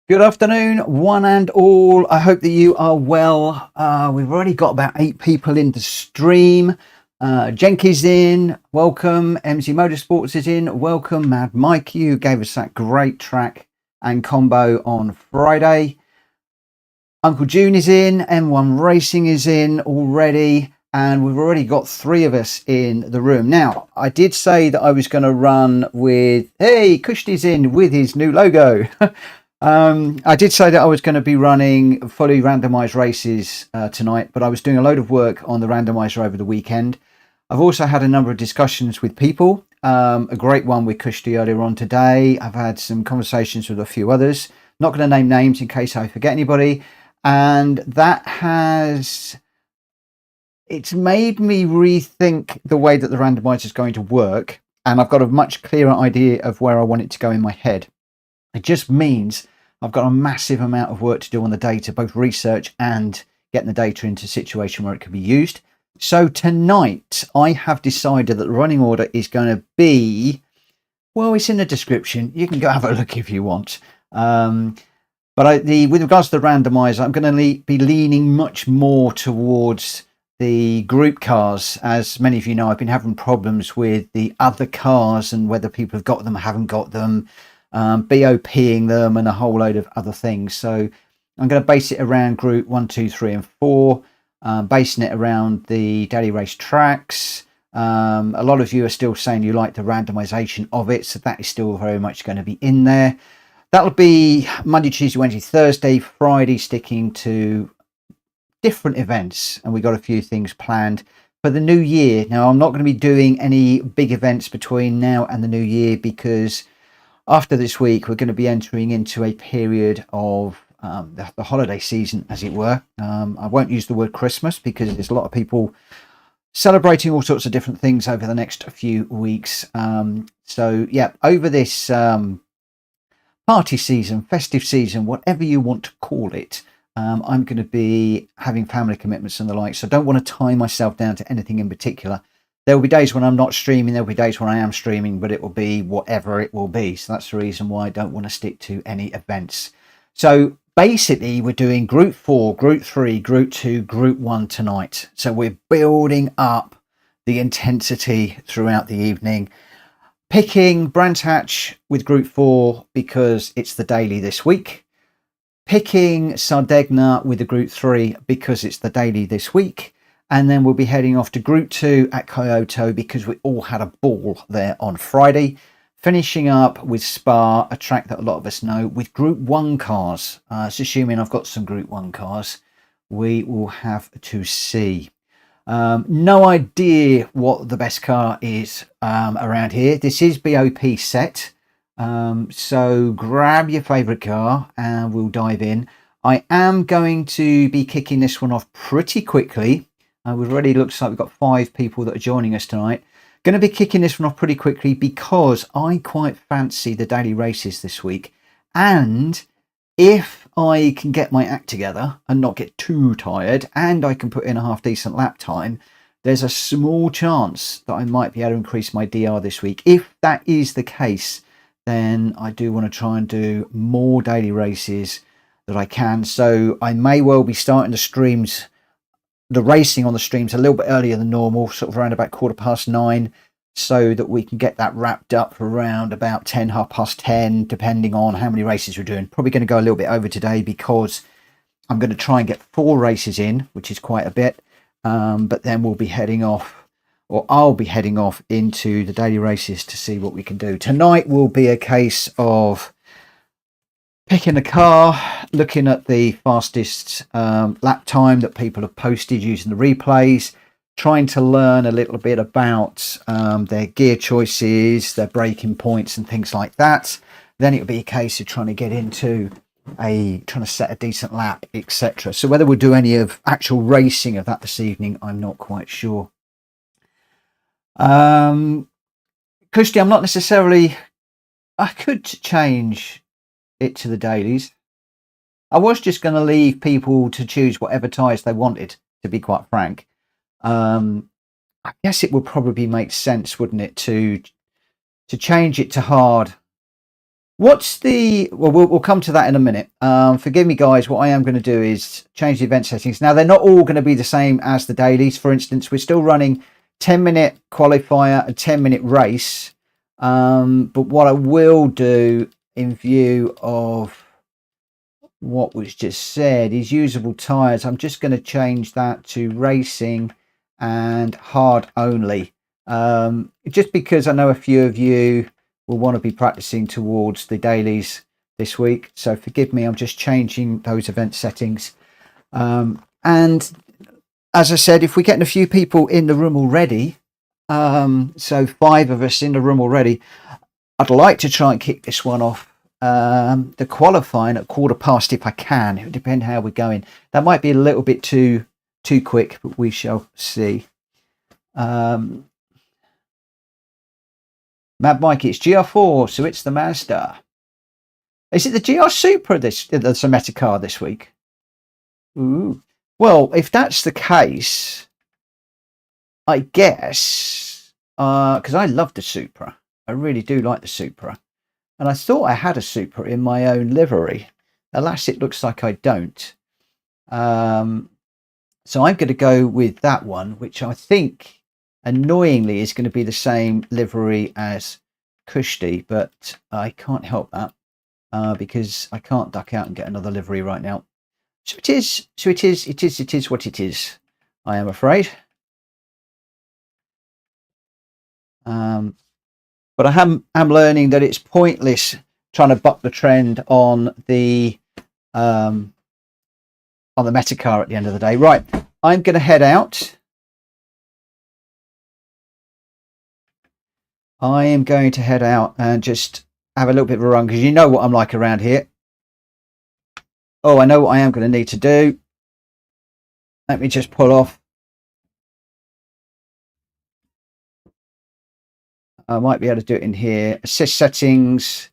Good afternoon, one and all. I hope that you are well. We've already got about 8 people in the stream. Jenky's in, welcome. MZ Motorsports is in, welcome. Mad Mikey, who gave us that great track and combo on Friday. Uncle June is in, M1 Racing is in already, and we've already got 3 of us in the room. Now, I did say that I was going to run with, hey, Kushti's in with his new logo. I did say that I was going to be running fully randomized races tonight, but I was doing a load of work on the randomizer over the weekend. I've also had a number of discussions with people, a great one with Kushti earlier on today. I've had some conversations with a few others, not going to name names in case I forget anybody. And it's made me rethink the way that the randomizer is going to work. And I've got a much clearer idea of where I want it to go in my head. It just means I've got a massive amount of work to do on the data, both research and getting the data into a situation where it can be used. So tonight I have decided that the running order is going to be, well, it's in the description. You can go have a look if you want. But with regards to the randomizer, I'm going to be leaning much more towards the group cars. As many of you know, I've been having problems with the other cars and whether people have got them or haven't got them. BOPing them and a whole load of other things. So I'm going to base it around group 1, 2, 3 and 4, basing it around the daily race tracks. A lot of you are still saying you like the randomization of it, so that is still very much going to be in there. That'll be Monday, Tuesday, Wednesday, Thursday, Friday, sticking to different events, and we got a few things planned for the new year. Now, I'm not going to be doing any big events between now and the new year because after this week, we're going to be entering into a period of the holiday season, as it were. I won't use the word Christmas because there's a lot of people celebrating all sorts of different things over the next few weeks. So, yeah, over this party season, festive season, whatever you want to call it, I'm going to be having family commitments and the like. So I don't want to tie myself down to anything in particular. There will be days when I'm not streaming, there will be days when I am streaming, but it will be whatever it will be. So that's the reason why I don't want to stick to any events. So basically, we're doing Group 4, Group 3, Group 2, Group 1 tonight. So we're building up the intensity throughout the evening. Picking Brands Hatch with Group 4 because it's the daily this week. Picking Sardegna with the Group 3 because it's the daily this week. And then we'll be heading off to Group 2 at Kyoto because we all had a ball there on Friday. Finishing up with Spa, a track that a lot of us know, with Group 1 cars. It's assuming I've got some Group 1 cars. We will have to see. No idea what the best car is around here. This is BOP set. So grab your favourite car and we'll dive in. I am going to be kicking this one off pretty quickly. We've already looks like we've got 5 people that are joining us tonight. Going to be kicking this one off pretty quickly because I quite fancy the daily races this week. And if I can get my act together and not get too tired and I can put in a half decent lap time, there's a small chance that I might be able to increase my DR this week. If that is the case, then I do want to try and do more daily races that I can. So I may well be starting the racing on the streams a little bit earlier than normal, sort of around about 9:15, so that we can get that wrapped up for around about 10, 10:30, depending on how many races we're doing. Probably going to go a little bit over today because I'm going to try and get 4 races in, which is quite a bit. But then we'll be heading off, or I'll be heading off into the daily races to see what we can do. Tonight will be a case of picking a car, looking at the fastest lap time that people have posted using the replays, trying to learn a little bit about their gear choices, their braking points and things like that. Then it'll be a case of trying to get into trying to set a decent lap, etc. So whether we'll do any of actual racing of that this evening, I'm not quite sure. Kushti, I'm not necessarily, I could change it to the dailies. I was just going to leave people to choose whatever tyres they wanted, to be quite frank. I guess it would probably make sense, wouldn't it, to change it to hard What's the... Well, we'll come to that in a minute. Forgive me, guys. What I am going to do is change the event settings. Now, they're not all going to be the same as the dailies. For instance, we're still running 10-minute qualifier and 10-minute race. But what I will do in view of what was just said is usable tires. I'm just going to change that to racing and hard only. Just because I know a few of you will want to be practicing towards the dailies this week. So forgive me, I'm just changing those event settings. And as I said, if we're getting a few people in the room already, so 5 of us in the room already, I'd like to try and kick this one off. The qualifying at 1:15 if I can. It would depend how we're going. That might be a little bit too quick, but we shall see. Mad Mike, it's GR4, so it's the Mazda. Is it the GR Supra, the Someta car this week? Ooh. Well, if that's the case, I guess, because I love the Supra. I really do like the Supra. And I thought I had a Supra in my own livery. Alas, it looks like I don't. So I'm going to go with that one, which I think, annoyingly, is going to be the same livery as Kushti, but I can't help that because I can't duck out and get another livery right now. So it is what it is, I am afraid. But I am learning that it's pointless trying to buck the trend on the Metacar at the end of the day. Right, I'm going to head out. I am going to head out and just have a little bit of a run because you know what I'm like around here. Oh, I know what I am going to need to do. Let me just pull off. I might be able to do it in here. Assist settings.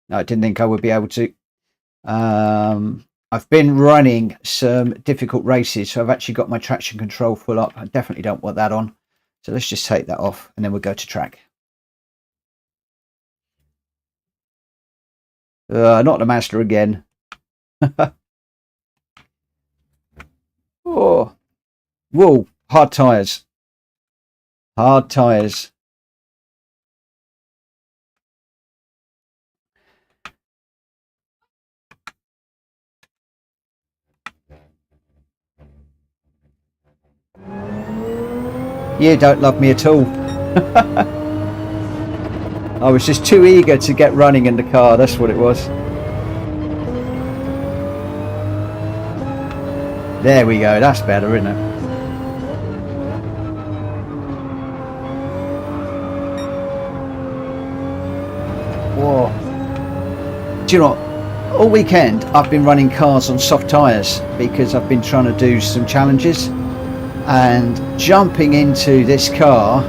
No, I didn't think I would be able to. I've been running some difficult races, so I've actually got my traction control full up. I definitely don't want that on. So let's just take that off and then we'll go to track. Not the master again. Oh, whoa, hard tires. Hard tires. You don't love me at all. I was just too eager to get running in the car, that's what it was. There we go, that's better, isn't it? Whoa. Do you know what? All weekend I've been running cars on soft tyres because I've been trying to do some challenges, and jumping into this car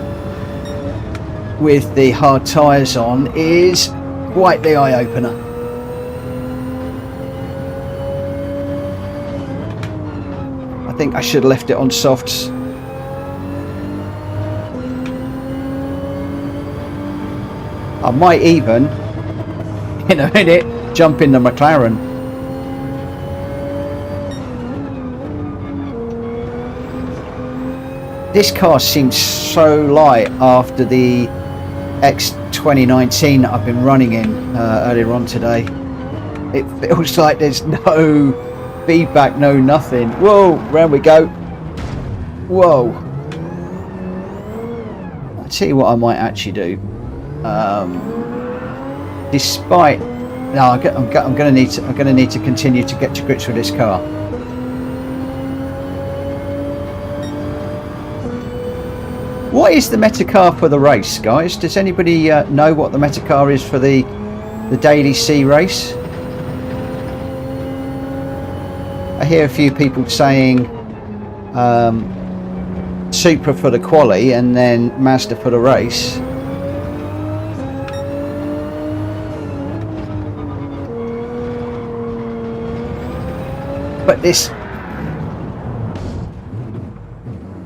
with the hard tyres on is quite the eye-opener. I think I should have left it on softs. I might even, in a minute, jump in the McLaren. This car seems so light after the X 2019 that I've been running in earlier on today. It feels like there's no feedback, no nothing. Whoa, round we go. Whoa. I'll tell you what I might actually do. Despite, no, I'm going to need to continue to get to grips with this car. What is the Metacar for the race, guys? Does anybody know what the Metacar is for the Daily C race? I hear a few people saying Supra for the quali and then Mazda for the race. But this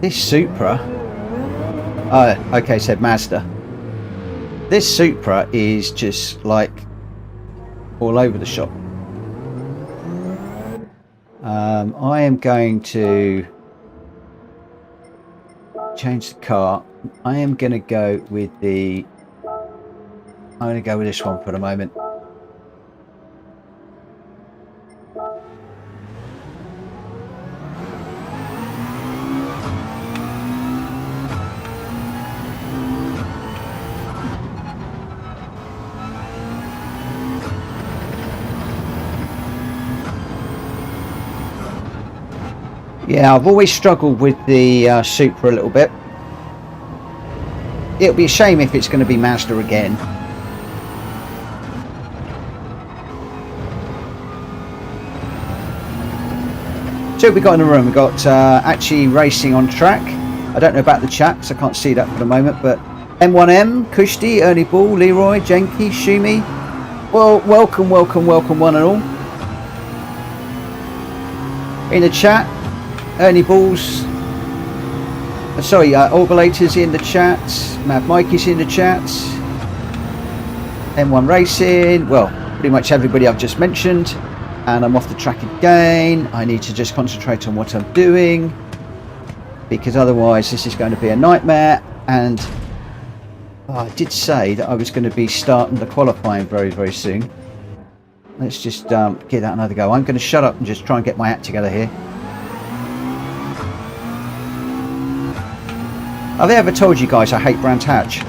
Supra, okay, said Mazda. This Supra is just like all over the shop. I am going to change the car. I am going to go with the... I'm going to go with this one for the moment. Yeah, I've always struggled with the Supra a little bit. It'll be a shame if it's going to be Mazda again. So we got in the room, we got actually racing on track. I don't know about the chat because I can't see that for the moment, but M1M, Kushti, Ernie Ball, Leroy, Jenky, Shumi. Well, welcome one and all. In the chat, Ernie Balls, sorry, Orbulator's in the chat, Mav Mikey's in the chat, M1 Racing, well, pretty much everybody I've just mentioned, and I'm off the track again. I need to just concentrate on what I'm doing, because otherwise this is going to be a nightmare. And I did say that I was going to be starting the qualifying very, very soon. Let's just give that another go. I'm going to shut up and just try and get my act together here. Have I ever told you guys I hate Brands Hatch?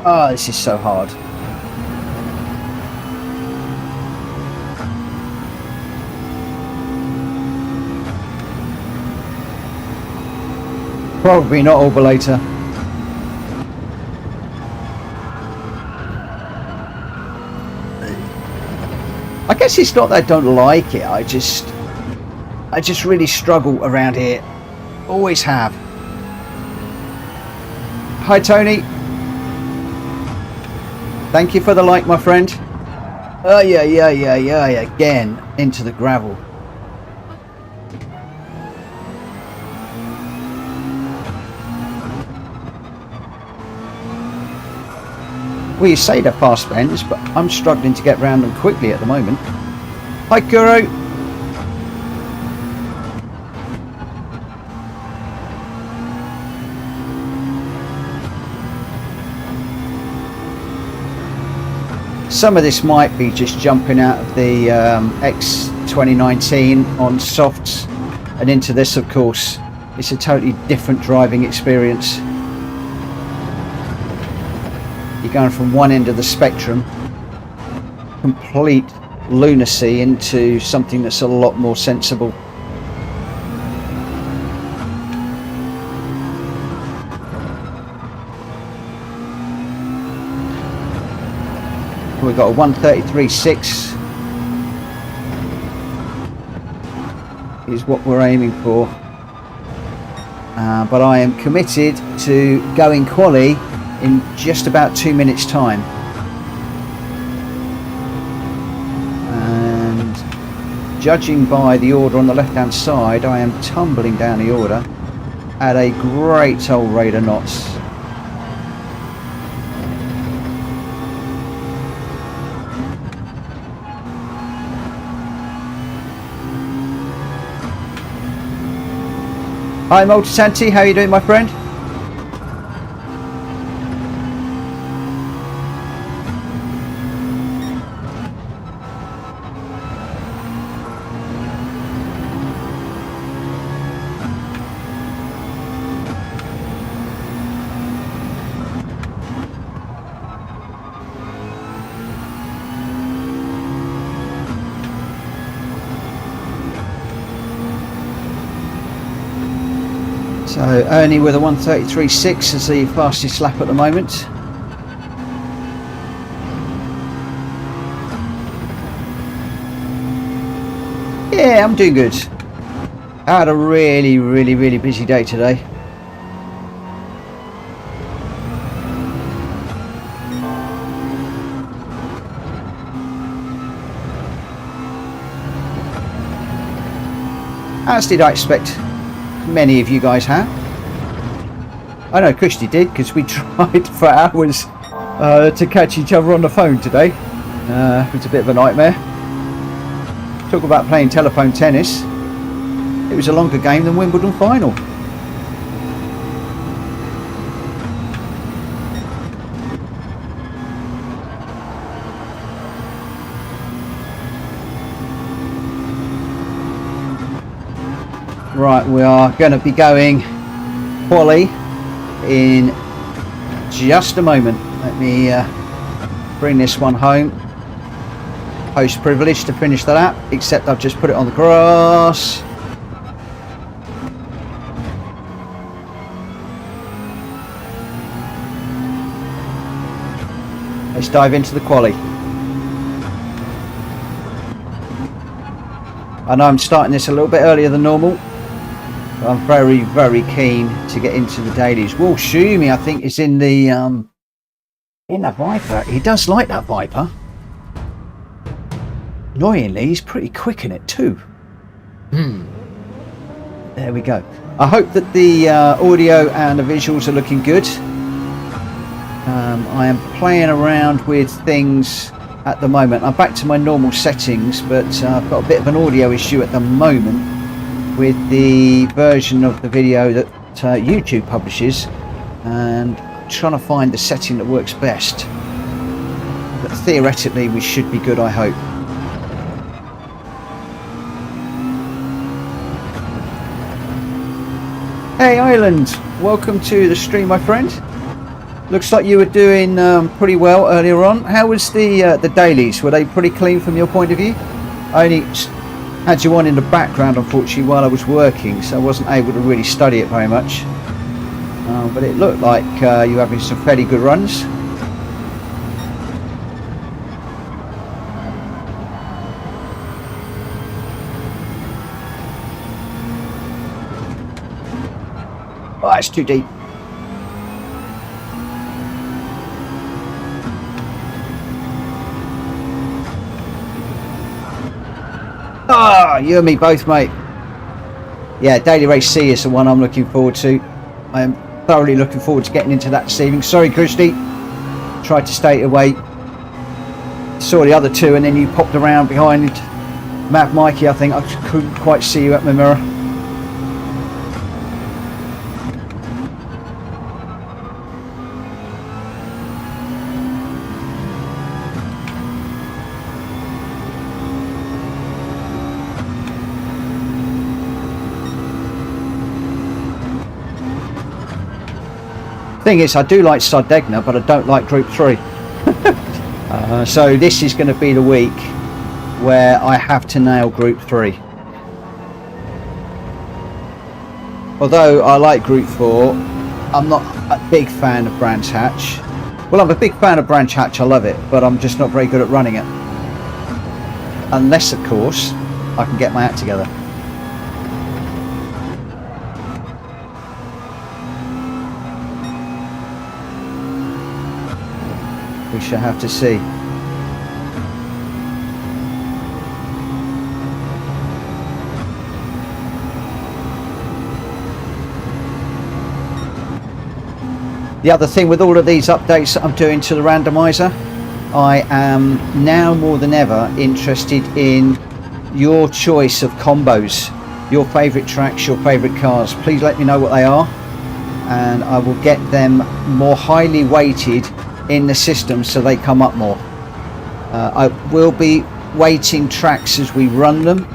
Oh, this is so hard. Probably not Orbulator. I guess it's not that I don't like it, I just really struggle around here. Always have. Hi Tony. Thank you for the like, my friend. Oh yeah, again into the gravel. Well, you say they're fast bends, but I'm struggling to get around them quickly at the moment. Hi Kuro. Some of this might be just jumping out of the X 2019 on softs and into this, of course. It's a totally different driving experience. You're going from one end of the spectrum, complete lunacy, into something that's a lot more sensible. We've got a 133.6 is what we're aiming for, but I am committed to going quali in just about 2 minutes time, and judging by the order on the left hand side, I am tumbling down the order at a great old rate of knots. Hi Multisanti, how are you doing, my friend? So Ernie with a 133.6 is the fastest lap at the moment. Yeah, I'm doing good. I had a really busy day today. As did I expect many of you guys have. I know Kushti did, because we tried for hours to catch each other on the phone today. It was a bit of a nightmare. Talk about playing telephone tennis. It was a longer game than Wimbledon final. Right, we are going to be going quali in just a moment. Let me bring this one home. Host privilege to finish the lap, except I've just put it on the grass. Let's dive into the quali. I know I'm starting this a little bit earlier than normal. I'm very keen to get into the dailies. Will Shumi, I think, is in the Viper. He does like that Viper. Annoyingly, he's pretty quick in it too. There we go. I hope that the audio and the visuals are looking good. I am playing around with things at the moment. I'm back to my normal settings, but I've got a bit of an audio issue at the moment with the version of the video that YouTube publishes, and I'm trying to find the setting that works best. But theoretically we should be good, I hope. Hey Island, welcome to the stream, my friend. Looks like you were doing pretty well earlier on. How was the dailies? Were they pretty clean from your point of view? I only had you on in the background, unfortunately, while I was working, so I wasn't able to really study it very much. But it looked like you were having some fairly good runs. Oh, that's too deep. Ah, you and me both, mate. Yeah, Daily Race C is the one I'm looking forward to. I am thoroughly looking forward to getting into that this evening. Sorry, Kirsty. Tried to stay away. Saw the other two, and then you popped around behind Matt Mikey. I think I couldn't quite see you at my mirror. Thing is, I do like Sardegna, but I don't like Group 3. So this is going to be the week where I have to nail Group 3. Although I like Group 4, I'm not a big fan of Brands Hatch. Well, I'm a big fan of Brands Hatch, I love it, but I'm just not very good at running it. Unless, of course, I can get my act together. We shall have to see. The other thing with all of these updates that I'm doing to the randomizer, I am now more than ever interested in your choice of combos, your favourite tracks, your favourite cars. Please let me know what they are, and I will get them more highly weighted in the system so they come up more. I will be weighting tracks as we run them,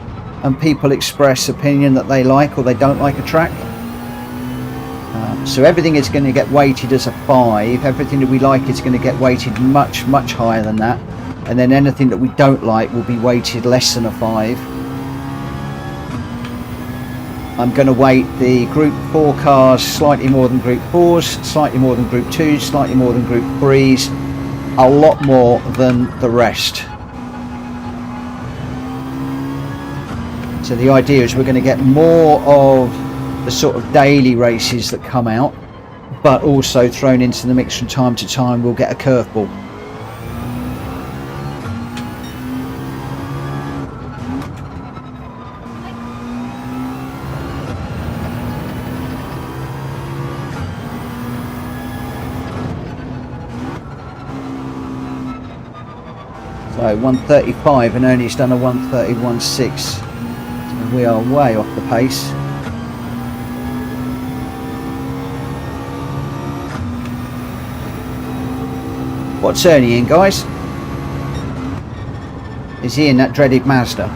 and people express opinion that they like or they don't like a track. So everything is going to get weighted as a 5. Everything that we like is going to get weighted much higher than that, and then anything that we don't like will be weighted less than a 5. I'm going to weight the Group 4 cars slightly more than Group 4s, slightly more than Group 2s, slightly more than Group 3s, a lot more than the rest. So the idea is we're going to get more of the sort of daily races that come out, but also thrown into the mix from time to time we'll get a curveball. So 135 and only it's done a 131.6. So we are way off the pace. What's Ernie in, guys? Is he in that dreaded Mazda?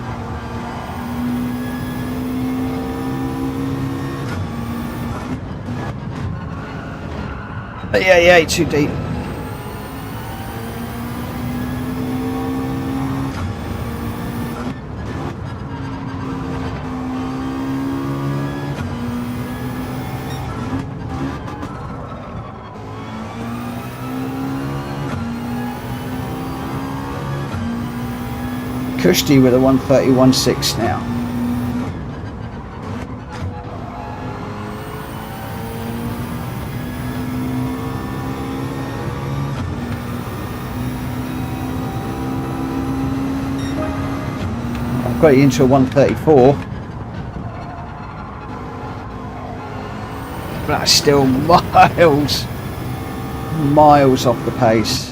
Yeah, too deep. Kushti with a 131.6 now. I've got it into a 134. But that's still miles off the pace.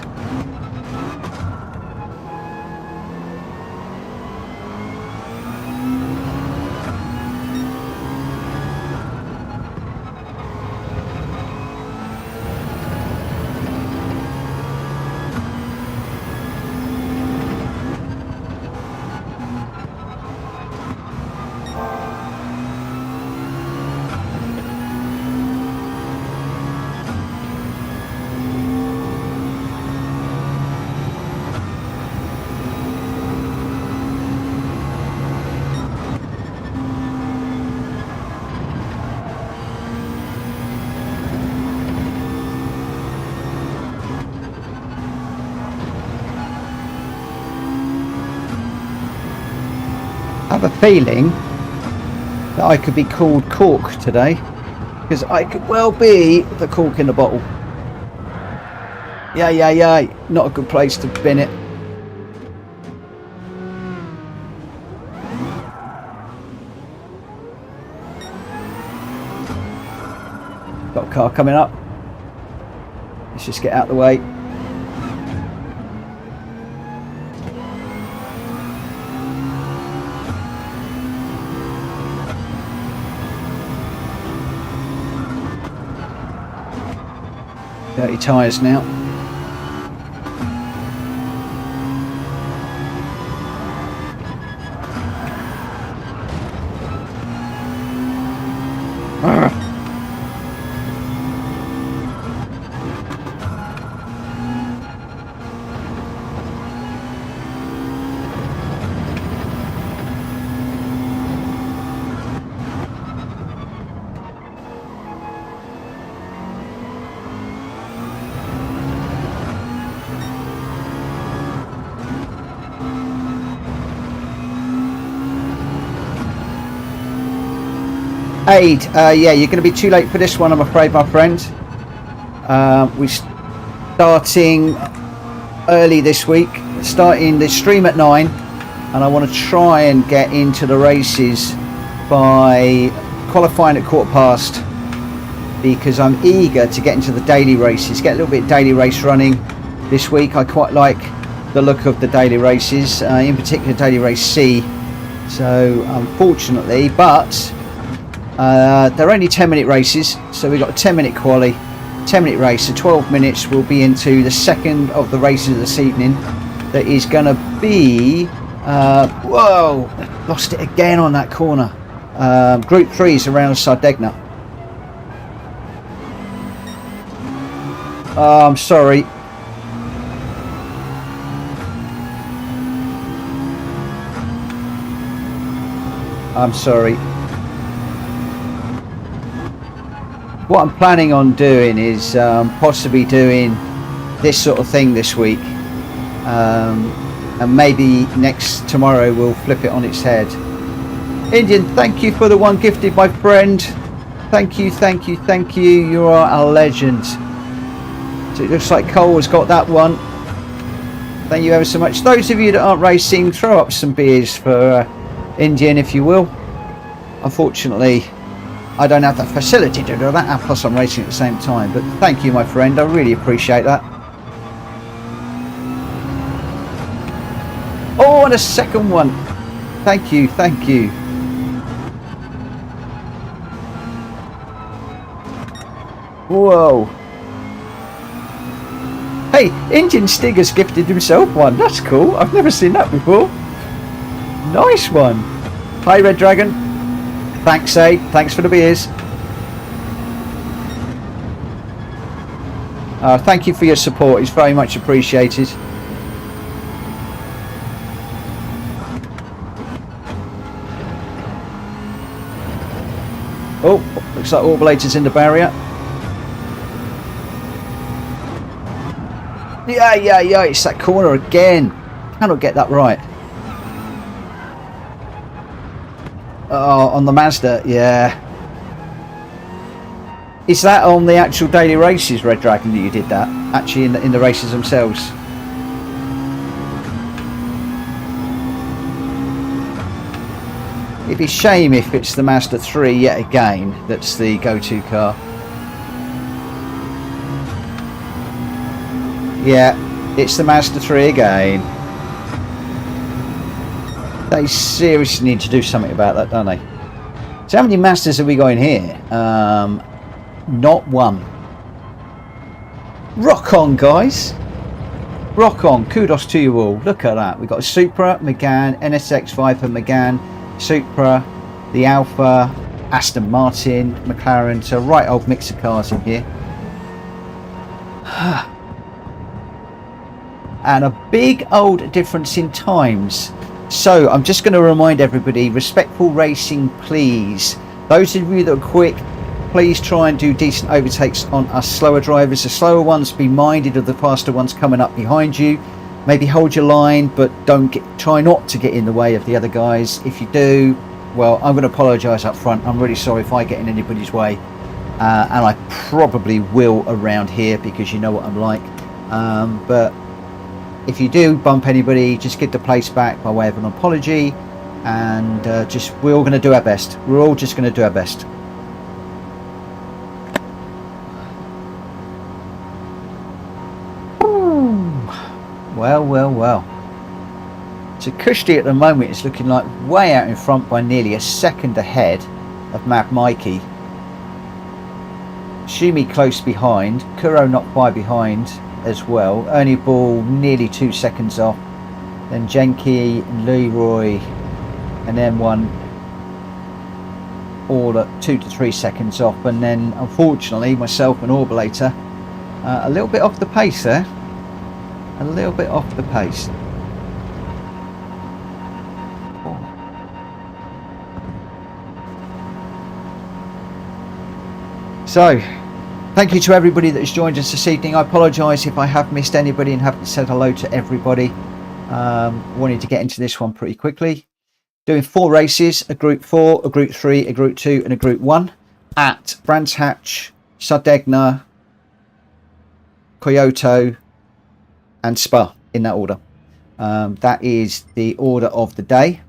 I have a feeling that I could be called cork today, because I could well be the cork in the bottle. Yeah, not a good place to bin it. Got a car coming up. Let's just get out of the way. Dirty tyres now. Aid, yeah, you're going to be too late for this one, I'm afraid, my friend. We're starting early this week, starting the stream at 9, and I want to try and get into the races by qualifying at 15:15, because I'm eager to get into the daily races, get a little bit of daily race running this week. I quite like the look of the daily races, in particular daily race C. So unfortunately, but they're only 10-minute races, so we've got a 10-minute quali, 10-minute race, so 12 minutes we'll be into the second of the races this evening. That is going to be, whoa, lost it again on that corner. Group 3 is around Sardegna. Oh, I'm sorry. I'm sorry. What I'm planning on doing is possibly doing this sort of thing this week, and maybe tomorrow we'll flip it on its head Indian, thank you for the one gifted, my friend. Thank you, thank you, thank you. You are a legend. So it looks like Cole has got that one. Thank you ever so much. Those of you that aren't racing, throw up some beers for Indian, if you will. Unfortunately, I don't have the facility to do that, and plus I'm racing at the same time. But thank you, my friend. I really appreciate that. Oh, and a second one. Thank you, thank you. Whoa. Hey, Indian Stigger's gifted himself one. That's cool. I've never seen that before. Nice one. Hi, Red Dragon. Thanks, Aid. Thanks for the beers. Thank you for your support. It's very much appreciated. Oh, looks like Orbulator's in the barrier. Yeah, it's that corner again. Cannot get that right. Oh, on the Mazda, yeah. Is that on the actual daily races, Red Dragon, that you did that? Actually in the races themselves? It'd be a shame if it's the Mazda 3 yet again that's the go-to car. Yeah, it's the Mazda 3 again. They seriously need to do something about that, don't they? So how many Mazdas have we got in here? Not one. Rock on, guys. Rock on. Kudos to you all. Look at that. We've got a Supra, Megane, NSX Viper, Megane, Supra, the Alpha, Aston Martin, McLaren. So right old mix of cars in here. And a big old difference in times. So I'm just going to remind everybody, respectful racing please. Those of you that are quick, please try and do decent overtakes on us slower drivers. The slower ones, be minded of the faster ones coming up behind you. Maybe hold your line, but try not to get in the way of the other guys. If you do, well, I'm going to apologise up front. I'm really sorry if I get in anybody's way, and I probably will around here because you know what I'm like. But if you do bump anybody, just give the place back by way of an apology, and we're all going to do our best. We're all just going to do our best. Well. So Kushti at the moment is looking like way out in front by nearly a second ahead of Mad Mikey. Shumi close behind, Kuro not far behind as well. Ernie Ball nearly 2 seconds off. Then Genki, Leroy, and M1 all at 2 to 3 seconds off. And then unfortunately myself and Orbulator a little bit off the pace there. A little bit off the pace. So, thank you to everybody that has joined us this evening. I apologise if I have missed anybody and haven't said hello to everybody. Wanted to get into this one pretty quickly. Doing 4 races, a Group 4, a Group 3, a Group 2 and a Group 1 at Brands Hatch, Sardegna, Kyoto and Spa, in that order. That is the order of the day.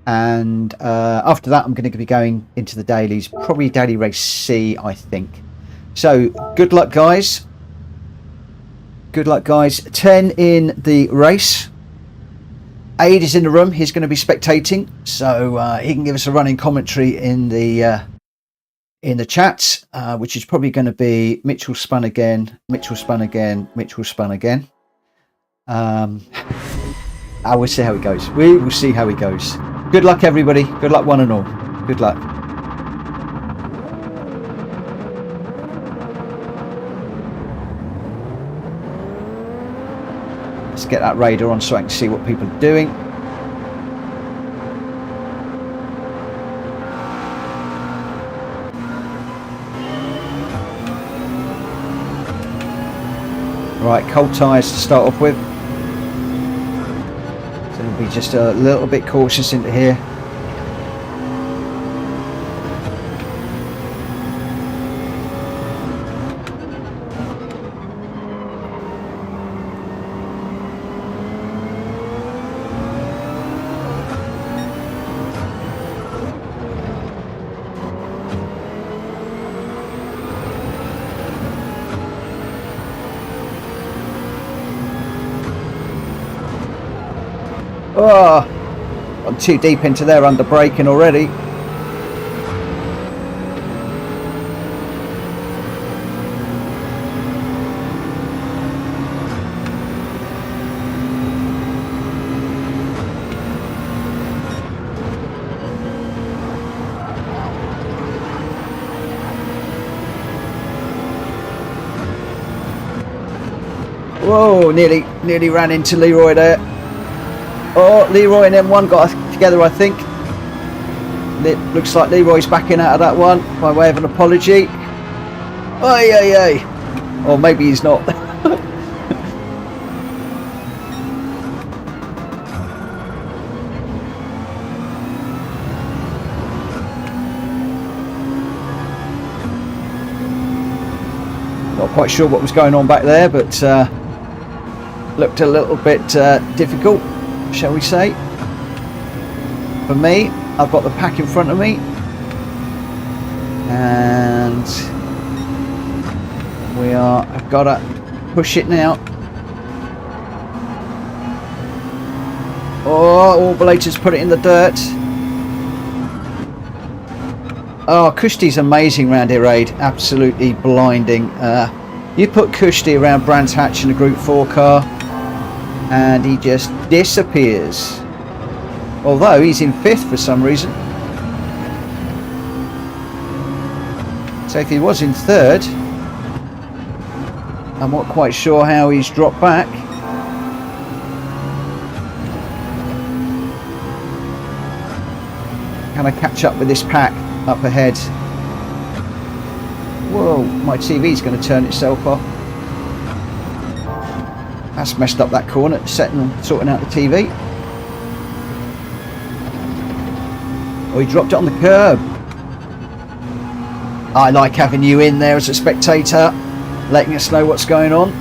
And after that I'm going to be going into the dailies, probably daily race C, I think. So good luck guys, 10 in the race. Aid is in the room, he's going to be spectating, so he can give us a running commentary in the chat, which is probably going to be Mitchell spun again, Mitchell spun again, Mitchell spun again. I will see how it goes. We will see how it goes. Good luck everybody, good luck one and all, good luck. Let's get that radar on so I can see what people are doing. Right, cold tyres to start off with. So we'll be just a little bit cautious into here. Oh, I'm too deep into their under braking already. Whoa, nearly ran into Leroy there. Oh, Leroy and M1 got together, I think. It looks like Leroy's backing out of that one by way of an apology. Oy, oy, oy. Or maybe he's not. Not quite sure what was going on back there, but looked a little bit difficult, shall we say. For me, I've got the pack in front of me, and I've got to push it now. Oh, all belators put it in the dirt. Oh, Kushti's amazing round here, Aid. Absolutely blinding. You put Kushti around Brands Hatch in a Group 4 car, and he just disappears. Although he's in 5th for some reason. So if he was in 3rd, I'm not quite sure how he's dropped back. Can I catch up with this pack up ahead? Whoa, my TV's going to turn itself off. That's messed up that corner, sorting out the TV. Oh, he dropped it on the curb. I like having you in there as a spectator, letting us know what's going on.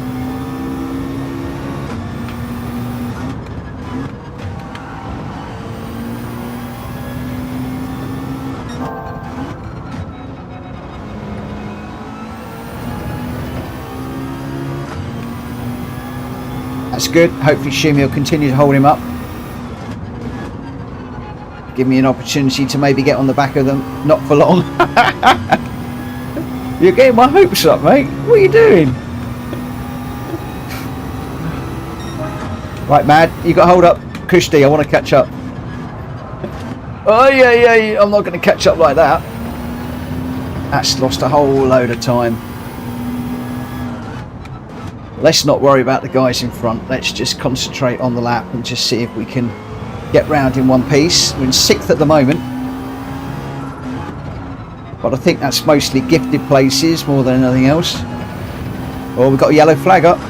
That's good. Hopefully Shumi will continue to hold him up. Give me an opportunity to maybe get on the back of them. Not for long. You're getting my hopes up, mate. What are you doing? Right, Mad. You got to hold up. Kushti, I want to catch up. Oh, yeah. I'm not going to catch up like that. That's lost a whole load of time. Let's not worry about the guys in front. Let's just concentrate on the lap and just see if we can get round in one piece. We're in 6th at the moment, but I think that's mostly gifted places more than anything else. Oh, we've got a yellow flag up.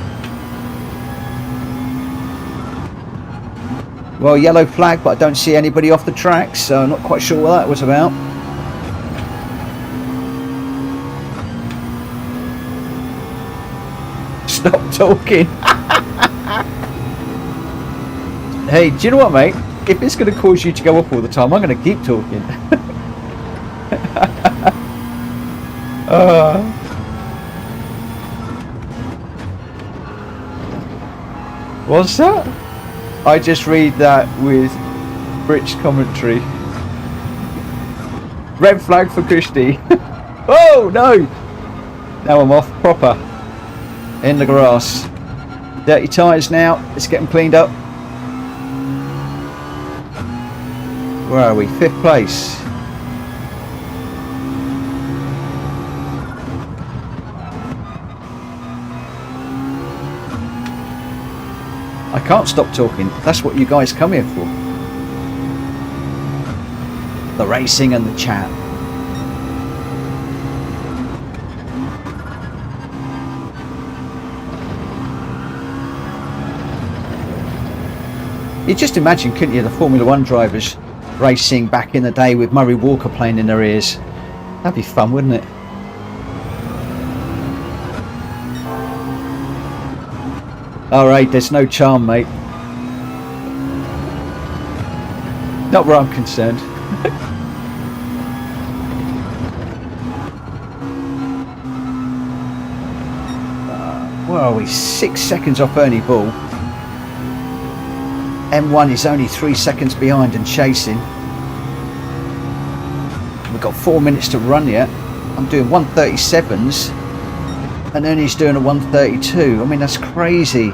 Well, yellow flag, but I don't see anybody off the track, so I'm not quite sure what that was about. Stop talking. Hey, do you know what, mate? If it's going to cause you to go up all the time, I'm going to keep talking. What's that? I just read that with rich commentary. Red flag for Kushti. Oh, no! Now I'm off proper. In the grass. Dirty tyres now. Let's get them cleaned up. Where are we? 5th place. I can't stop talking. That's what you guys come here for. The racing and the chat. You just imagine, couldn't you, the Formula 1 drivers racing back in the day with Murray Walker playing in their ears. That'd be fun, wouldn't it? Alright, there's no charm, mate. Not where I'm concerned. Where are we? 6 seconds off Ernie Ball. M1 is only 3 seconds behind and chasing. We've got 4 minutes to run yet. I'm doing 1:37s and Ernie's doing a 1:32. I mean, that's crazy.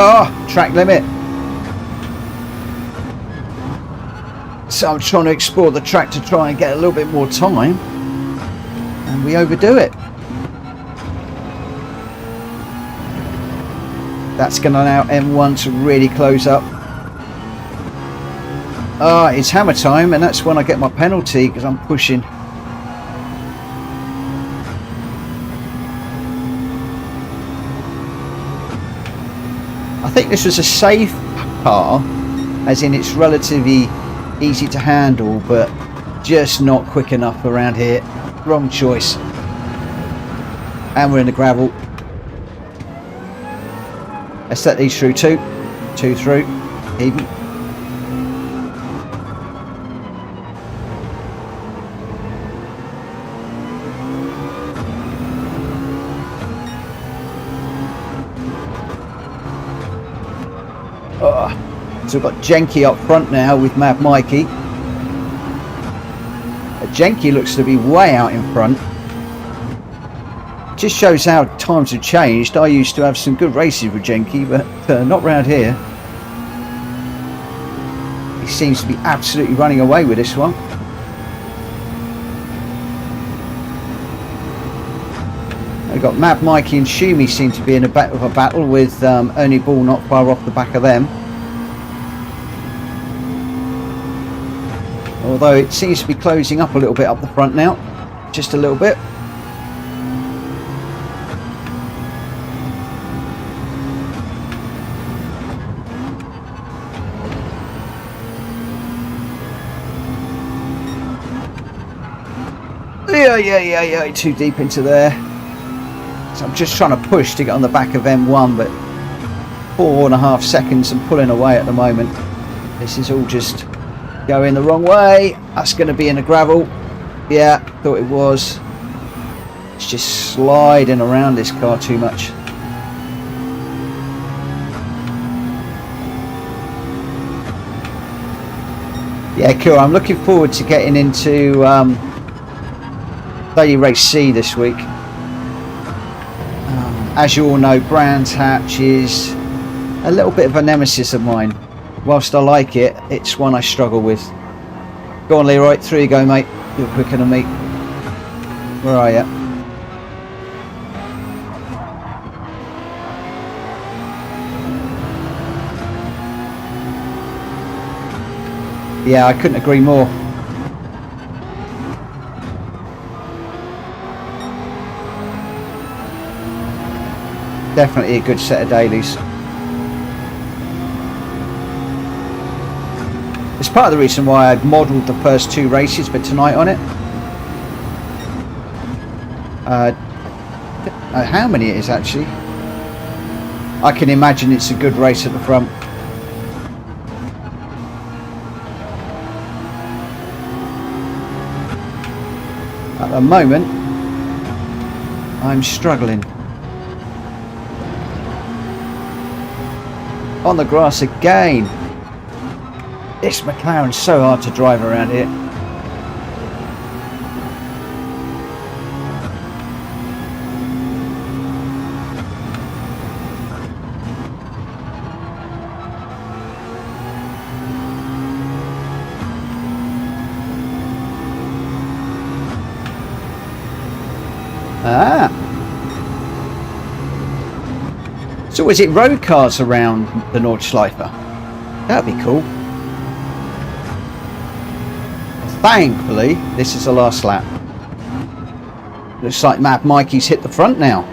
Oh, track limit. So I'm trying to explore the track to try and get a little bit more time, and we overdo it. That's going to allow M1 to really close up. Oh, it's hammer time, and that's when I get my penalty because I'm pushing. I think this was a safe car, as in it's relatively easy to handle, but just not quick enough around here. Wrong choice. And we're in the gravel. Let's let these through two through, even. So we've got Jenky up front now with Mad Mikey. Jenky looks to be way out in front. Just shows how times have changed. I used to have some good races with Jenky, but not round here. He seems to be absolutely running away with this one. We've got Mad Mikey and Shumi seem to be in a bit of a battle with Ernie Ball not far off the back of them. Although it seems to be closing up a little bit up the front now. Just a little bit. Yeah, too deep into there. So I'm just trying to push to get on the back of M1, but 4.5 seconds and pulling away at the moment. This is all just going the wrong way. That's going to be in the gravel. Yeah, thought it was. It's just sliding around this car too much. Yeah, cool. I'm looking forward to getting into Daily Race C this week. As you all know, Brands Hatch is a little bit of a nemesis of mine. Whilst I like it, it's one I struggle with. Go on, Leroy. Through you go, mate. You're quicker than me. Where are you? Yeah, I couldn't agree more. Definitely a good set of dailies. It's part of the reason why I've modelled the first 2 races for tonight on it. How many it is actually. I can imagine it's a good race at the front. At the moment, I'm struggling. On the grass again. This McLaren's so hard to drive around here. So is it road cars around the Nordschleife? That'd be cool. Thankfully, this is the last lap. Looks like Mad Mikey's hit the front now.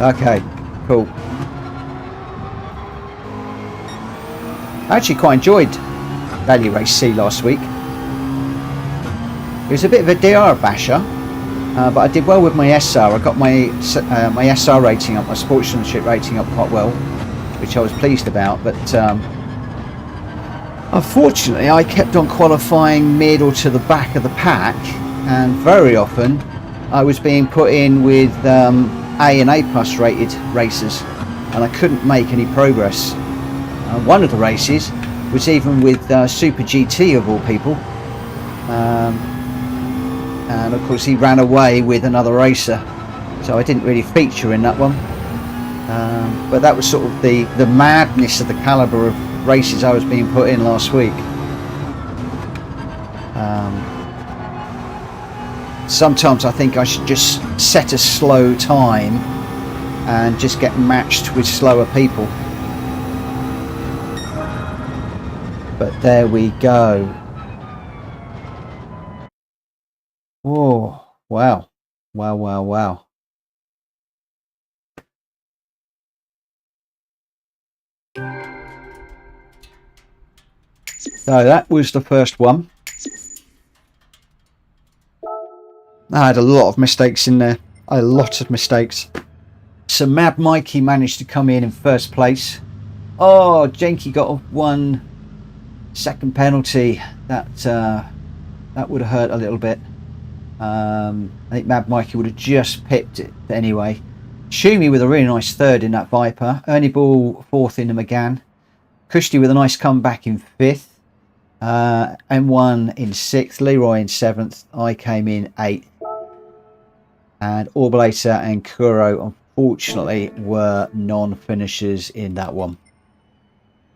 Okay, cool. I actually quite enjoyed Rally Race C last week. It was a bit of a DR basher, but I did well with my SR. I got my SR rating up, my sportsmanship rating up quite well, which I was pleased about. But unfortunately, I kept on qualifying mid or to the back of the pack, and very often I was being put in with A and A plus rated racers, and I couldn't make any progress. One of the races was even with Super GT of all people, and of course he ran away with another racer, so I didn't really feature in that one. But that was sort of the madness of the caliber of races I was being put in last week. Sometimes I think I should just set a slow time and just get matched with slower people. But there we go. Oh, wow. Wow, wow, wow. So that was the first one. I had a lot of mistakes in there. A lot of mistakes. So Mad Mikey managed to come in first place. Oh, Jenky got a 1 second penalty. That would have hurt a little bit. I think Mad Mikey would have just pipped it anyway. Shumi with a really nice third in that Viper. Ernie Ball fourth in the McGann. Kushti with a nice comeback in fifth. M1 in sixth. Leroy in seventh. I came in eighth. And Orbulator and Kuro unfortunately were non-finishers in that one.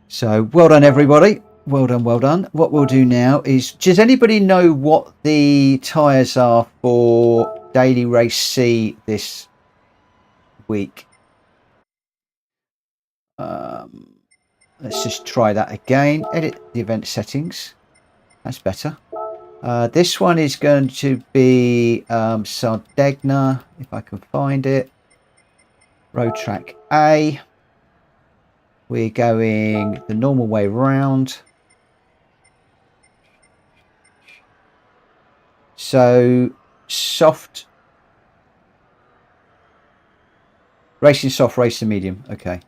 So well done everybody. Well done, well done. What we'll do now is, does anybody know what the tyres are for Daily Race C this week? Let's just try that again. Edit the event settings. That's better. This one is going to be Sardegna, if I can find it. Road track A. We're going the normal way round. So soft, racing soft, racing medium. Okay.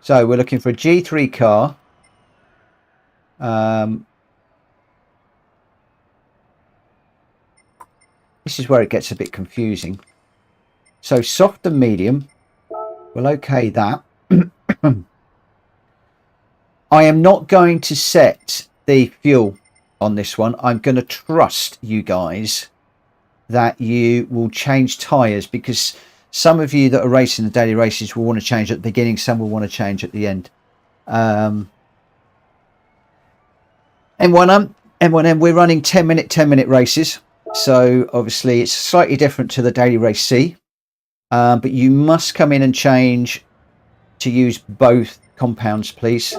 So we're looking for a G3 car. This is where it gets a bit confusing. So soft and medium, we'll okay that. I am not going to set the fuel on this one. I'm going to trust you guys that you will change tyres, because some of you that are racing the daily races will want to change at the beginning, some will want to change at the end. M1M, we're running 10-minute races. So obviously it's slightly different to the Daily Race C, but you must come in and change to use both compounds, please.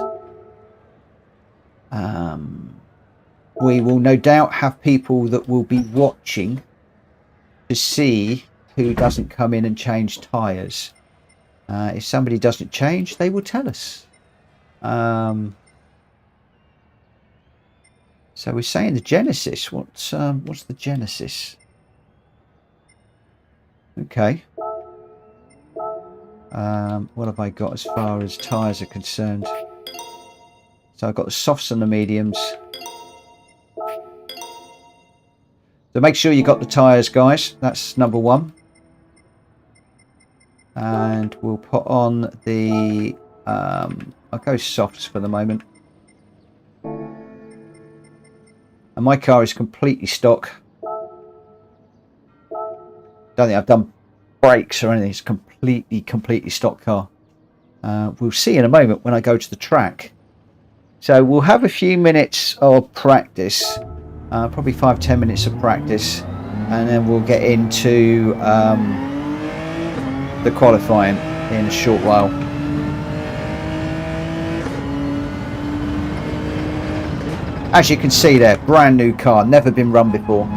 We will no doubt have people that will be watching to see who doesn't come in and change tyres. If somebody doesn't change, they will tell us. So we're saying the Genesis. What's the Genesis? Okay. What have I got as far as tyres are concerned? So I've got the softs and the mediums. So make sure you got the tyres, guys. That's number one. And we'll put on the I'll go softs for the moment. And my car is completely stock. Don't think I've done brakes or anything. It's completely stock car. We'll see in a moment when I go to the track. So we'll have a few minutes of practice, probably 5-10 minutes of practice, and then we'll get into the qualifying in a short while. As you can see there, brand new car, never been run before.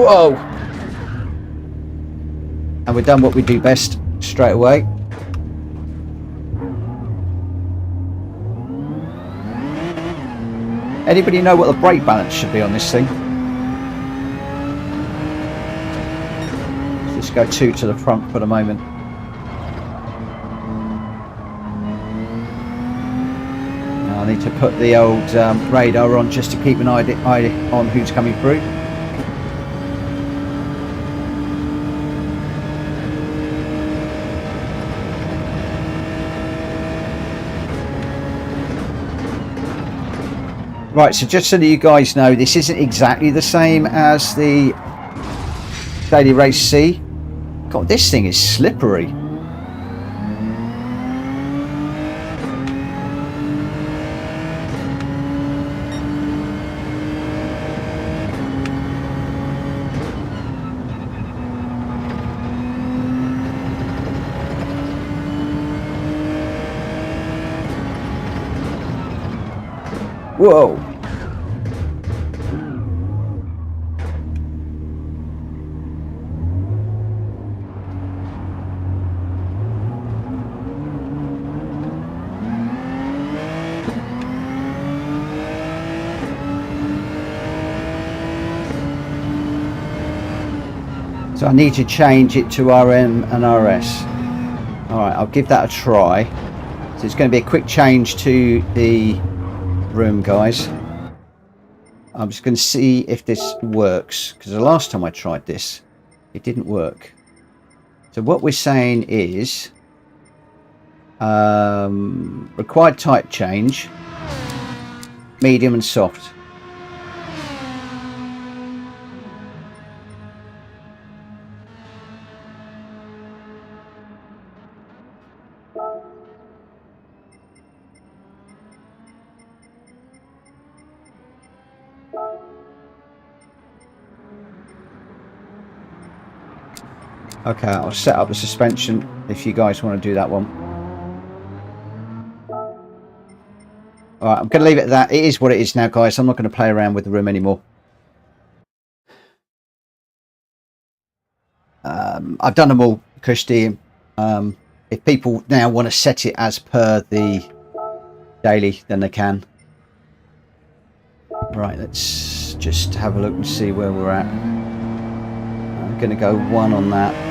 Whoa! And we've done what we do best straight away. Anybody know what the brake balance should be on this thing? Let's go 2 to the front for the moment. Now I need to put the old radar on just to keep an eye on who's coming through. Right, so just so that you guys know, this isn't exactly the same as the Daily Race C. God, this thing is slippery. Whoa. So I need to change it to RM and RS. Alright, I'll give that a try. So it's going to be a quick change to the room, guys. I'm just going to see if this works, because the last time I tried this, it didn't work. So what we're saying is required type change, medium and soft. Okay, I'll set up the suspension if you guys want to do that one. Alright, I'm going to leave it at that. It is what it is now, guys. I'm not going to play around with the room anymore. I've done them all, Kirsty. If people now want to set it as per the daily, then they can. Right, let's just have a look and see where we're at. I'm going to go 1 on that.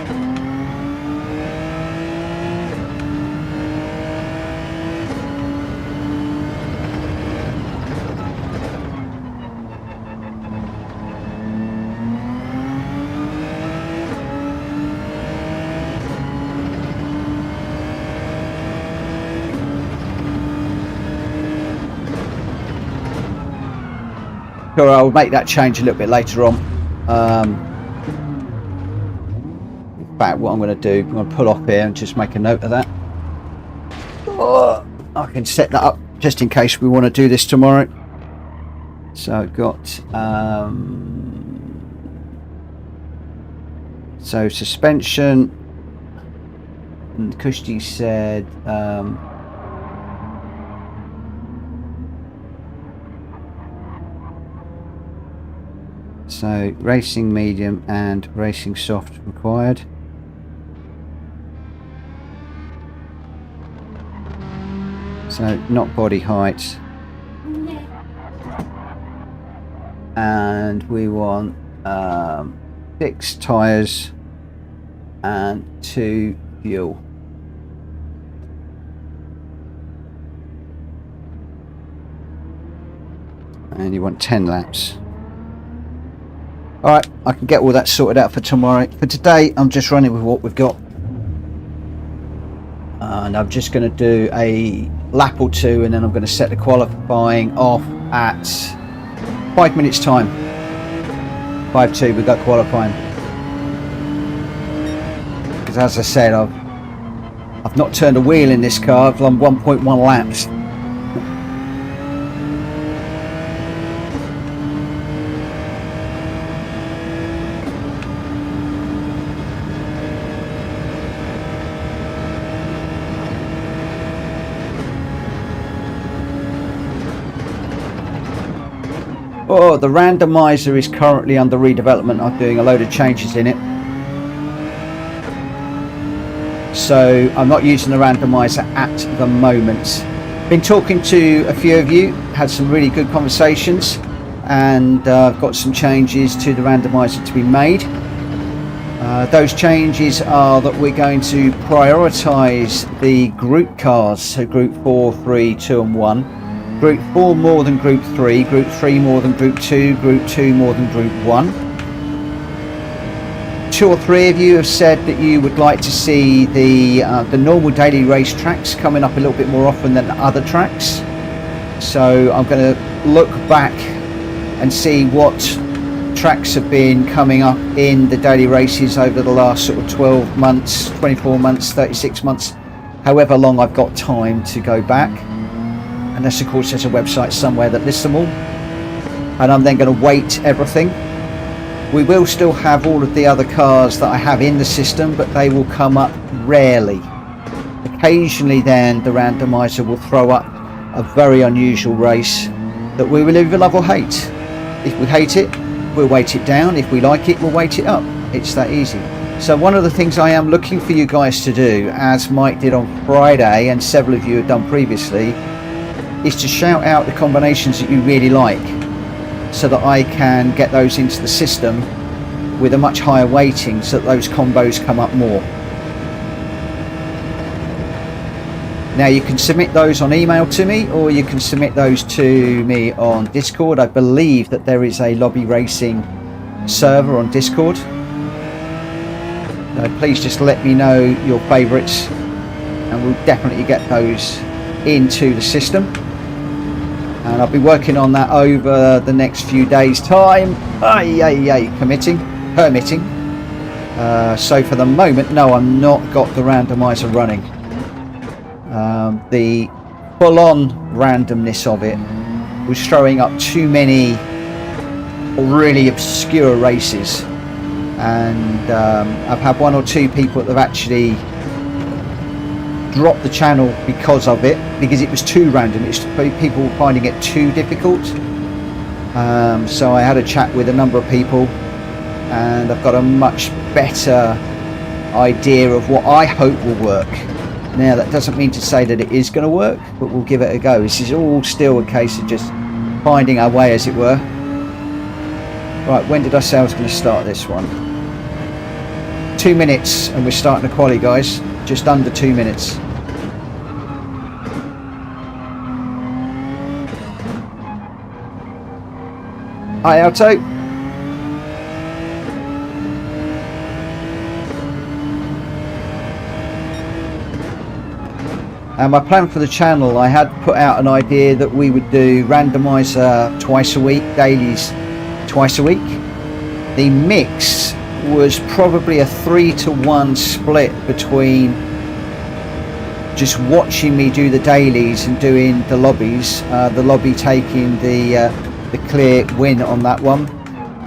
Sure, I'll make that change a little bit later on. In fact, what I'm going to do, I'm going to pull off here and just make a note of that. Oh, I can set that up just in case we want to do this tomorrow. So I've got so suspension, and Kushti said so racing medium and racing soft required. So not body height. And we want 6 tyres and 2 fuel. And you want 10 laps. Alright, I can get all that sorted out for tomorrow. For today, I'm just running with what we've got. And I'm just going to do a lap or 2, and then I'm going to set the qualifying off at 5 minutes time. 5:2, we've got qualifying. Because as I said, I've not turned a wheel in this car. I've done 1.1 laps. Oh, the randomizer is currently under redevelopment. I'm doing a load of changes in it. So I'm not using the randomizer at the moment. Been talking to a few of you, had some really good conversations, and I've got some changes to the randomizer to be made. Those changes are that we're going to prioritize the group cars, so group 4, 3, 2 and 1. Group 4 more than group 3, group 3 more than group 2, group 2 more than group 1. 2 or 3 of you have said that you would like to see the normal daily race tracks coming up a little bit more often than other tracks. So I'm going to look back and see what tracks have been coming up in the daily races over the last sort of 12 months, 24 months, 36 months, however long I've got time to go back. Unless of course there's a website somewhere that lists them all. And I'm then going to weight everything. We will still have all of the other cars that I have in the system, but they will come up rarely. Occasionally then the randomizer will throw up a very unusual race that we will either love or hate. If we hate it, we'll weight it down. If we like it, we'll weight it up. It's that easy. So one of the things I am looking for you guys to do, as Mike did on Friday and several of you have done previously, is to shout out the combinations that you really like, so that I can get those into the system with a much higher weighting, so that those combos come up more. Now you can submit those on email to me, or you can submit those to me on Discord. I believe that there is a Lobby Racing server on Discord. Please just let me know your favourites and we'll definitely get those into the system. And I'll be working on that over the next few days' time. Permitting. So for the moment, no, I'm not got the randomizer running. The full-on randomness of it was throwing up too many really obscure races, and I've had 1 or 2 people that have actually dropped the channel because of it, because it was too random. People were finding it too difficult. So I had a chat with a number of people, and I've got a much better idea of what I hope will work. Now that doesn't mean to say that it is going to work, but we'll give it a go. This is all still a case of just finding our way, as it were. Right, when did I say I was going to start this one? 2 minutes and we're starting the quali, guys. Just under 2 minutes. Hi, Alto. And my plan for the channel, I had put out an idea that we would do randomizer twice a week, dailies twice a week. The mix was probably a 3-to-1 split between just watching me do the dailies and doing the lobbies, the lobby taking the clear win on that one.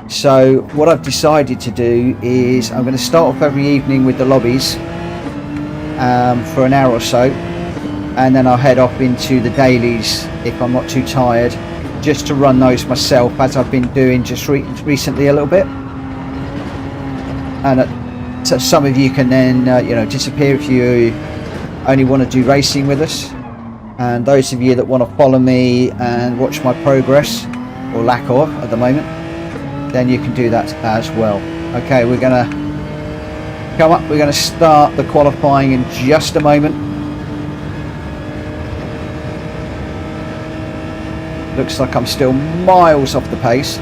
So what I've decided to do is I'm going to start off every evening with the lobbies for an hour or so, and then I'll head off into the dailies if I'm not too tired, just to run those myself, as I've been doing just recently a little bit. And so some of you can then disappear if you only want to do racing with us, and those of you that want to follow me and watch my progress, or lack of at the moment, then you can do that as well. Okay, we're going to come up, we're going to start the qualifying in just a moment. Looks like I'm still miles off the pace.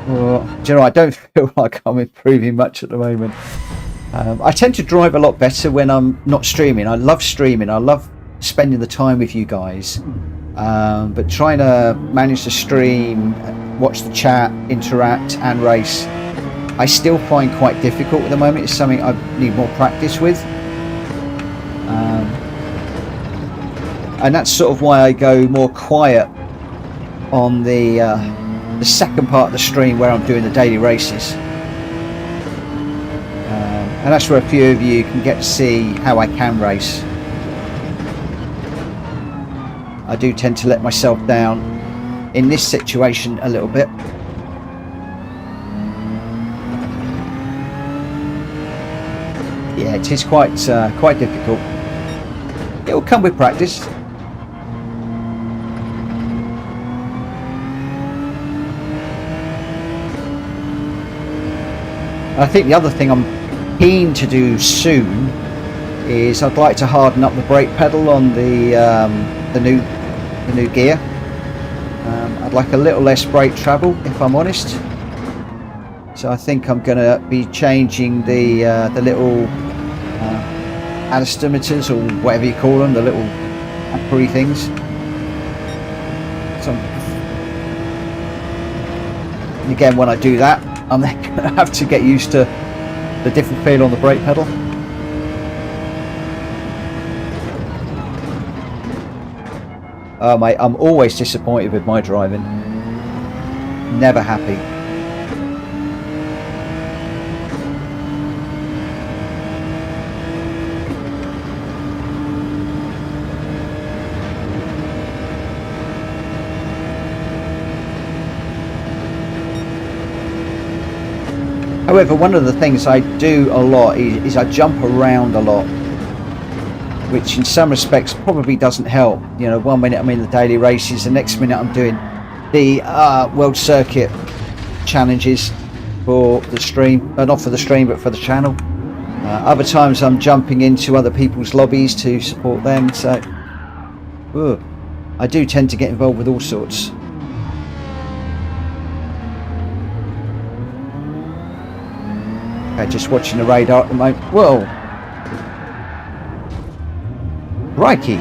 Well, do you know, I don't feel like I'm improving much at the moment. I tend to drive a lot better when I'm not streaming. I love streaming. I love spending the time with you guys. But trying to manage the stream, watch the chat, interact and race, I still find quite difficult at the moment. It's something I need more practice with, and that's sort of why I go more quiet on the the second part of the stream where I'm doing the daily races. And that's where a few of you can get to see how I can race. I do tend to let myself down in this situation a little bit. Yeah, it is quite difficult. It will come with practice. I think the other thing I'm keen to do soon is I'd like to harden up the brake pedal on the new gear. I'd like a little less brake travel, if I'm honest. So I think I'm going to be changing the little adastometers, or whatever you call them, the little ampery things. So, and again, when I do that, I'm then going to have to get used to the different feel on the brake pedal. Oh mate, I'm always disappointed with my driving. Never happy. However, one of the things I do a lot is I jump around a lot, which in some respects probably doesn't help. You know, 1 minute I'm in the daily races, the next minute I'm doing the World Circuit challenges for the stream, not for the stream but for the channel. Other times I'm jumping into other people's lobbies to support them, so I do tend to get involved with all sorts. Okay, just watching the radar at the moment. Whoa! Crikey!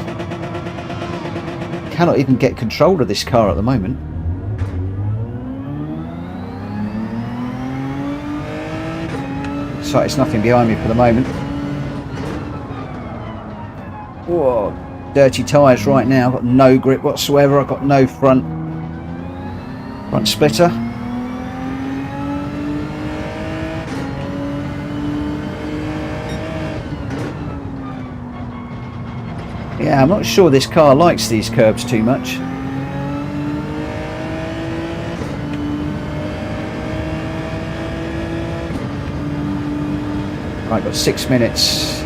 Cannot even get control of this car at the moment. Looks like there's nothing behind me for the moment. Whoa! Dirty tyres right now. I've got no grip whatsoever. I've got no front splitter. Yeah, I'm not sure this car likes these curbs too much. Right, got 6 minutes.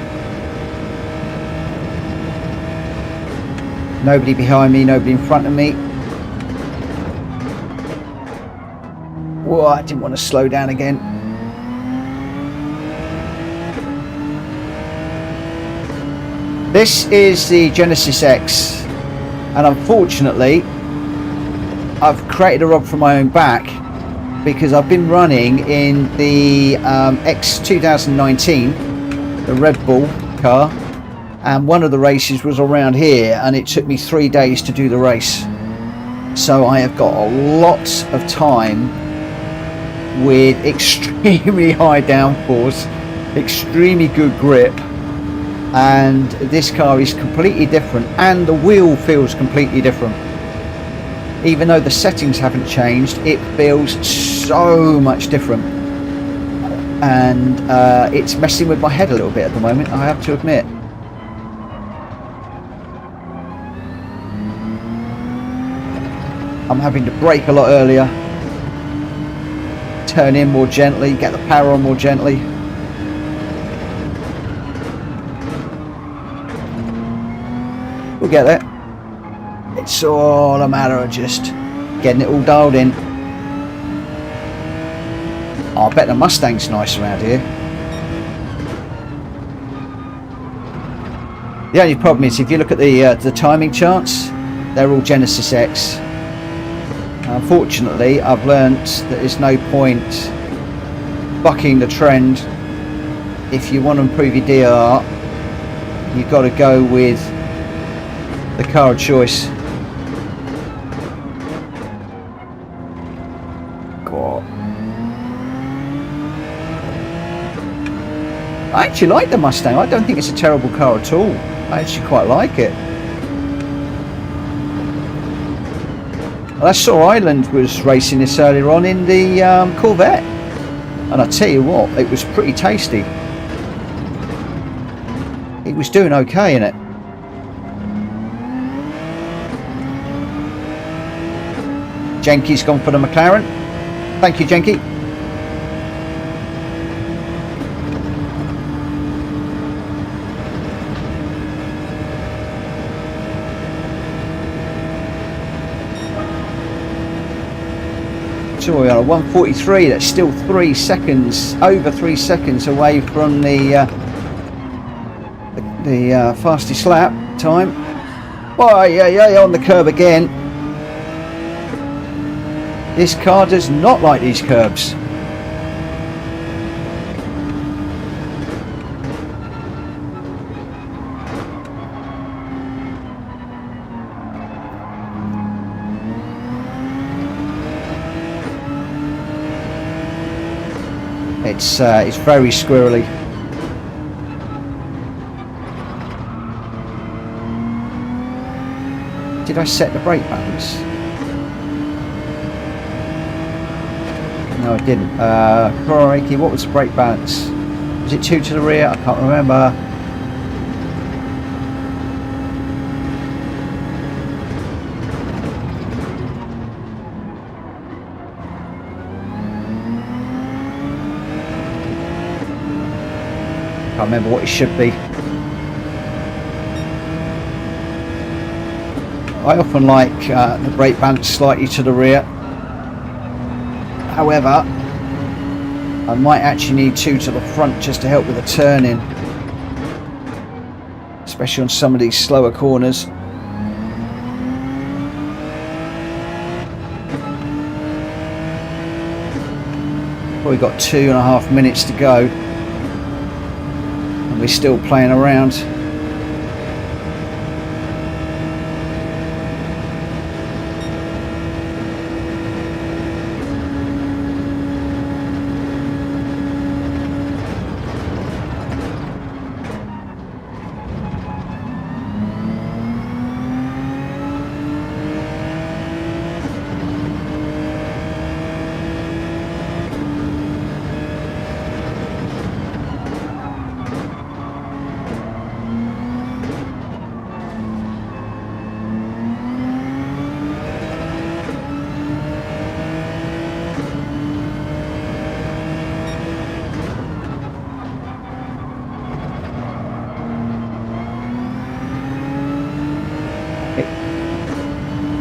Nobody behind me, nobody in front of me. Whoa, I didn't want to slow down again. This is the Genesis X, and unfortunately I've created a rod for my own back because I've been running in the X 2019, the Red Bull car, and one of the races was around here and it took me 3 days to do the race. So I have got a lot of time with extremely high downforce, extremely good grip, and this car is completely different, and the wheel feels completely different. Even though the settings haven't changed, it feels so much different, and it's messing with my head a little bit at the moment, I have to admit. I'm having to brake a lot earlier, turn in more gently, get the power on more gently. We'll get there. It's all a matter of just getting it all dialed in. Oh, I bet the Mustang's nice around here. The only problem is if you look at the timing charts, they're all Genesis X. Unfortunately, I've learnt that there's no point bucking the trend. If you want to improve your DRR, you've got to go with the car of choice. God. I actually like the Mustang. I don't think it's a terrible car at all. I actually quite like it. And I saw Ireland was racing this earlier on in the Corvette, and I tell you what, it was pretty tasty. He was doing okay in it. Jenky's gone for the McLaren. Thank you, Jenky. So we're on a 1:43. That's still 3 seconds, over 3 seconds away from the fastest lap time. Oh yeah, on the curb again. This car does not like these curbs. It's very squirrely. Did I set the brake balance? No, I didn't. Crikey, what was the brake balance? Was it 2 to the rear? I can't remember. Can't remember what it should be. I often like the brake balance slightly to the rear. However, I might actually need 2 to the front just to help with the turning, especially on some of these slower corners. Probably got 2.5 minutes to go, and we're still playing around.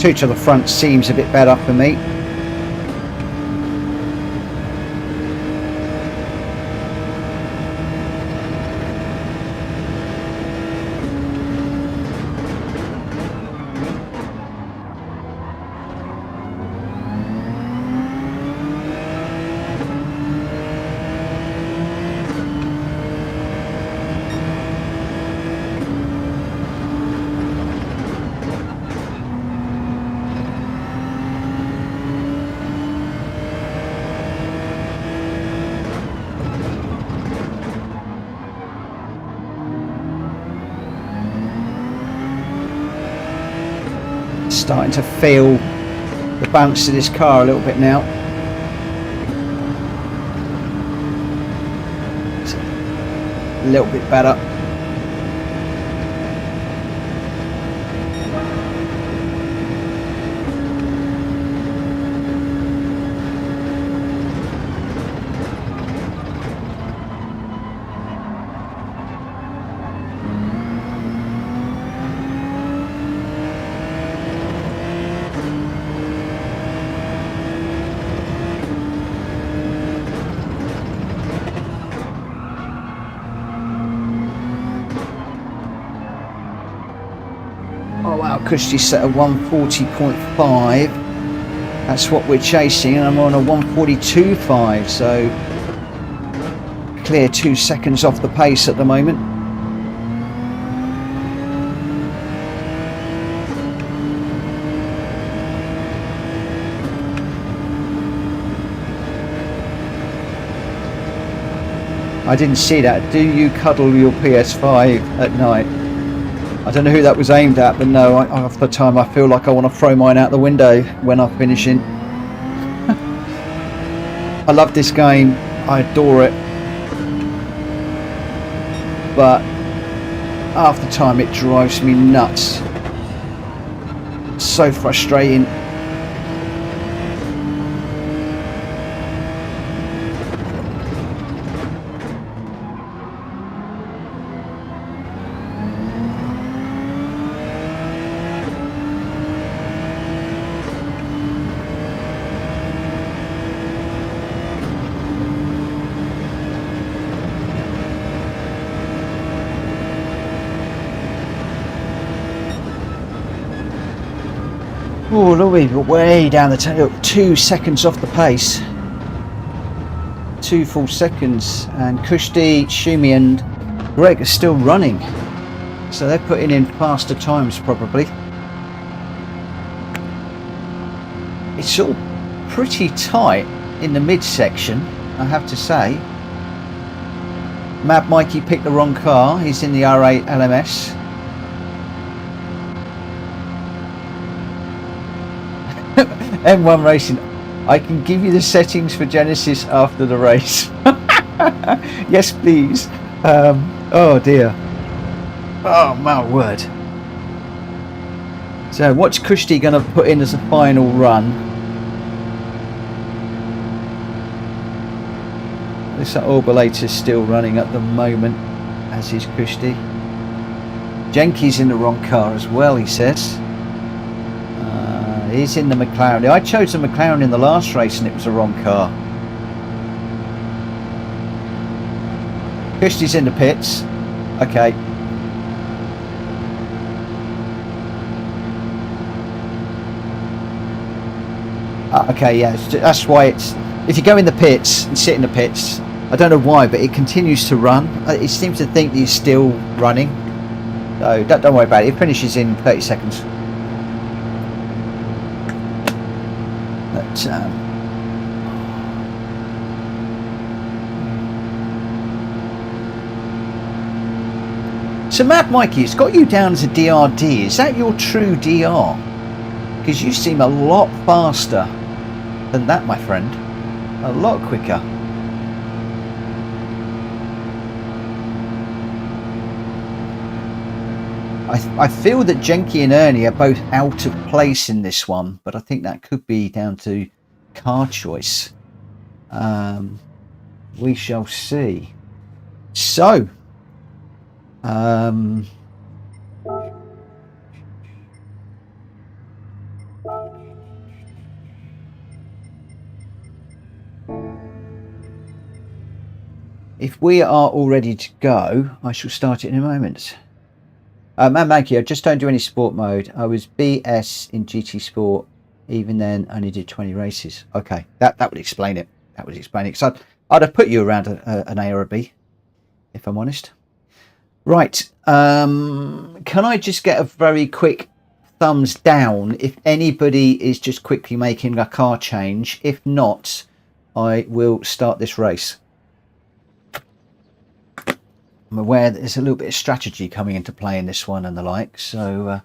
Two to the front seems a bit better for me. Starting to feel the bounce of this car a little bit now. It's a little bit better. Cushty set at 140.5. That's what we're chasing, and I'm on a 142.5, so clear 2 seconds off the pace at the moment. I didn't see that. Do you cuddle your PS5 at night? I don't know who that was aimed at, but no, half the time I feel like I want to throw mine out the window when I'm finishing. I love this game, I adore it, but half the time it drives me nuts. So frustrating. Oh, Louis, we're way down the tail. 2 seconds off the pace. 2 full seconds. And Kushti, Shumi and Greg are still running. So they're putting in faster times probably. It's all pretty tight in the midsection, I have to say. Mad Mikey picked the wrong car. He's in the R8 LMS. M1 Racing, I can give you the settings for Genesis after the race. Yes, please. Oh dear. Oh my word. So what's Kushti going to put in as a final run? This Orbulator's still running at the moment, as is Kushti. Jenky's in the wrong car as well, he says. He's in the McLaren. I chose the McLaren in the last race and it was the wrong car. Kushti's in the pits. Okay. Okay, yeah, that's why it's... If you go in the pits and sit in the pits, I don't know why, but it continues to run. It seems to think that he's still running. So don't worry about it. It finishes in 30 seconds. But, so Mad Mikey, it's got you down as a DRD. Is that your true DR? Because you seem a lot faster than that, my friend. A lot quicker. I feel that Jenky and Ernie are both out of place in this one, but I think that could be down to car choice. We shall see. So, if we are all ready to go, I shall start it in a moment. Man, Maggie, I just don't do any sport mode. I was BS in GT Sport. Even then, only did 20 races. Okay, that would explain it. That would explain it. So I'd have put you around an A or a B, if I'm honest. Right. Can I just get a very quick thumbs down if anybody is just quickly making a car change? If not, I will start this race. I'm aware that there's a little bit of strategy coming into play in this one and the like, so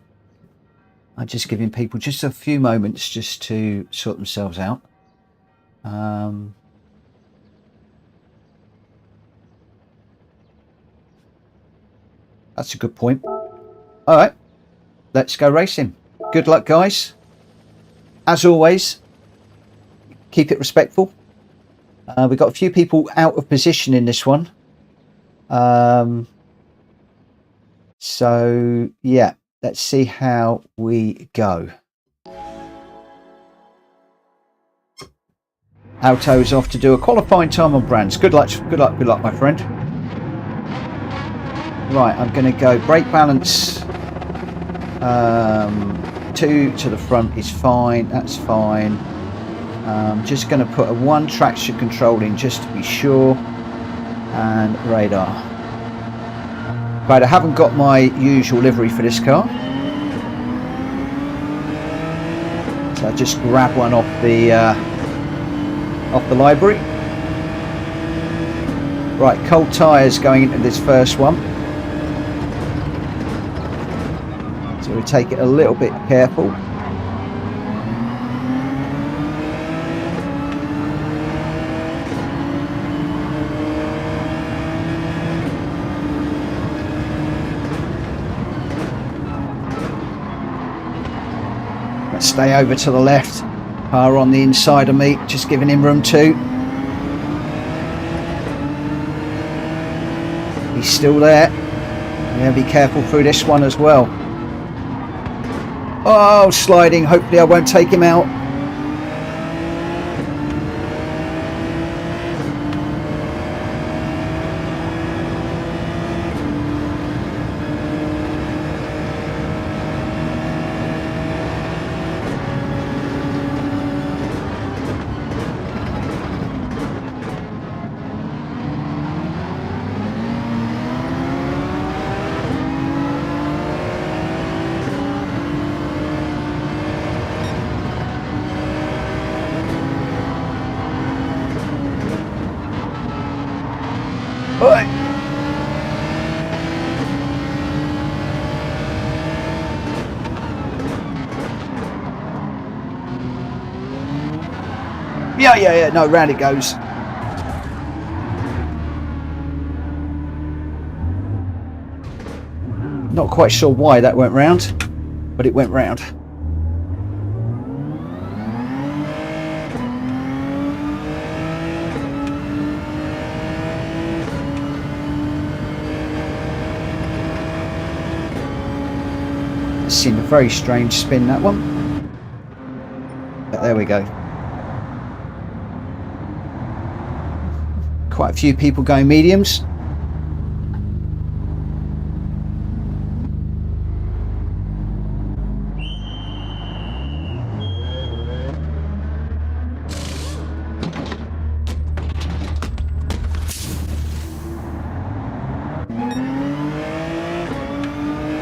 I'm just giving people just a few moments just to sort themselves out. That's a good point. All right, let's go racing. Good luck, guys. As always, keep it respectful. We've got a few people out of position in this one. So yeah, let's see how we go. Alto's off to do a qualifying time on Brands. Good luck, my friend. Right, I'm going to go brake balance. 2 to the front is fine. That's fine. Just going to put a 1 traction control in just to be sure. And radar. Right, I haven't got my usual livery for this car, so I just grab one off the library. Right, cold tyres going into this first one. So we take it a little bit careful. Let's stay over to the left. Car on the inside of me, just giving him room too. He's still there. I'm going to be careful through this one as well. Oh, sliding. Hopefully I won't take him out. Oi. Yeah, no, round it goes. Not quite sure why that went round, but it went round. Seemed a very strange spin, that one. But there we go. Quite a few people going mediums.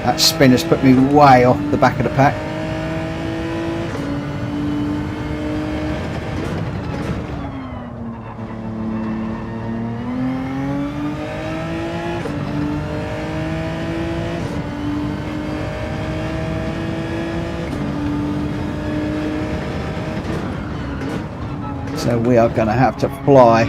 That spin has put me way off the back of the pack. So we are going to have to fly.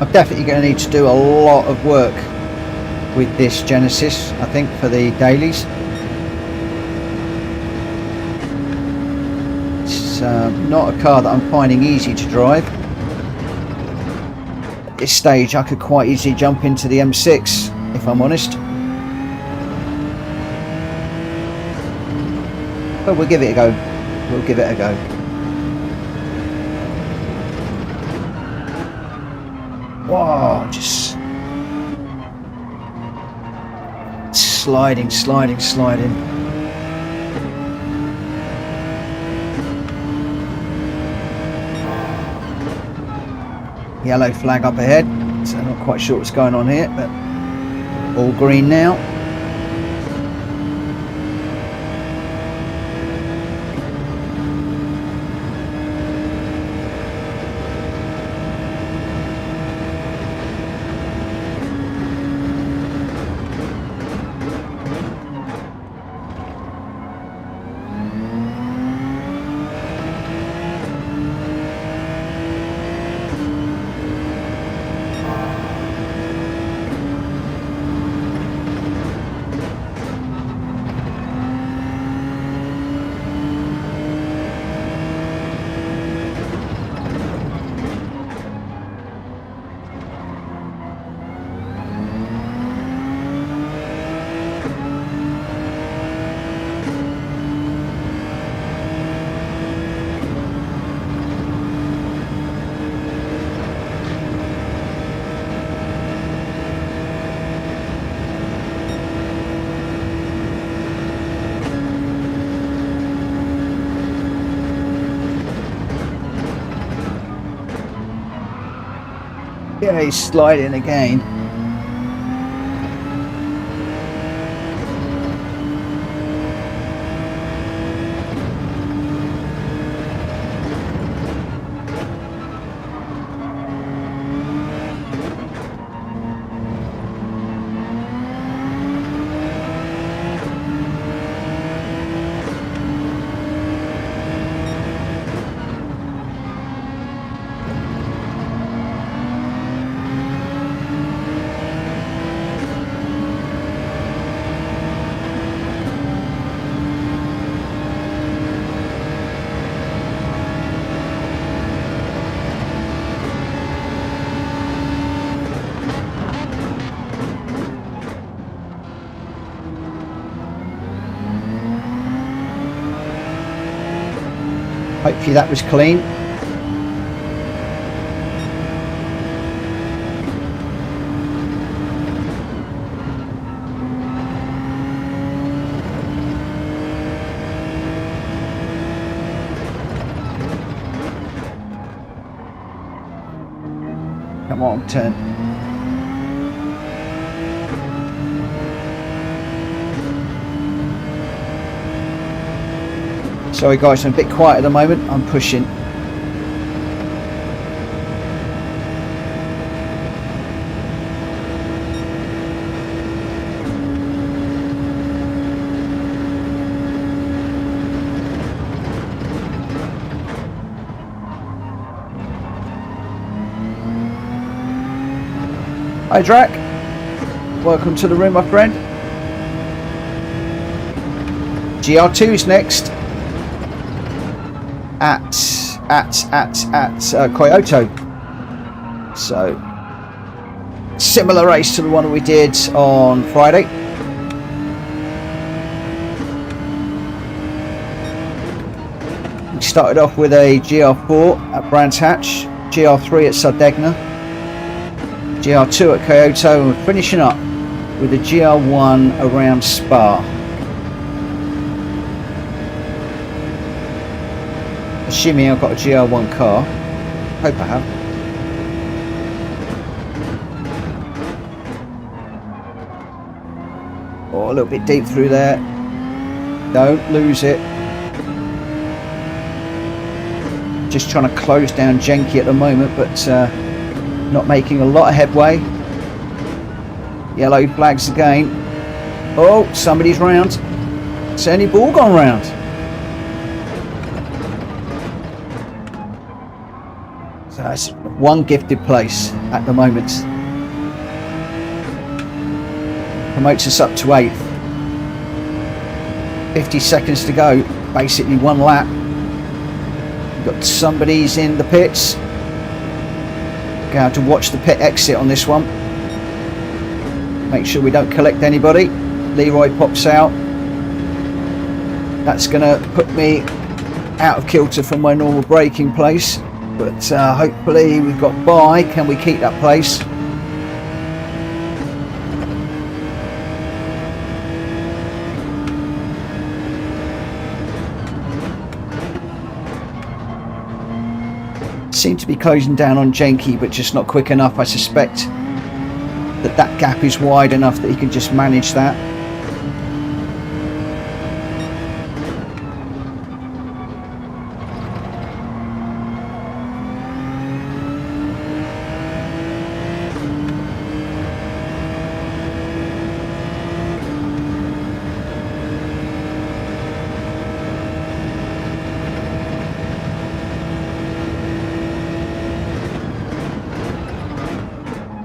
I'm definitely going to need to do a lot of work with this Genesis, I think, for the dailies. It's not a car that I'm finding easy to drive. At this stage I could quite easily jump into the M6, if I'm honest. But we'll give it a go. We'll give it a go. Whoa, just sliding. Yellow flag up ahead, so I'm not quite sure what's going on here, but all green now. Yeah, he's sliding again. Hopefully that was clean. Come on, turn. Sorry guys, I'm a bit quiet at the moment. I'm pushing. Hi Drac, welcome to the room, my friend. GR2 is next at Kyoto. So similar race to the one we did on Friday. We started off with a GR4 at Brands Hatch, GR3 at Sardegna, GR2 at Kyoto, and we're finishing up with a GR1 around Spa. Assuming I've got a GR1 car. Hope I have. Oh, a little bit deep through there. Don't lose it. Just trying to close down Jenky at the moment, but not making a lot of headway. Yellow flags again. Oh, somebody's round. It's only ball gone round. So that's one gifted place at the moment. Promotes us up to 8th. 50 seconds to go. Basically one lap. We've got somebody's in the pits. Going to have to watch the pit exit on this one. Make sure we don't collect anybody. Leroy pops out. That's going to put me out of kilter from my normal braking place. But hopefully we've got by. Can we keep that place? Seem to be closing down on Jenky, but just not quick enough. I suspect that that gap is wide enough that he can just manage that.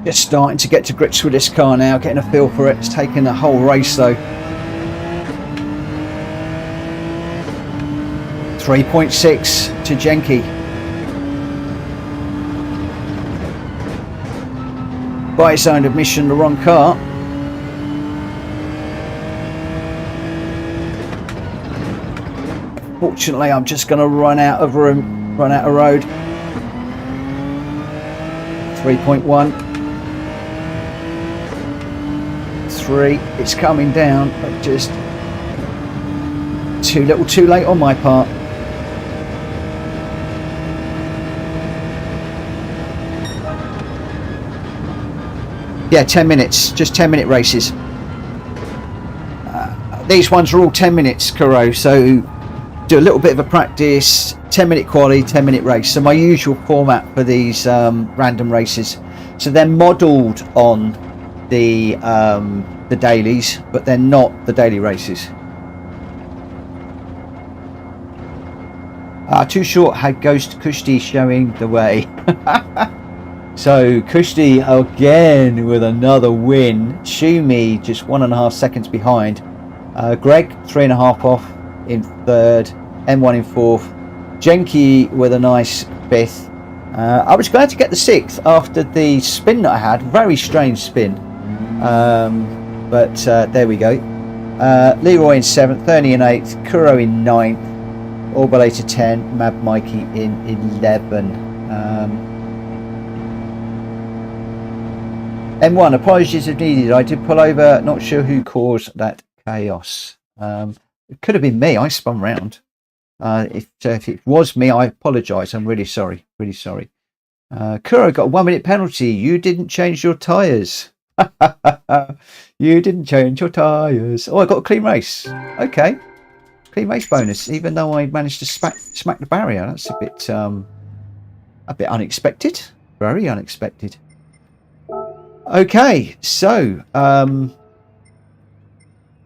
Just starting to get to grips with this car now, getting a feel for it. It's taken a whole race though. 3.6 to Jenky. By his own admission, the wrong car. Fortunately, I'm just going to run out of room, run out of road. 3.1. 3. It's coming down, but just too little, too late on my part. Yeah, 10 minutes, just 10-minute races. These ones are all 10 minutes, Kuro, so do a little bit of a practice, 10-minute quali, 10-minute race. So my usual format for these random races. So they're modelled on the dailies, but they're not the daily races. Too short had Ghost Kushti showing the way. So Kushti again with another win. Shumi just 1.5 seconds behind. Greg 3.5 off in third. M1 in fourth. Jenki with a nice fifth. I was glad to get the sixth after the spin that I had. Very strange spin. But there we go. Leroy in 7th, 30 in 8th, Kuro in 9th, Orbalator 10, Mad Mikey in 11. M1, apologies if needed. I did pull over, not sure who caused that chaos. It could have been me, I spun round. If it was me, I apologise. I'm really sorry, really sorry. Kuro got a 1-minute penalty. You didn't change your tyres. You didn't change your tyres. Oh, I got a clean race. Okay, clean race bonus. Even though I managed to smack the barrier, that's a bit unexpected. Very unexpected. Okay, so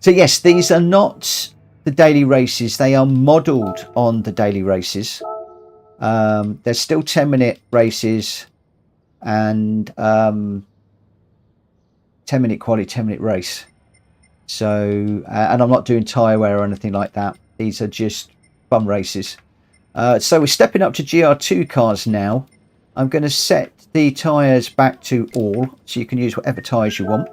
yes, these are not the daily races. They are modelled on the daily races. They're still 10-minute races and 10-minute quali, 10-minute race. So, and I'm not doing tyre wear or anything like that. These are just fun races. So we're stepping up to GR2 cars now. I'm going to set the tyres back to all, so you can use whatever tyres you want.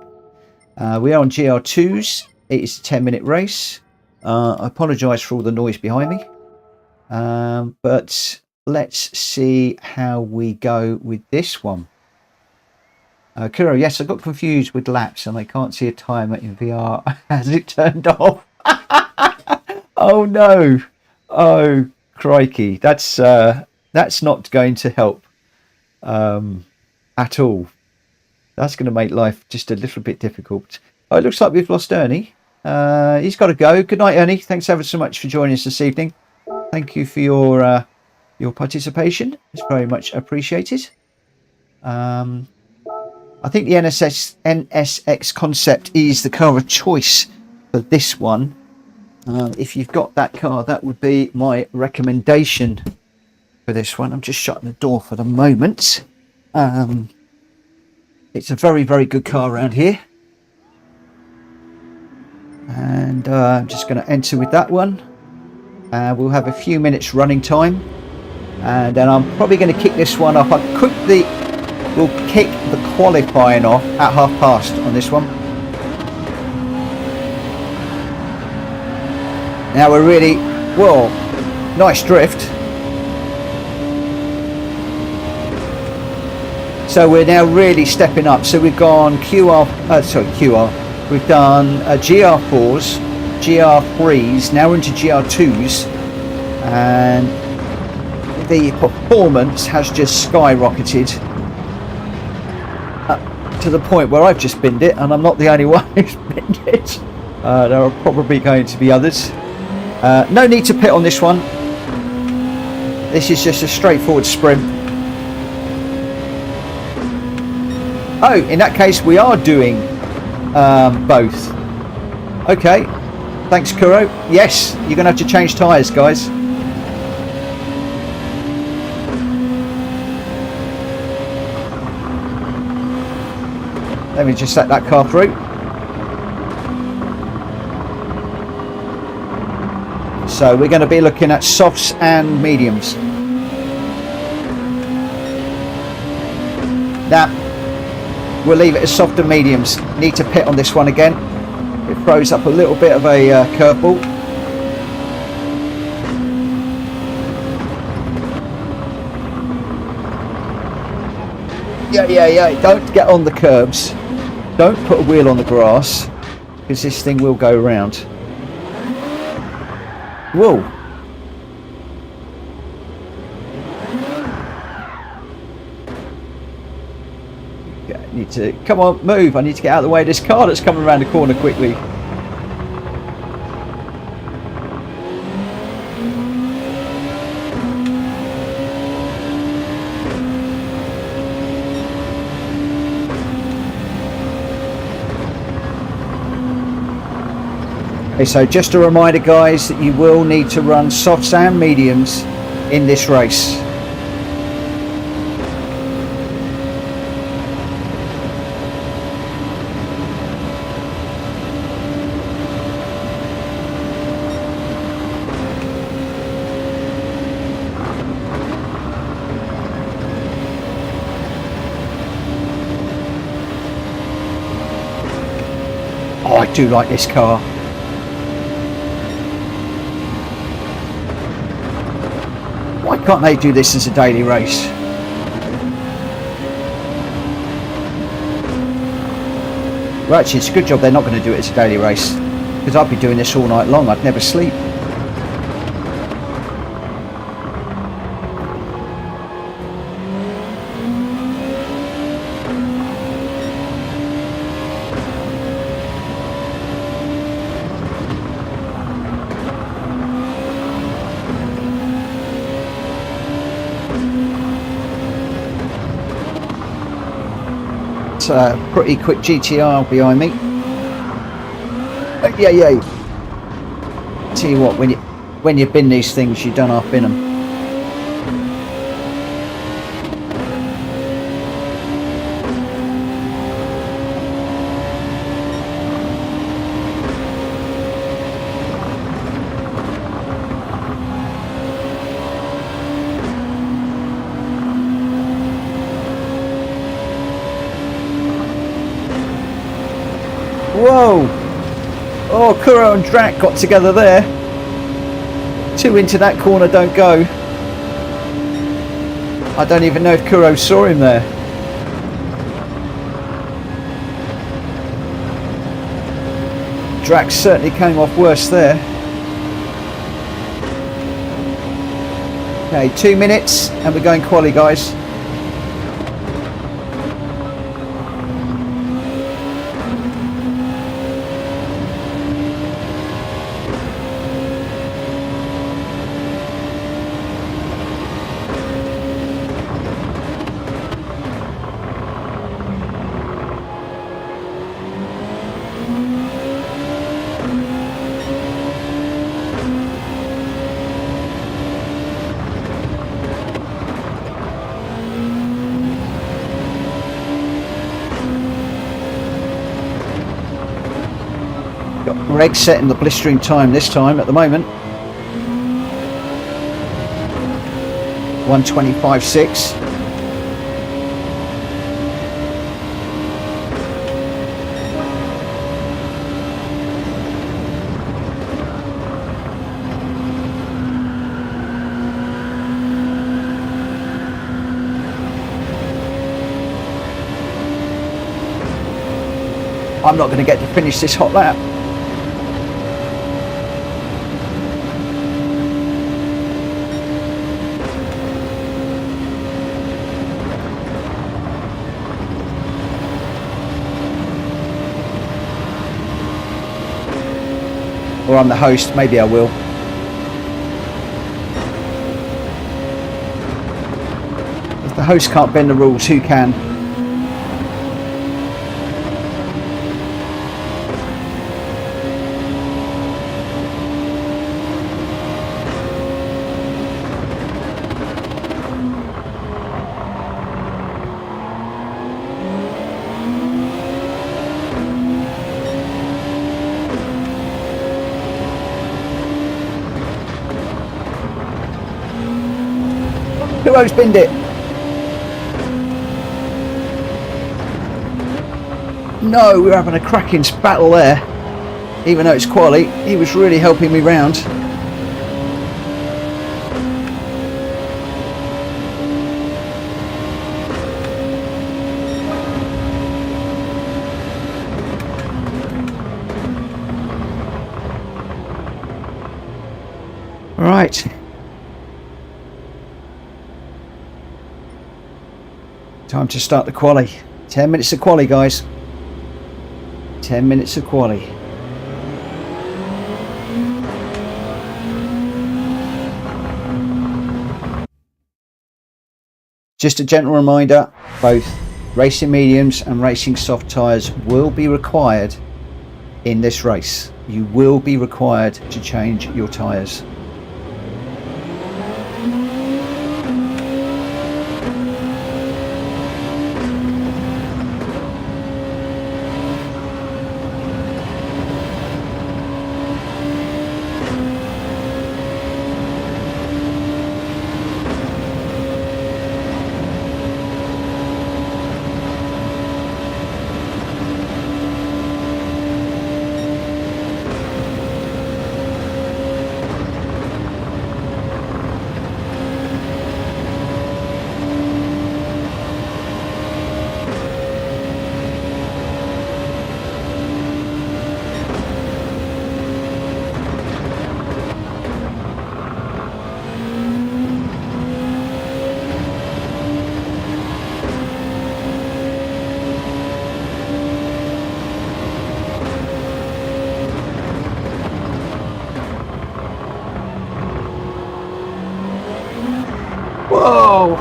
We are on GR2s. It is a 10-minute race. I apologise for all the noise behind me. But let's see how we go with this one. Kuro, yes, I got confused with laps and I can't see a timer in VR. Has it turned off? Oh no. Oh crikey. That's not going to help at all. That's going to make life just a little bit difficult. Oh, it looks like we've lost Ernie. He's got to go. Good night, Ernie. Thanks ever so much for joining us this evening. Thank you for your participation. It's very much appreciated. I think the NSX concept is the car of choice for this one. If you've got that car, that would be my recommendation for this one. I'm just shutting the door for the moment. It's a very, very good car around here. And I'm just going to enter with that one. We'll have a few minutes running time. And then I'm probably going to kick this one off. We'll kick the qualifying off at past on this one. Now we're really, well, nice drift. So we're now really stepping up. So we've gone QR. We've done GR4s, GR3s, now we're into GR2s. And the performance has just skyrocketed. To the point where I've just binned it, and I'm not the only one who's binned it. There are probably going to be others. No need to pit on this one. This is just a straightforward sprint. Oh, in that case, we are doing both. Okay, thanks, Kuro. Yes, you're going to have to change tyres, guys. Let me just set that car through. So we're going to be looking at softs and mediums. Now, we'll leave it as soft and mediums. Need to pit on this one again. It throws up a little bit of a curveball. Yeah. Don't get on the curbs. Don't put a wheel on the grass, because this thing will go round. Whoa. Yeah, need need to... Come on, move. I need to get out of the way of this car that's coming around the corner quickly. Okay, so just a reminder, guys, that you will need to run softs and mediums in this race. Oh, I do like this car. Why can't they do this as a daily race? Well, actually, it's a good job they're not going to do it as a daily race, because I'd be doing this all night long. I'd never sleep. Pretty quick GTR behind me. Yeah. Tell you what, when you bin these things, you don't half bin them. Whoa! Oh, Kuro and Drac got together there. Two into that corner, don't go. I don't even know if Kuro saw him there. Drac certainly came off worse there. Okay, 2 minutes and we're going quali, guys. Greg setting the blistering time this time at the moment. 1:25.6. I'm not going to get to finish this hot lap. Or I'm the host, maybe I will. If the host can't bend the rules, who can? Kuro's binned it. No, we're having a cracking battle there. Even though it's quali, he was really helping me round. All right. Time to start the quali. 10 minutes of quali, guys. 10 minutes of quali. Just a gentle reminder, both racing mediums and racing soft tyres will be required in this race. You will be required to change your tyres. Whoa!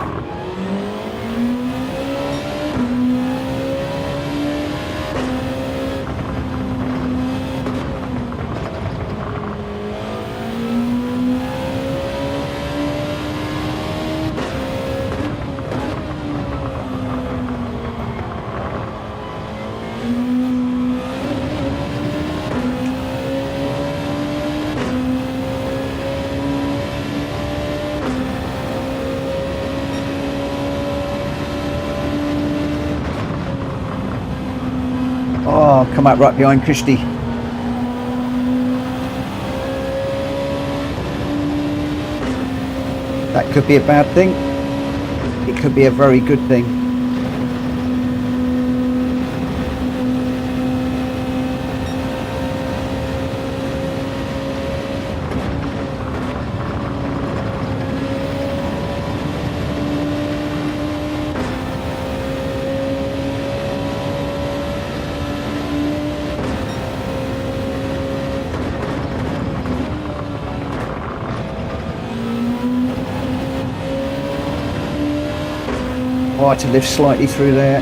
Oh, come out right behind Christy. That could be a bad thing. It could be a very good thing. Oh, I had to lift slightly through there.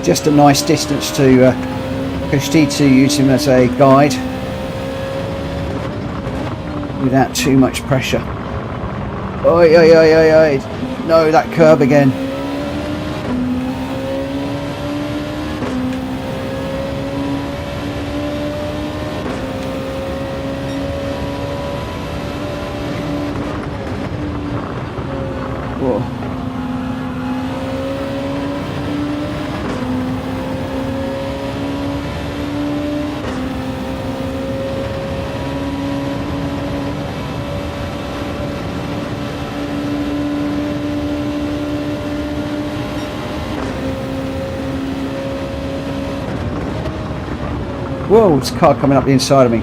Just a nice distance to Christy to use him as a guide without too much pressure. Oi, oi, oi, oi, oi. No, that curb again. Whoa. Whoa, it's a car coming up the inside of me.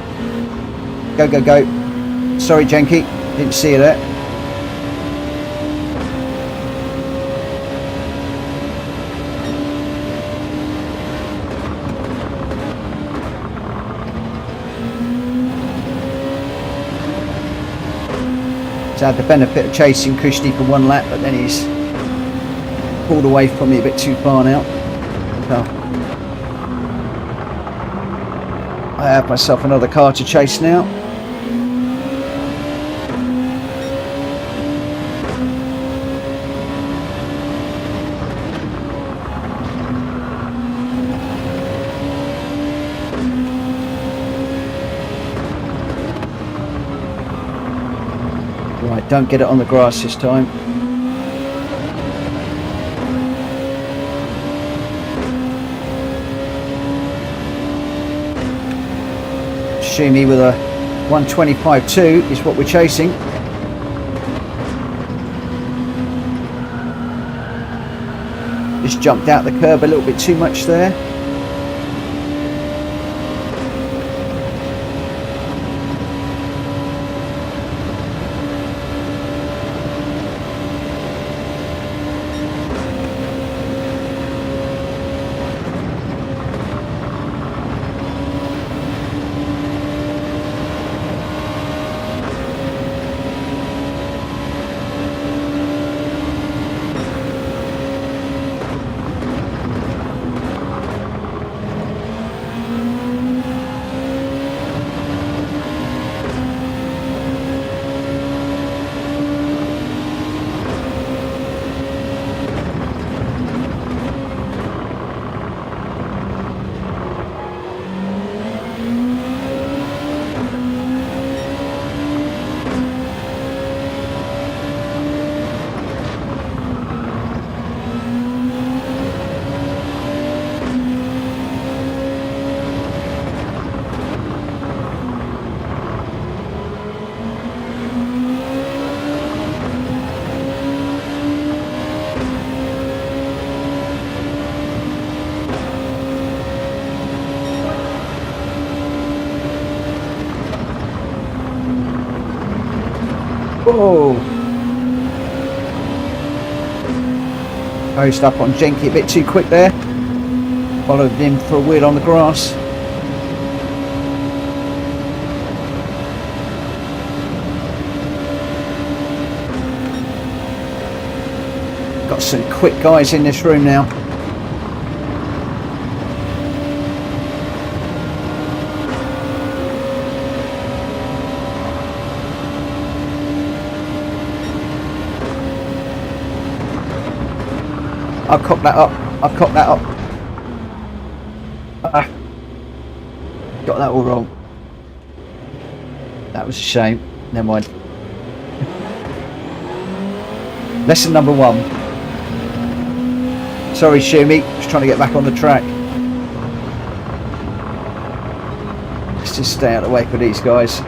Go, go, go. Sorry, Jenky. Didn't see you there. So I had the benefit of chasing Christy for one lap, but then he's pulled away from me a bit too far now. So I have myself another car to chase now. Right, don't get it on the grass this time. Me with a 125.2 is what we're chasing. Just jumped out the curb a little bit too much there. Whoa! Closed up on Jenky a bit too quick there. Followed him for a wheel on the grass. Got some quick guys in this room now. I've cocked that up. I've cocked that up. Got that all wrong. That was a shame. Never mind. Lesson number 1. Sorry, Shumi. Just trying to get back on the track. Let's just stay out of the way for these guys.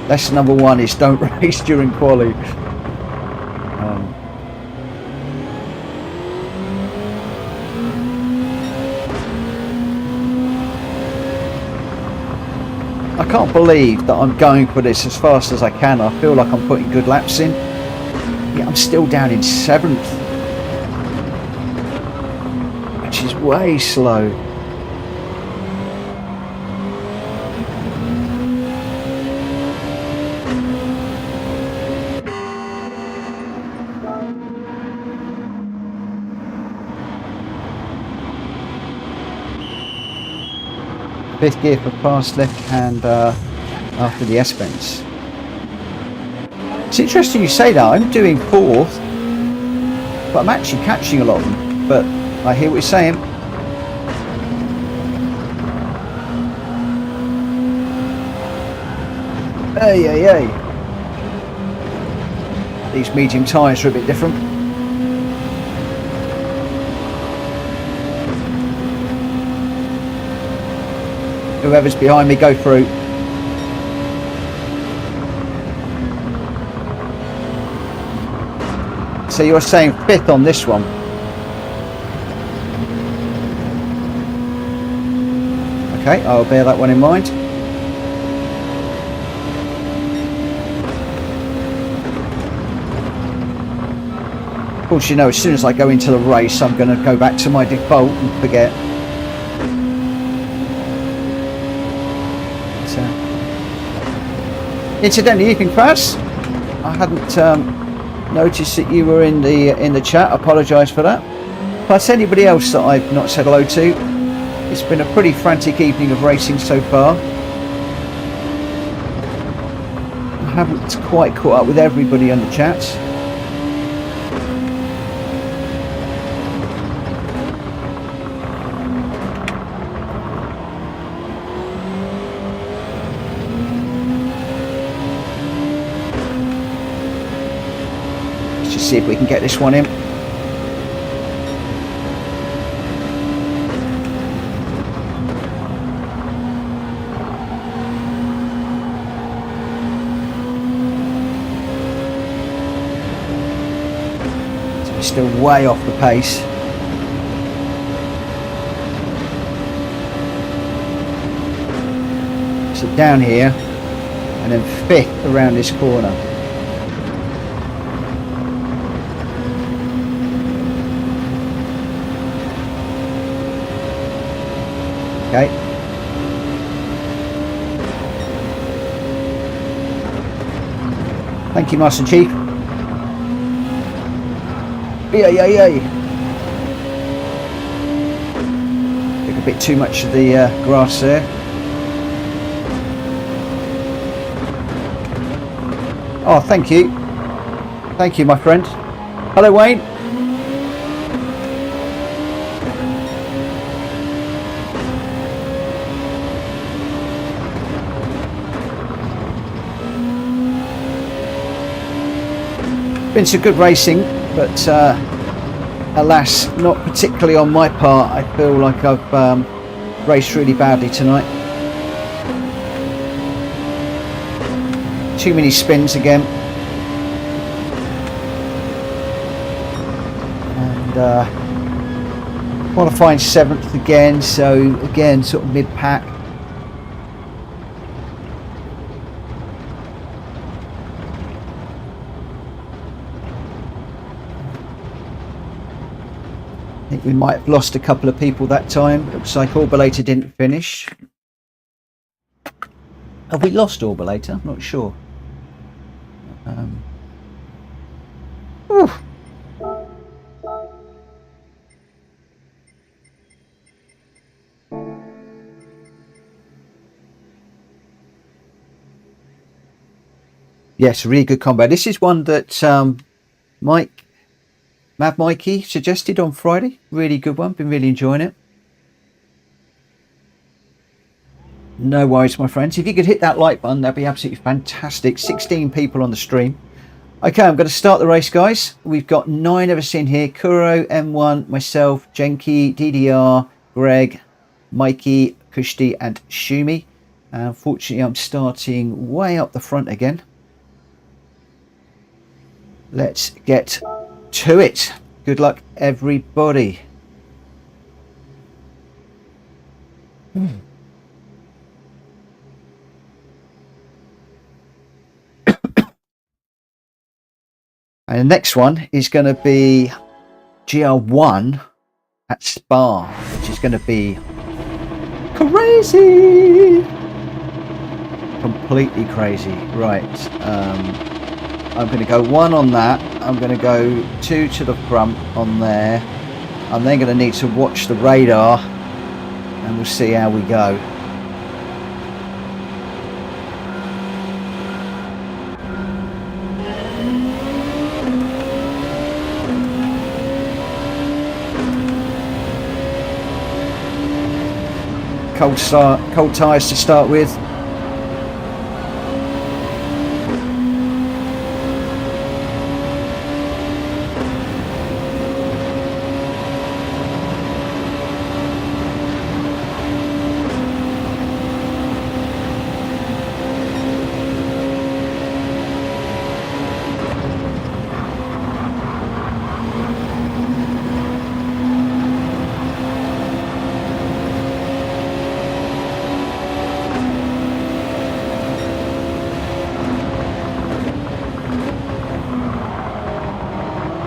Lesson number 1 is don't race during quali. I can't believe that I'm going for this as fast as I can. I feel like I'm putting good laps in. Yeah, I'm still down in 7th, which is way slow. Fifth gear for fast left hand after the S-bends. It's interesting you say that. I'm doing 4th, but I'm actually catching a lot of them. But I hear what you're saying. Hey. These medium tyres are a bit different. Whoever's behind me, go through. So you're saying 5th on this one? Okay, I'll bear that one in mind. Of course, you know, as soon as I go into the race, I'm going to go back to my default and forget. Incidentally, evening Paz. I hadn't noticed that you were in the chat. I apologise for that. Plus anybody else that I've not said hello to. It's been a pretty frantic evening of racing so far. I haven't quite caught up with everybody on the chats. See if we can get this one in. still way off the pace. So down here, and then 5th around this corner. Okay. Thank you, Master Chief. Yay. Took a bit too much of the grass there. Oh, thank you. Thank you, my friend. Hello, Wayne. Been some good racing, but alas, not particularly on my part. I feel like I've raced really badly tonight. Too many spins again. And qualifying 7th again, so again, sort of mid-pack. I think we might have lost a couple of people that time. Looks like Orbalator didn't finish. Have we lost Orbalator? I'm not sure. Yes, really good combo. This is one that Mad Mikey suggested on Friday. Really good one. Been really enjoying it. No worries, my friends. If you could hit that like button, that'd be absolutely fantastic. 16 people on the stream. Okay, I'm going to start the race, guys. We've got 9 of us in here. Kuro, M1, myself, Jenki, DDR, Greg, Mikey, Kushti and Shumi. Unfortunately, I'm starting way up the front again. Let's get to it. Good luck, everybody. And the next one is going to be GR1 at Spa, which is going to be crazy. Completely crazy. Right. I'm going to go 1 on that. I'm going to go 2 to the front on there. I'm then going to need to watch the radar and we'll see how we go. Cold tyres to start with.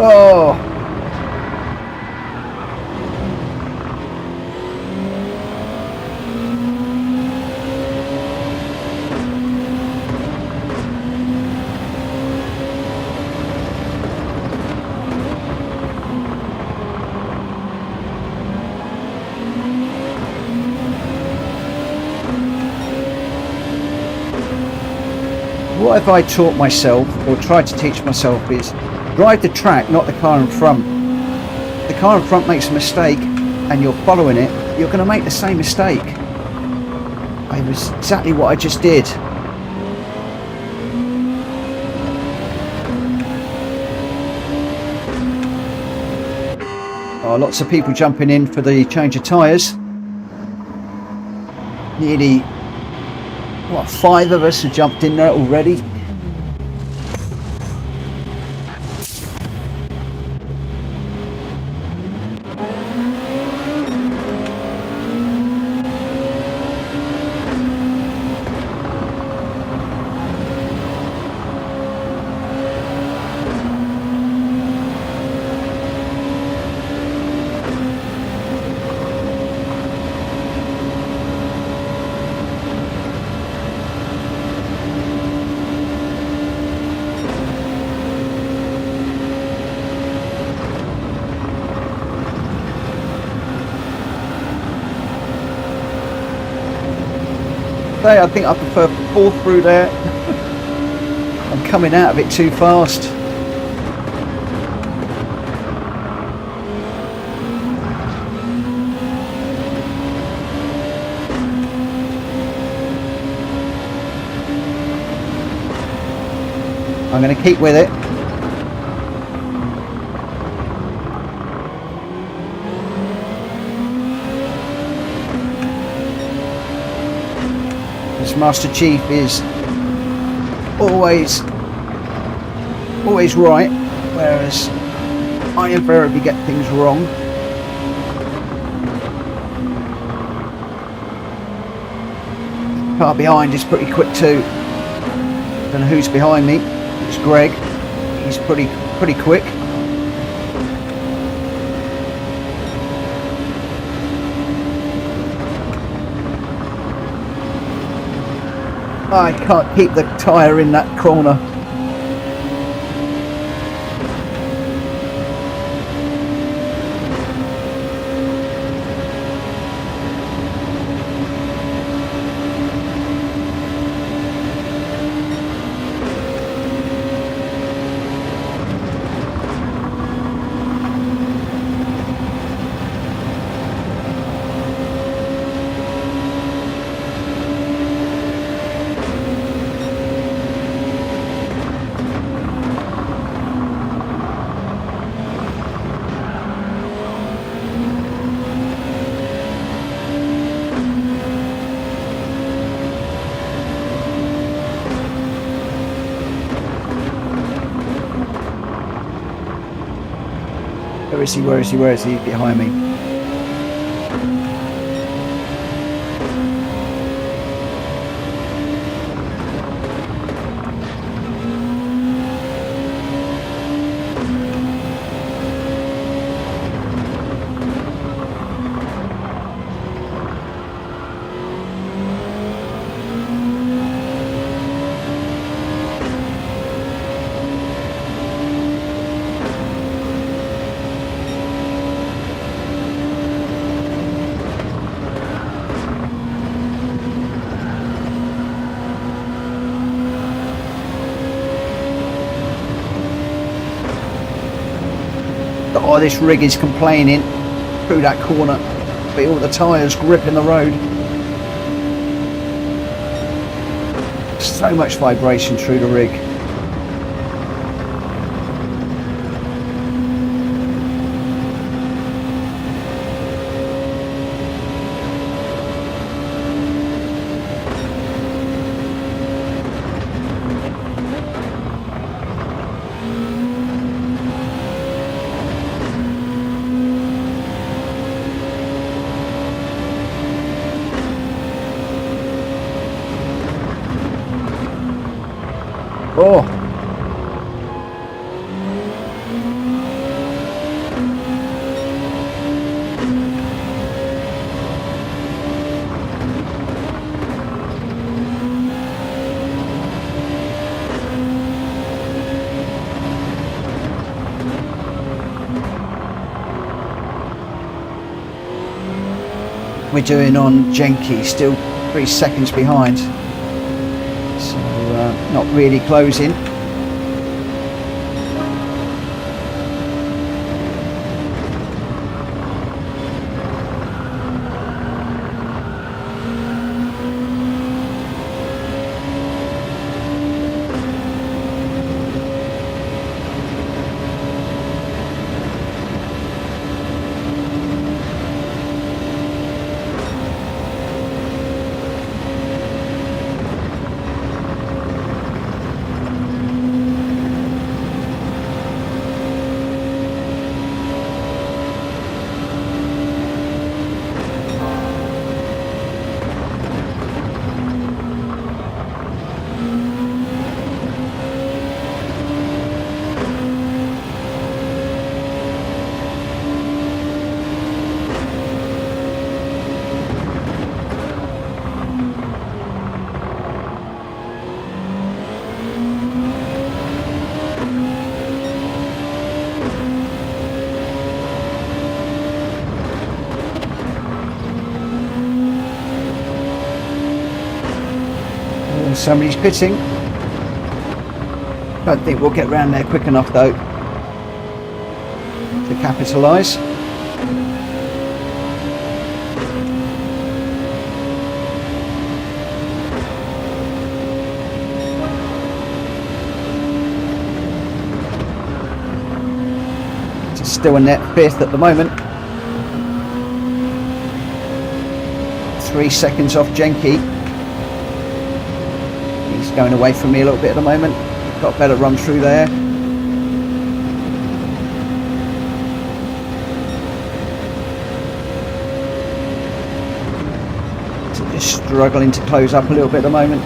Oh! What have I taught myself, or tried to teach myself, is drive the track, not the car in front. The car in front makes a mistake and you're following it, you're going to make the same mistake. It was exactly what I just did. Oh, lots of people jumping in for the change of tyres. Nearly, what, 5 of us have jumped in there already. say, I think I prefer fall through there. I'm coming out of it too fast. I'm going to keep with it. This Master Chief is always right, whereas I invariably get things wrong. The car behind is pretty quick too. Don't know who's behind me. It's Greg. He's pretty quick. I can't keep the tyre in that corner. Where is he? Behind me. Oh, this rig is complaining through that corner. Feel the tyres gripping the road. So much vibration through the rig. Oh, we're doing on Genki, still 3 seconds behind. So not really closing. Oh, somebody's pitting. Don't think we'll get round there quick enough though to capitalise. It's still a net 5th at the moment. 3 seconds off Jenky. He's going away from me a little bit at the moment. Got a better run through there. So just struggling to close up a little bit at the moment.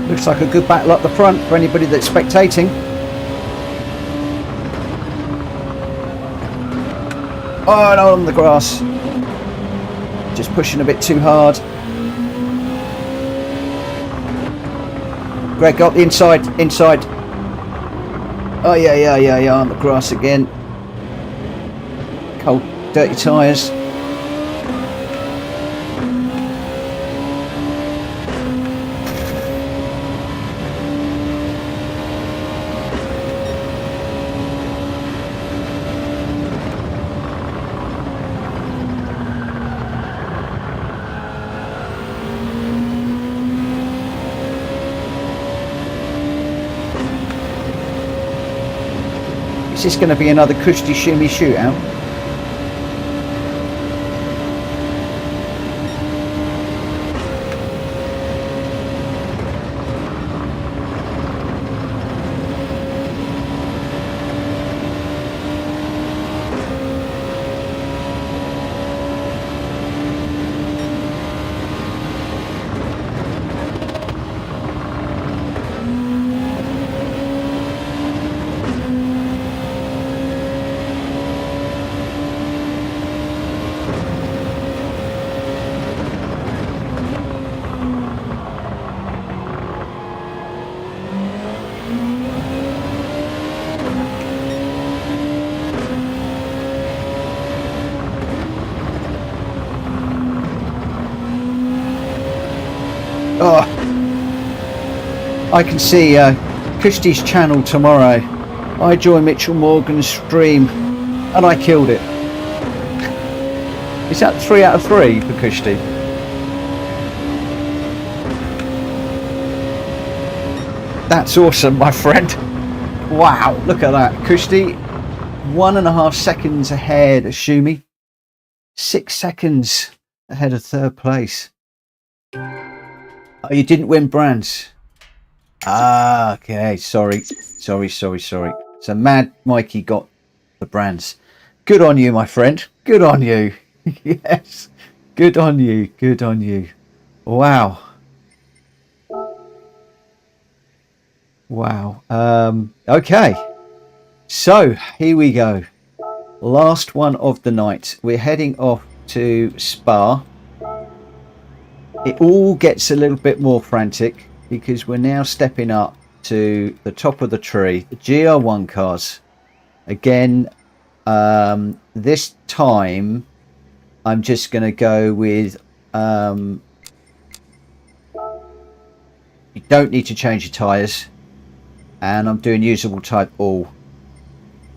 Looks like a good battle up the front for anybody that's spectating. Oh no, on the grass. Just pushing a bit too hard. Greg got the inside. Oh yeah, on the grass again. Cold, dirty tyres. Is this going to be another Kushti shimmy shootout? Oh, I can see Kushti's channel tomorrow. I joined Mitchell Morgan's stream and I killed it. Is that 3 out of 3 for Kushti? That's awesome, my friend. Wow, look at that. Kushti, 1.5 seconds ahead of Shumi. 6 seconds ahead of 3rd place. Oh, you didn't win brands. Ah, okay. Sorry. So Mad Mikey got the brands. Good on you, my friend. Good on you. Yes. Good on you. Wow. Okay. So here we go. Last one of the night. We're heading off to Spa. It all gets a little bit more frantic because we're now stepping up to the top of the tree. The GR1 cars. Again, this time I'm just going to go with... you don't need to change your tyres. And I'm doing usable type all.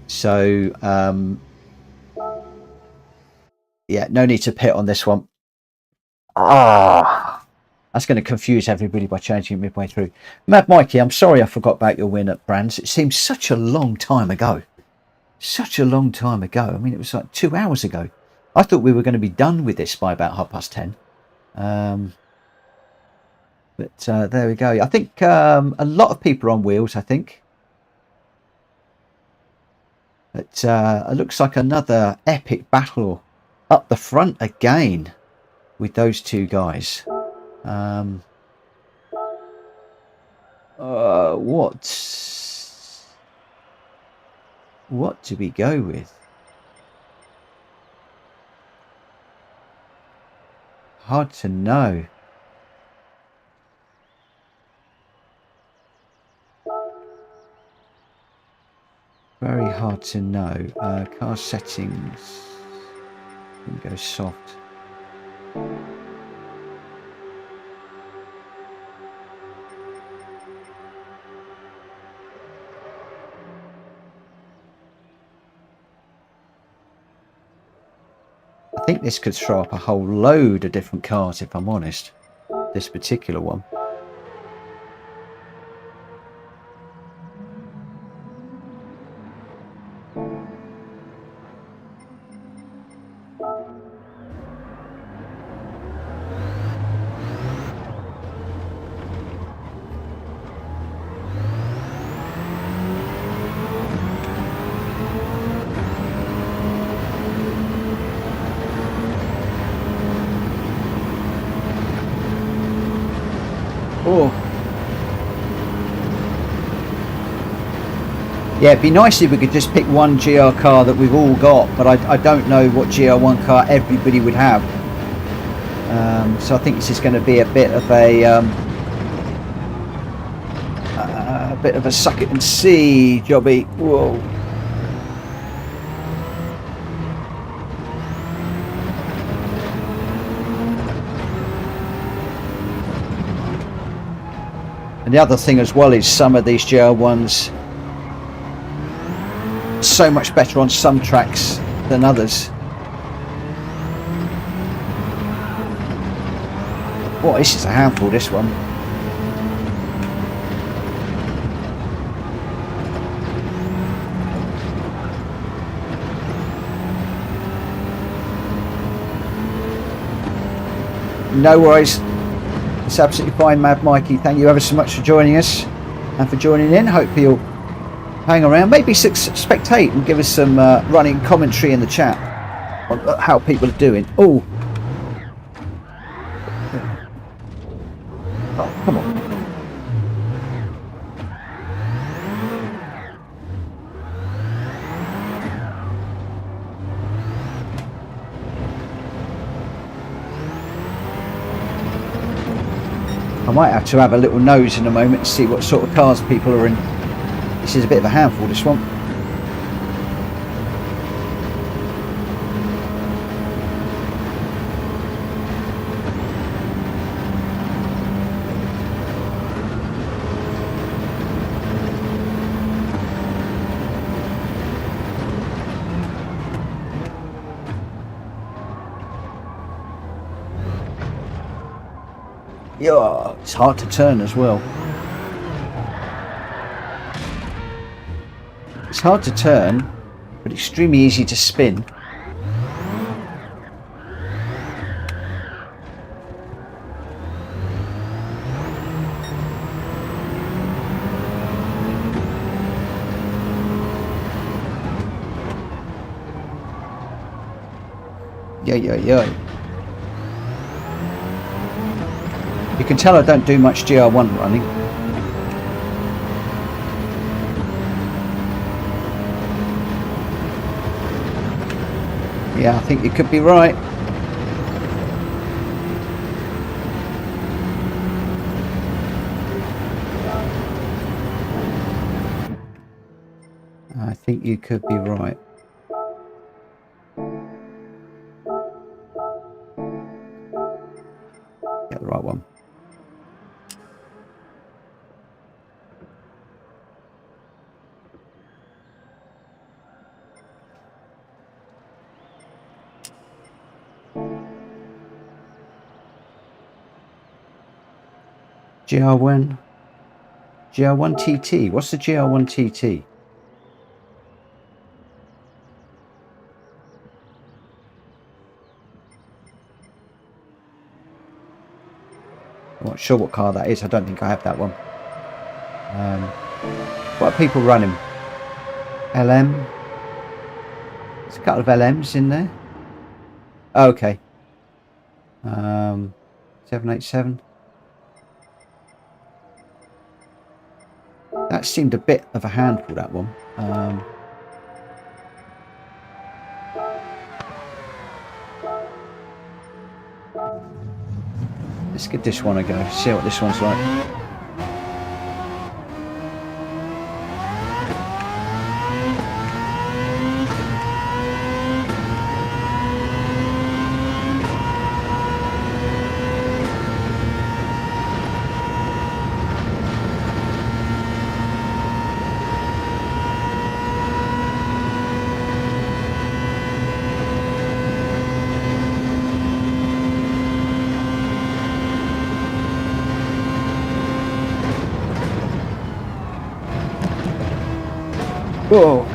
So, yeah, no need to pit on this one. That's going to confuse everybody by changing midway through. Mad Mikey, I'm sorry I forgot about your win at Brands. It seems such a long time ago. I mean, it was like 2 hours ago. I thought we were going to be done with this by about 10:30. But there we go. I think a lot of people are on wheels, I think. But it looks like another epic battle up the front again with those two guys. What do we go with? Hard to know. Very hard to know. Car settings. We can go soft. I think this could throw up a whole load of different cars, if I'm honest. This particular one. Oh. Yeah, it'd be nice if we could just pick one GR car that we've all got, but I don't know what GR1 car everybody would have. So I think this is going to be a bit of a suck it and see jobby. Whoa. And the other thing as well is some of these GR1s so much better on some tracks than others. Boy, this is a handful, this one. No worries. It's absolutely fine, Mad Mikey. Thank you ever so much for joining us and for joining in. Hope you'll hang around, maybe spectate and give us some running commentary in the chat on how people are doing. Oh, come on. I might have to have a little nose in a moment to see what sort of cars people are in. This is a bit of a handful, this one. Yeah, it's hard to turn as well. It's hard to turn, but extremely easy to spin. Yeah. You can tell I don't do much GR1 running. Yeah, I think you could be right. I think you could be right. Get the right one. GR1 TT. What's the GR1 TT? I'm not sure what car that is. I don't think I have that one. What are people running? LM. There's a couple of LMs in there. Oh, okay. 787. that seemed a bit of a handful, that one. Let's give this one a go, see what this one's like. Whoa.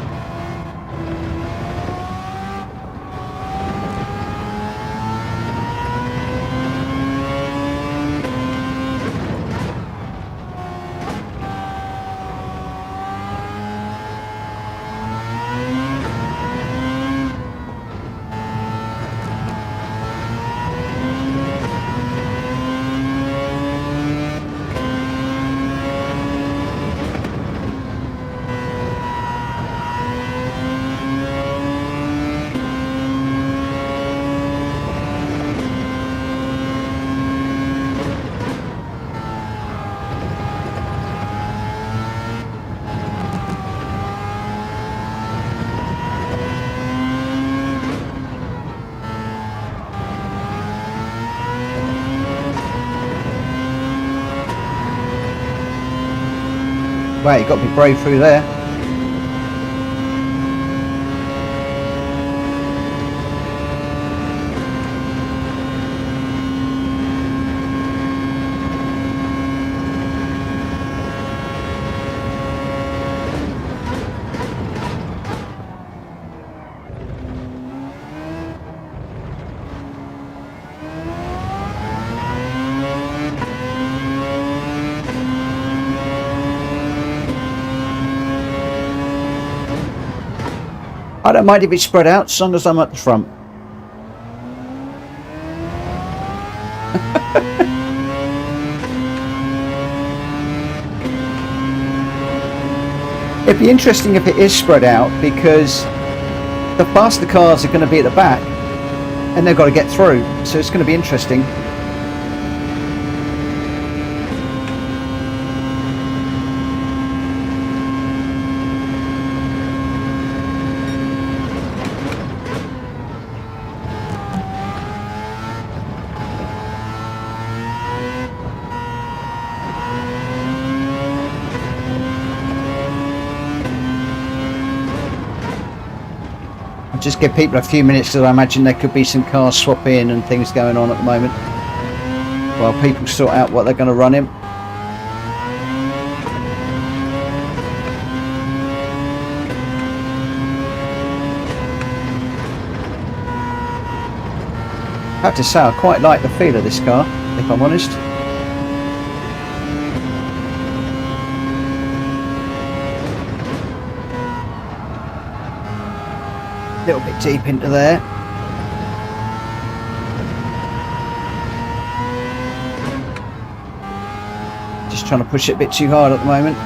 Wow, you've got to be brave through there. I don't mind if it's spread out, as long as I'm at the front. It'd be interesting if it is spread out, because the faster cars are going to be at the back and they've got to get through, so it's going to be interesting. Just give people a few minutes, because I imagine there could be some cars swapping and things going on at the moment while people sort out what they're going to run in. I have to say, I quite like the feel of this car, if I'm honest. A little bit deep into there. Just trying to push it a bit too hard at the moment.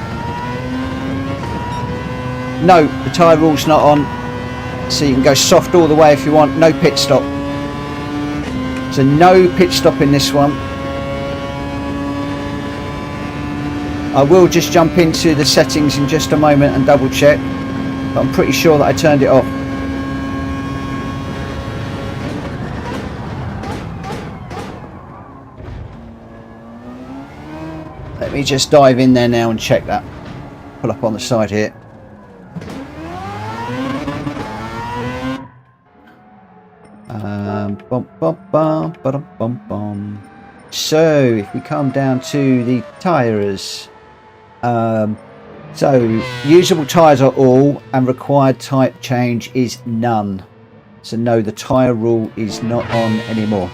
No, the tyre rule's not on, so you can go soft all the way if you want. No pit stop. So no pit stop in this one. I will just jump into the settings in just a moment and double check, but I'm pretty sure that I turned it off. Let me just dive in there now and check that. Pull up on the side here. So if we come down to the tyres, so usable tyres are all, and required type change is none. So no, the tyre rule is not on anymore.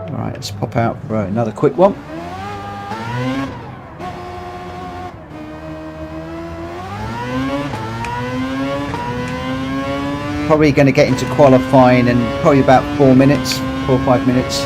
Alright, let's pop out for another quick one. Probably going to get into qualifying in probably about 4 minutes, 4 or 5 minutes.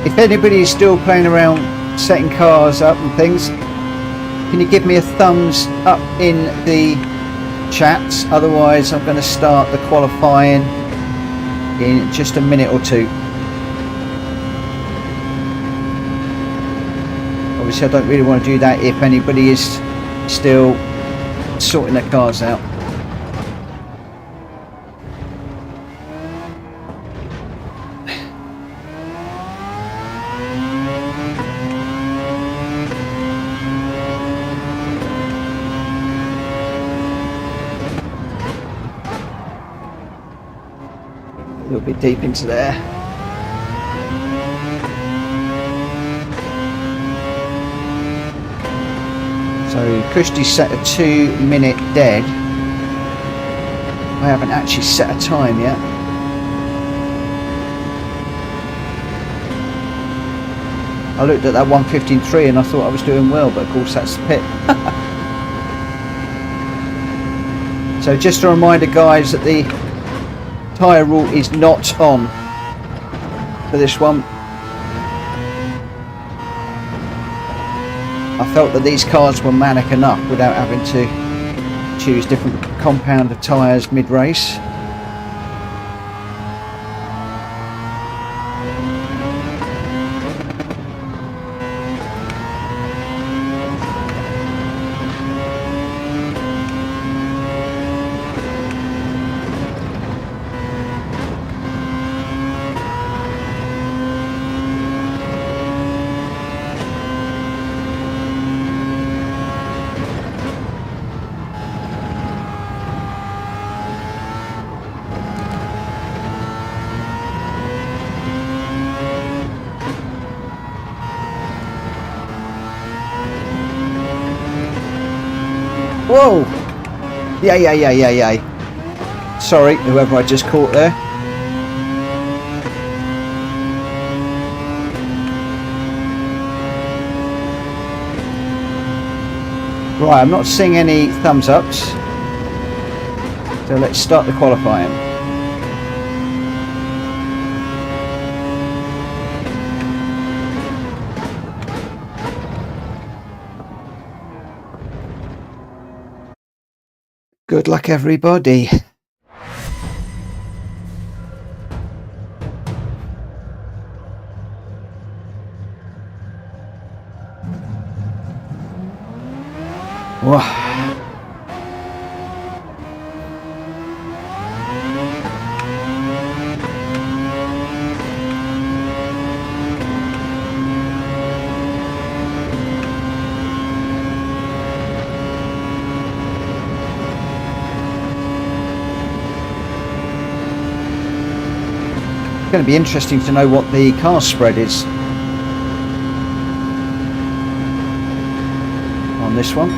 If anybody's still playing around setting cars up and things, can you give me a thumbs up in the chats? Otherwise I'm going to start the qualifying in just a minute or two. Obviously I don't really want to do that if anybody is still sorting their cars out. A little bit deep into there. So Kushti set a 2-minute dead. I haven't actually set a time yet. I looked at that 1:15.3 and I thought I was doing well, but of course that's the pit. So just a reminder guys that the tyre rule is not on for this one. I felt that these cars were manic enough without having to choose different compound of tyres mid-race. Whoa! Yay. Sorry, whoever I just caught there. Right, I'm not seeing any thumbs ups. So let's start the qualifying. Good luck, everybody. Wow. It's going to be interesting to know what the car spread is on this one.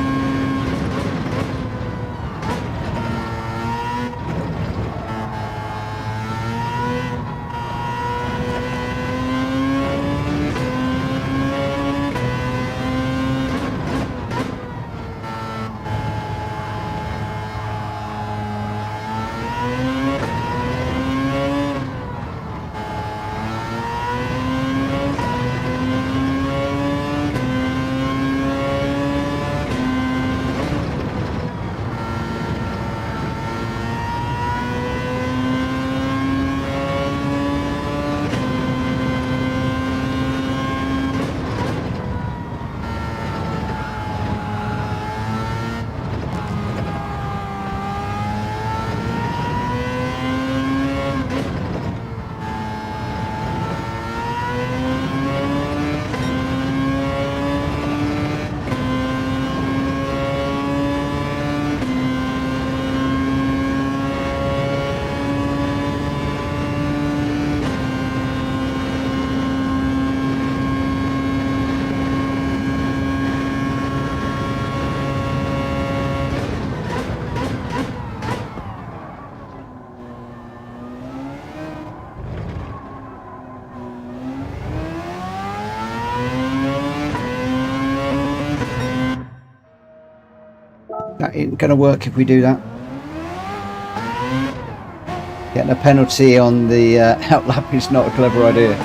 That ain't going to work if we do that. Getting a penalty on the outlap is not a clever idea.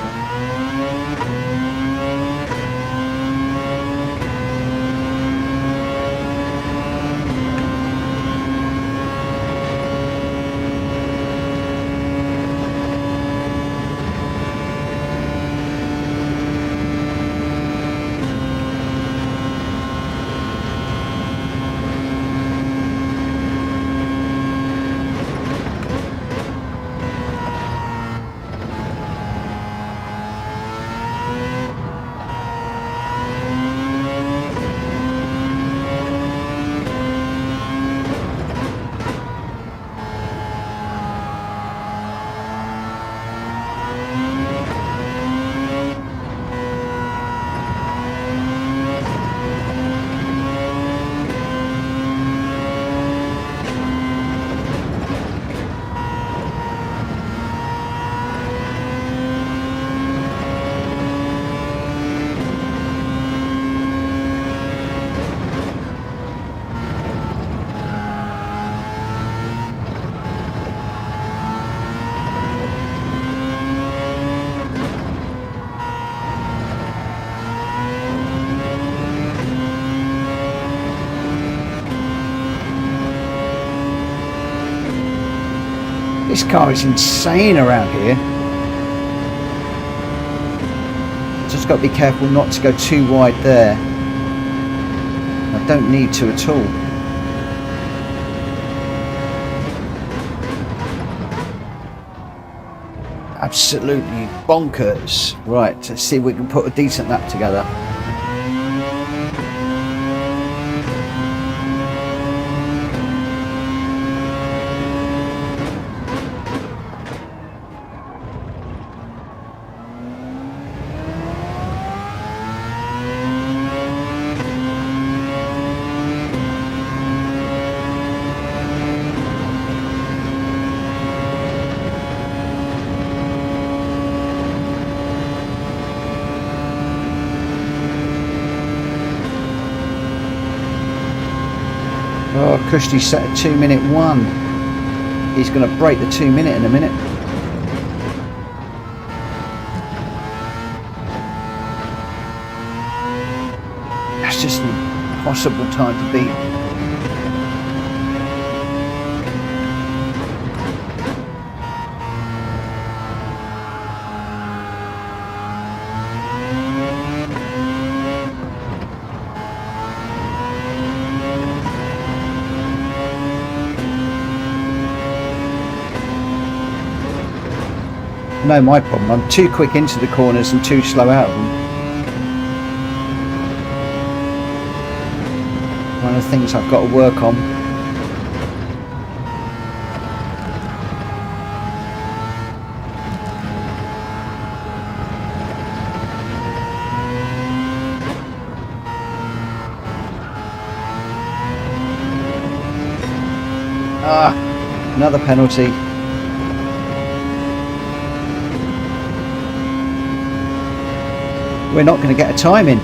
This car is insane around here. Just got to be careful not to go too wide there. I don't need to at all. Absolutely bonkers. Right, let's see if we can put a decent lap together. Oh, Kushti set a 2-minute 1. He's going to break the 2-minute in a minute. That's just an impossible time to beat. No, my problem. I'm too quick into the corners and too slow out of them. One of the things I've got to work on. Ah, another penalty. We're not going to get a time in.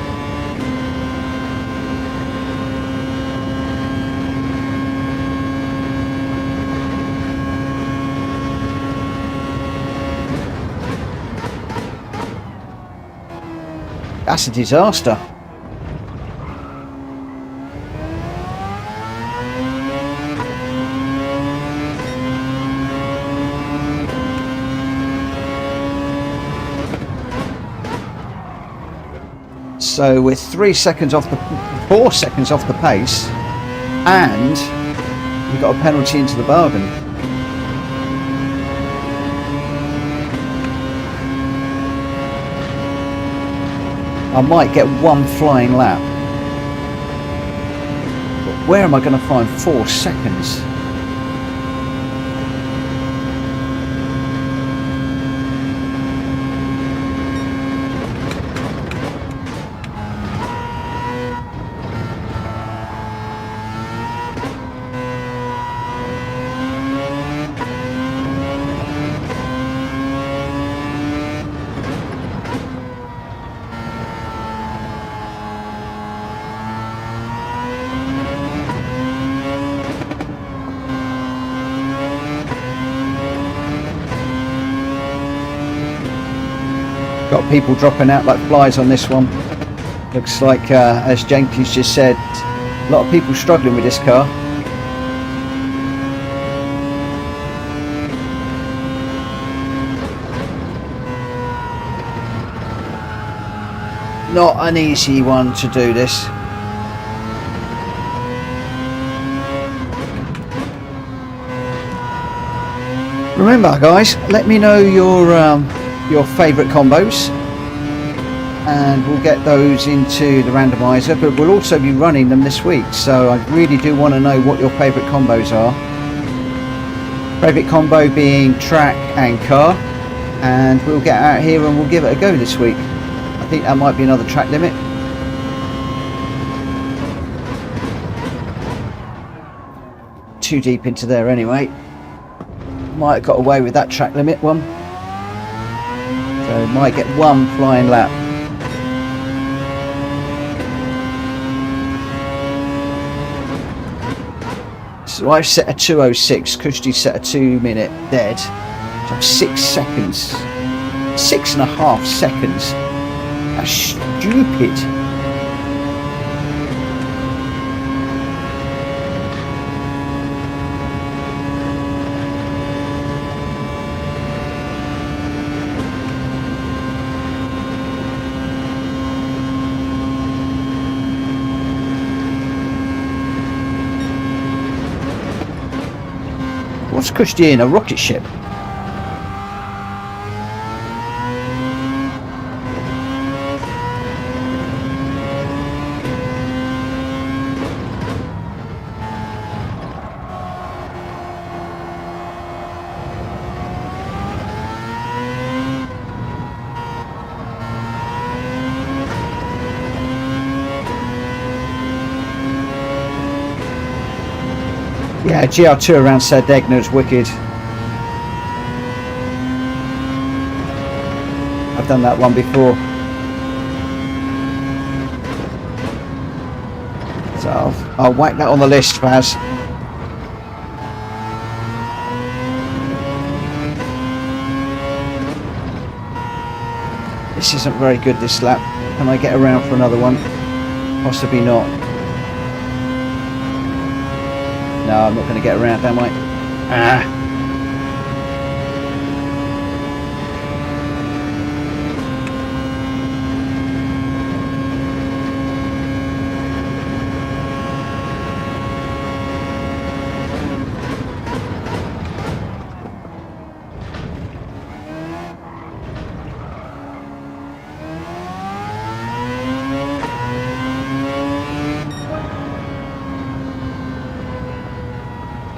That's a disaster. So we're 4 seconds off the pace, and we got a penalty into the bargain. I might get one flying lap, but where am I going to find 4 seconds? Got people dropping out like flies on this one. Looks like, as Jenkins just said, a lot of people struggling with this car. Not an easy one to do this. Remember guys, let me know your favourite combos and we'll get those into the randomizer, but we'll also be running them this week, so I really do want to know what your favourite combos are. Favourite combo being track and car, and we'll get out here and we'll give it a go this week. I think that might be another track limit. Too deep into there anyway. Might have got away with that track limit one. So might get one flying lap. So I've set a 2:06, Kushti set a 2 minute dead. So 6 seconds. 6.5 seconds. That's stupid. What's Kushti in? A rocket ship? Yeah, GR2 around Sardegna is wicked. I've done that one before. So I'll whack that on the list, Baz. This isn't very good this lap. Can I get around for another one? Possibly not. No, I'm not going to get around, am I? Ah.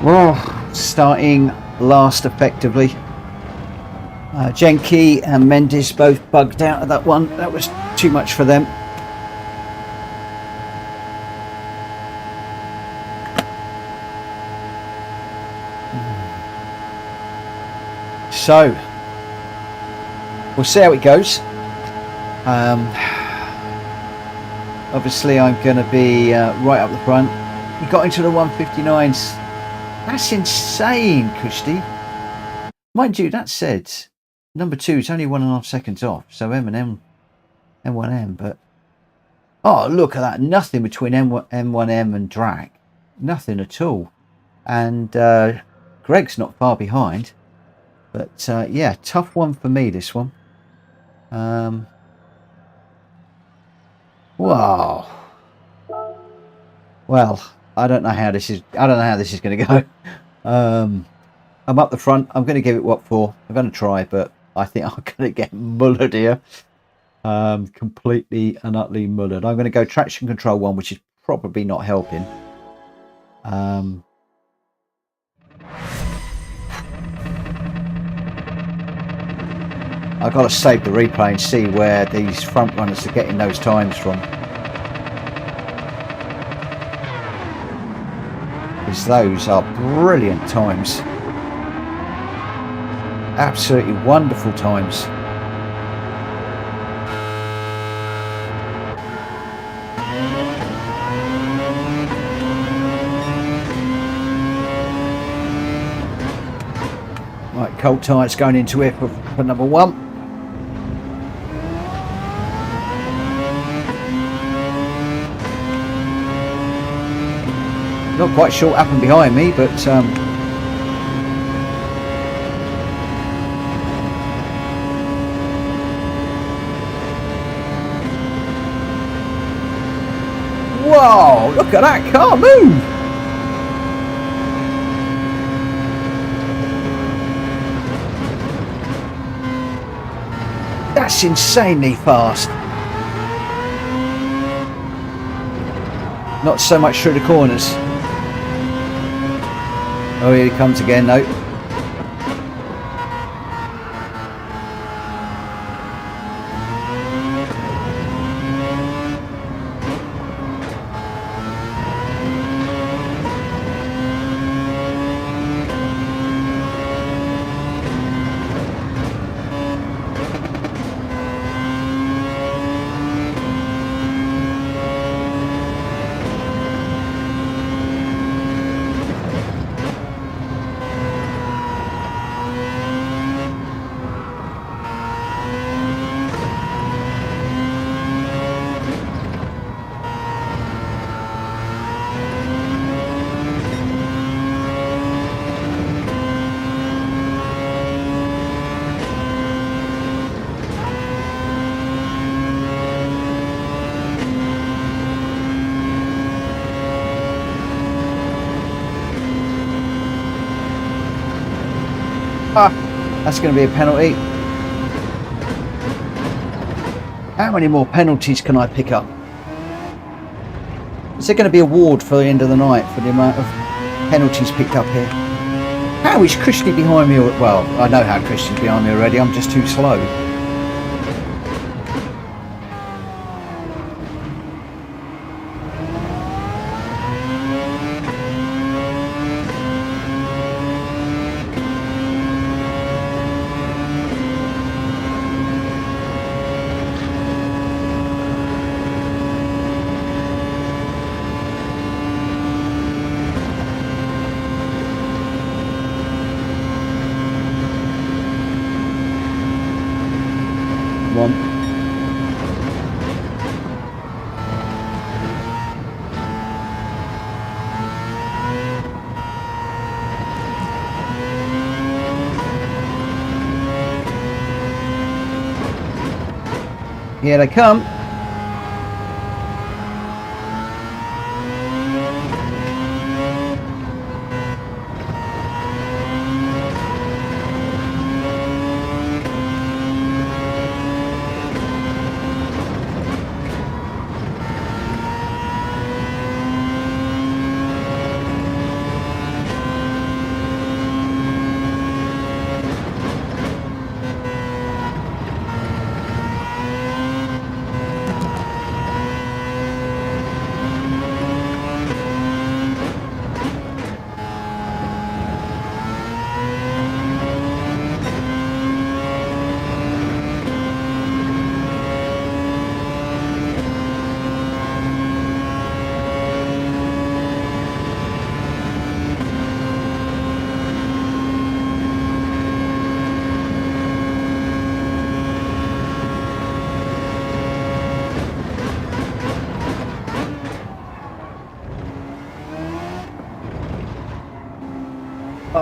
Oh, starting last effectively. Genki and Mendes both bugged out of that one. That was too much for them. So we'll see how it goes. Obviously I'm going to be right up the front. He got into the 159s. That's insane, Kushti. Mind you, that said, number 2 is only 1.5 seconds off, so M1M, but oh, look at that, nothing between M1M and Drac, nothing at all, and Greg's not far behind, but yeah, tough one for me, this one. Wow. Well, I don't know how this is going to go. I'm up the front. I'm going to give it what for. I'm going to try, but I think I'm going to get mullered here. Completely and utterly mullered. I'm going to go traction control 1, which is probably not helping. I've got to save the replay and see where these front runners are getting those times from. Because those are brilliant times. Absolutely wonderful times. Right, cold tyres going into it for number 1. Not quite sure what happened behind me, but whoa, look at that car move! That's insanely fast. Not so much through the corners. Oh, here he comes again, though. Ah, that's going to be a penalty. How many more penalties can I pick up? Is there going to be a award for the end of the night for the amount of penalties picked up here? How is Christy behind me? Well, I know how Christy's behind me already. I'm just too slow. One. Here they come.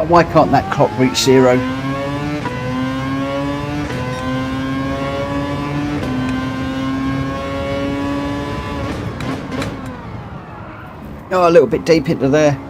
Why can't that clock reach 0? Oh, a little bit deep into there.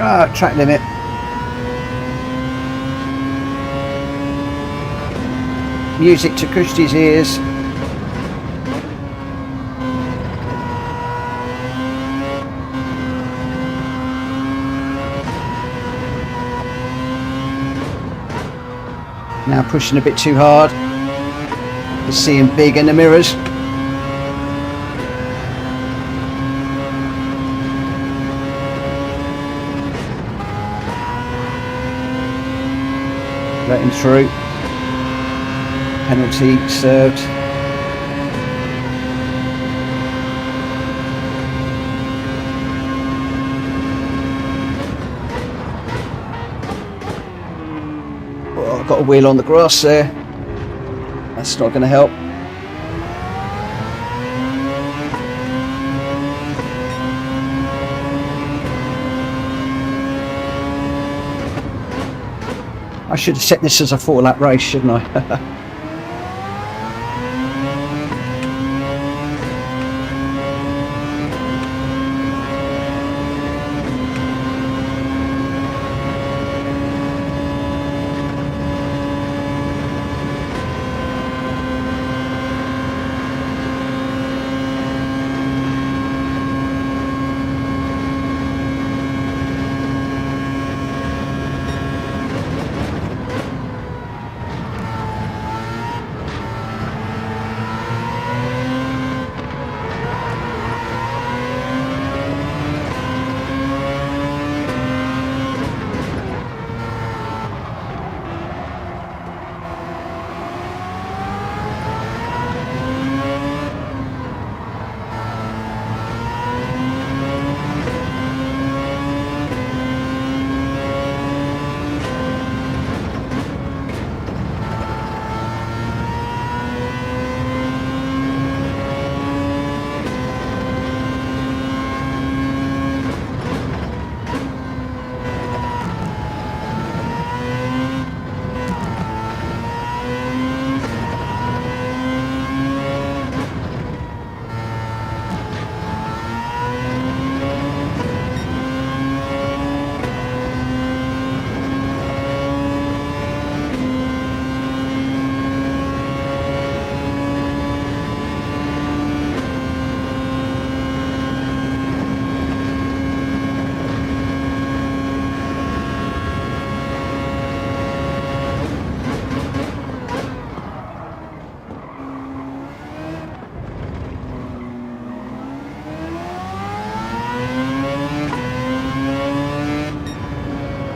Ah, track limit. Music to Christy's ears. Now pushing a bit too hard. You see him big in the mirrors. Let him through. Penalty served. Oh, I've got a wheel on the grass there. That's not going to help. I should have set this as a 4-lap race, shouldn't I?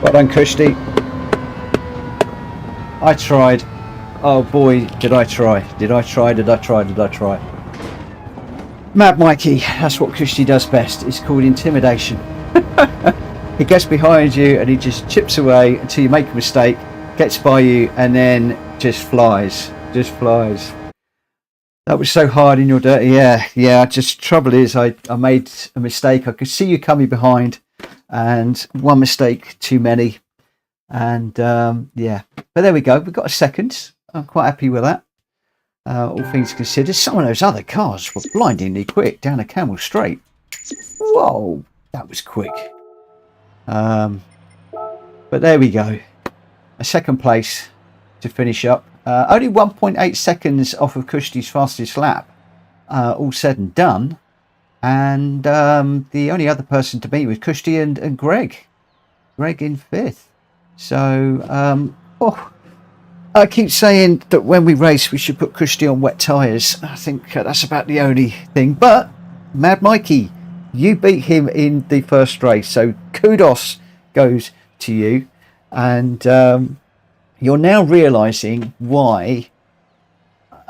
Well done, Christy. I tried. Oh boy, did I try. Did I try. Mad Mikey, that's what Christy does best. It's called intimidation. He gets behind you and he just chips away until you make a mistake, gets by you, and then just flies. That was so hard in your dirty. Yeah. Just trouble is, I made a mistake. I could see you coming behind, and one mistake too many. And yeah, but there we go. We've got a second. I'm quite happy with that. All things considered, some of those other cars were blindingly quick down a Camel Straight. Whoa, that was quick. But there we go. A second place to finish up. Only 1.8 seconds off of Kushti's fastest lap. All said and done. And the only other person to beat was Kushti and Greg. Greg in 5th. So, I keep saying that when we race, we should put Kushti on wet tyres. I think that's about the only thing. But, Mad Mikey, you beat him in the first race. So, kudos goes to you. And you're now realising why,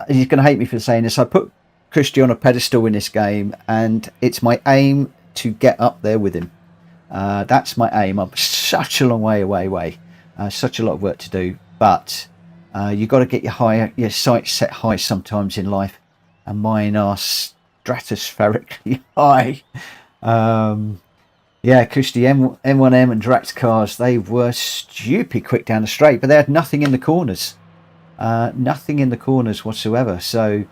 he's going to hate me for saying this, I put Kushti on a pedestal in this game, and it's my aim to get up there with him. That's my aim. I'm such a long way away. Such a lot of work to do, but you've got to get your sights set high sometimes in life, and mine are stratospherically high. Yeah, Kushti M1M and Drax cars, they were stupid quick down the straight, but they had nothing in the corners. Nothing in the corners whatsoever. So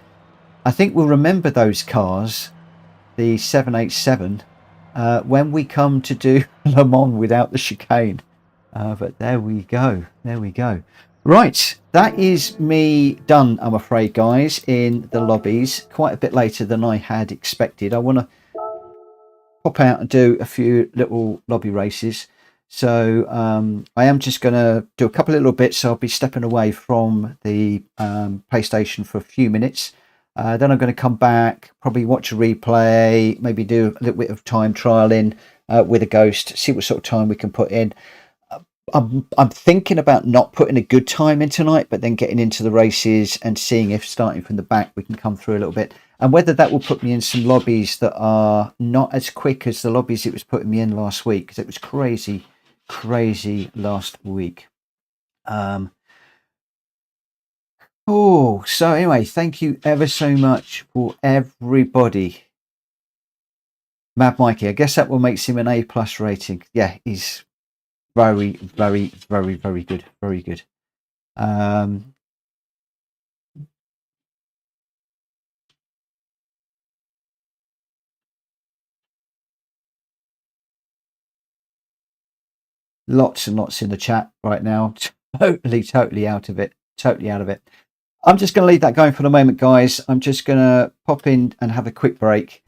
I think we'll remember those cars, the 787 when we come to do Le Mans without the chicane. But there we go. There we go. Right, that is me done, I'm afraid, guys, in the lobbies. Quite a bit later than I had expected. I want to pop out and do a few little lobby races. So I am just going to do a couple of little bits. So I'll be stepping away from the PlayStation for a few minutes. Then I'm going to come back, probably watch a replay, maybe do a little bit of time trialing with a ghost, see what sort of time we can put in. I'm thinking about not putting a good time in tonight, but then getting into the races and seeing if starting from the back we can come through a little bit, and whether that will put me in some lobbies that are not as quick as the lobbies it was putting me in last week, because it was crazy last week. So anyway, thank you ever so much for everybody. Mad Mikey, I guess that will make him an A+ rating. Yeah, he's very good. Very good. Lots and lots in the chat right now. Totally out of it. I'm just going to leave that going for the moment, guys. I'm just going to pop in and have a quick break.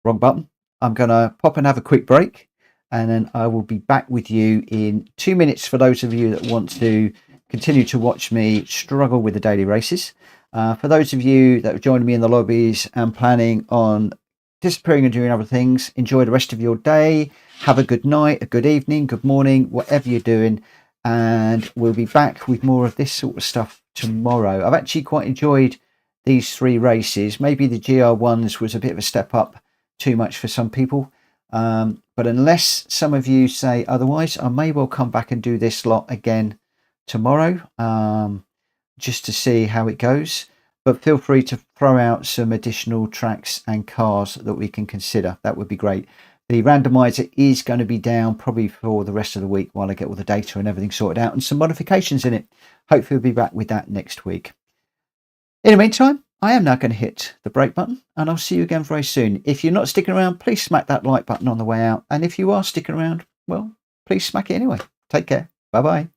Wrong button. I'm going to pop and have a quick break, and then I will be back with you in 2 minutes for those of you that want to continue to watch me struggle with the daily races. For those of you that have joined me in the lobbies and planning on disappearing and doing other things, enjoy the rest of your day. Have a good night, a good evening, good morning, whatever you're doing. And we'll be back with more of this sort of stuff tomorrow. I've actually quite enjoyed these 3 races. Maybe the GR1s was a bit of a step up, too much for some people. But unless some of you say otherwise, I may well come back and do this lot again tomorrow, just to see how it goes. But feel free to throw out some additional tracks and cars that we can consider. That would be great. The randomizer is going to be down probably for the rest of the week while I get all the data and everything sorted out and some modifications in it. Hopefully we'll be back with that next week. In the meantime, I am now going to hit the break button, and I'll see you again very soon. If you're not sticking around, please smack that like button on the way out. And if you are sticking around, well, please smack it anyway. Take care. Bye-bye.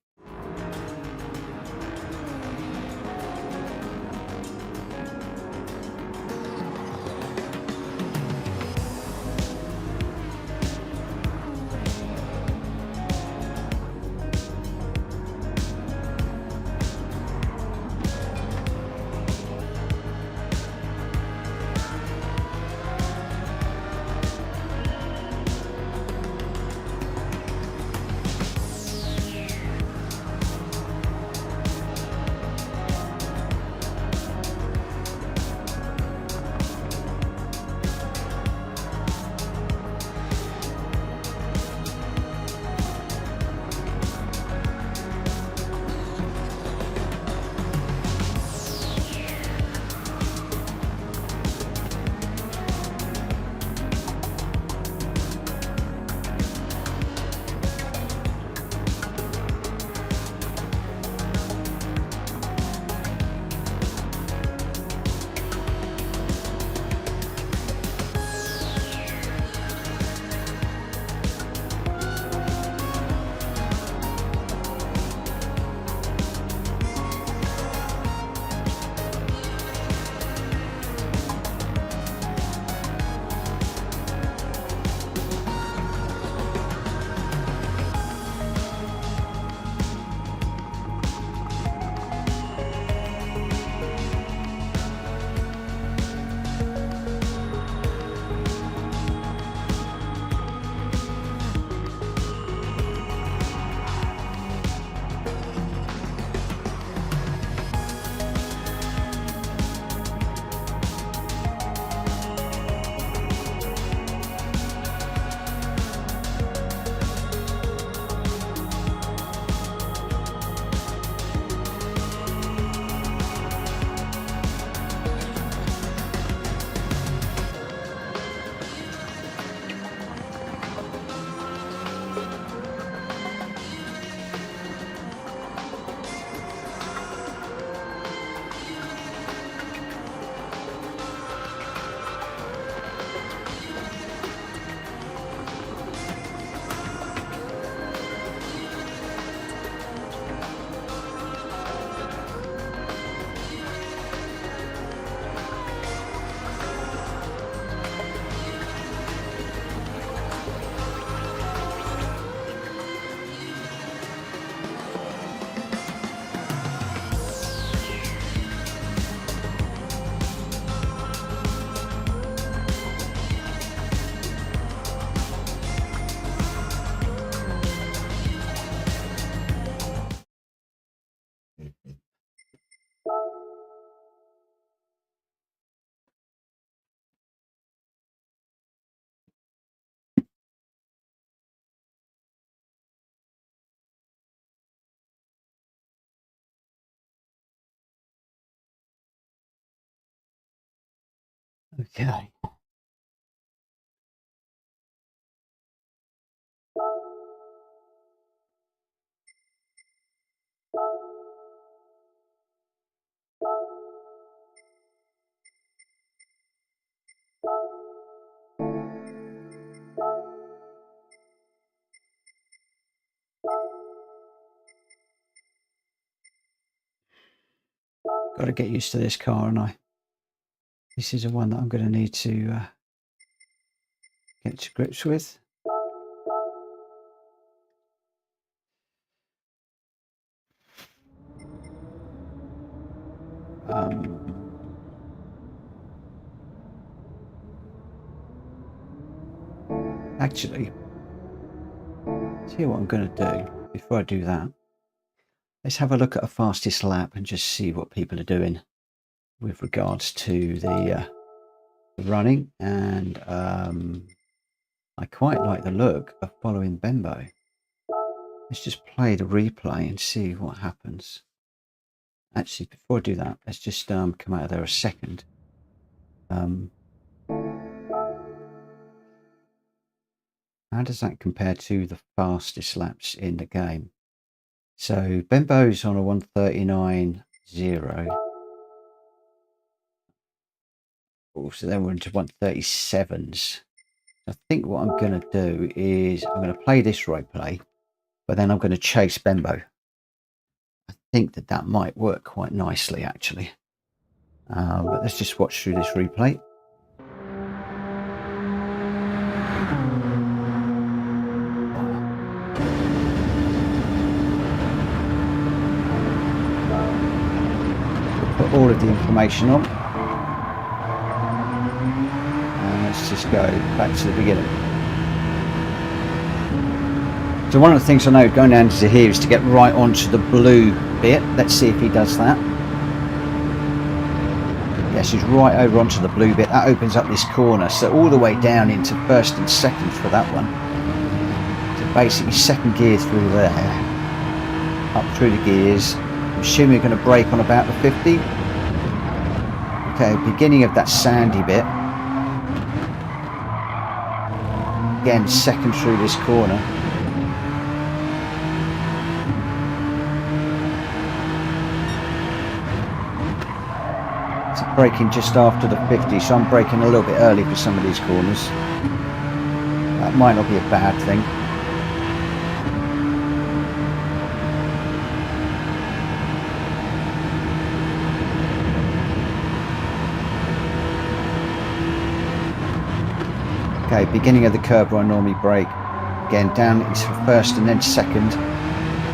Okay. Got to get used to this car, and this is the one that I'm going to need to get to grips with. Actually, see what I'm going to do before I do that. Let's have a look at a fastest lap and just see what people are doing with regards to the running. And I quite like the look of following Bembo. Let's just play the replay and see what happens. Actually, before I do that, let's just come out of there a second. How does that compare to the fastest laps in the game? So Bembo's on a 1:39.0. Oh, so then we're into 1:37s. I think what I'm going to do is I'm going to play this replay, but then I'm going to chase Bembo. I think that might work quite nicely, actually. But let's just watch through this replay. Put all of the information on. And let's just go back to the beginning. So one of the things I know going down to here is to get right onto the blue bit. Let's see if he does that. Yes, he's right over onto the blue bit. That opens up this corner, so all the way down into first and second for that one. So basically second gear through there, up through the gears. I'm assuming we're going to brake on about the 50. Okay, beginning of that sandy bit. Again, second through this corner. Braking just after the 50, so I'm braking a little bit early for some of these corners. That might not be a bad thing. Okay, beginning of the curb where I normally brake. Again, down it's for first and then second.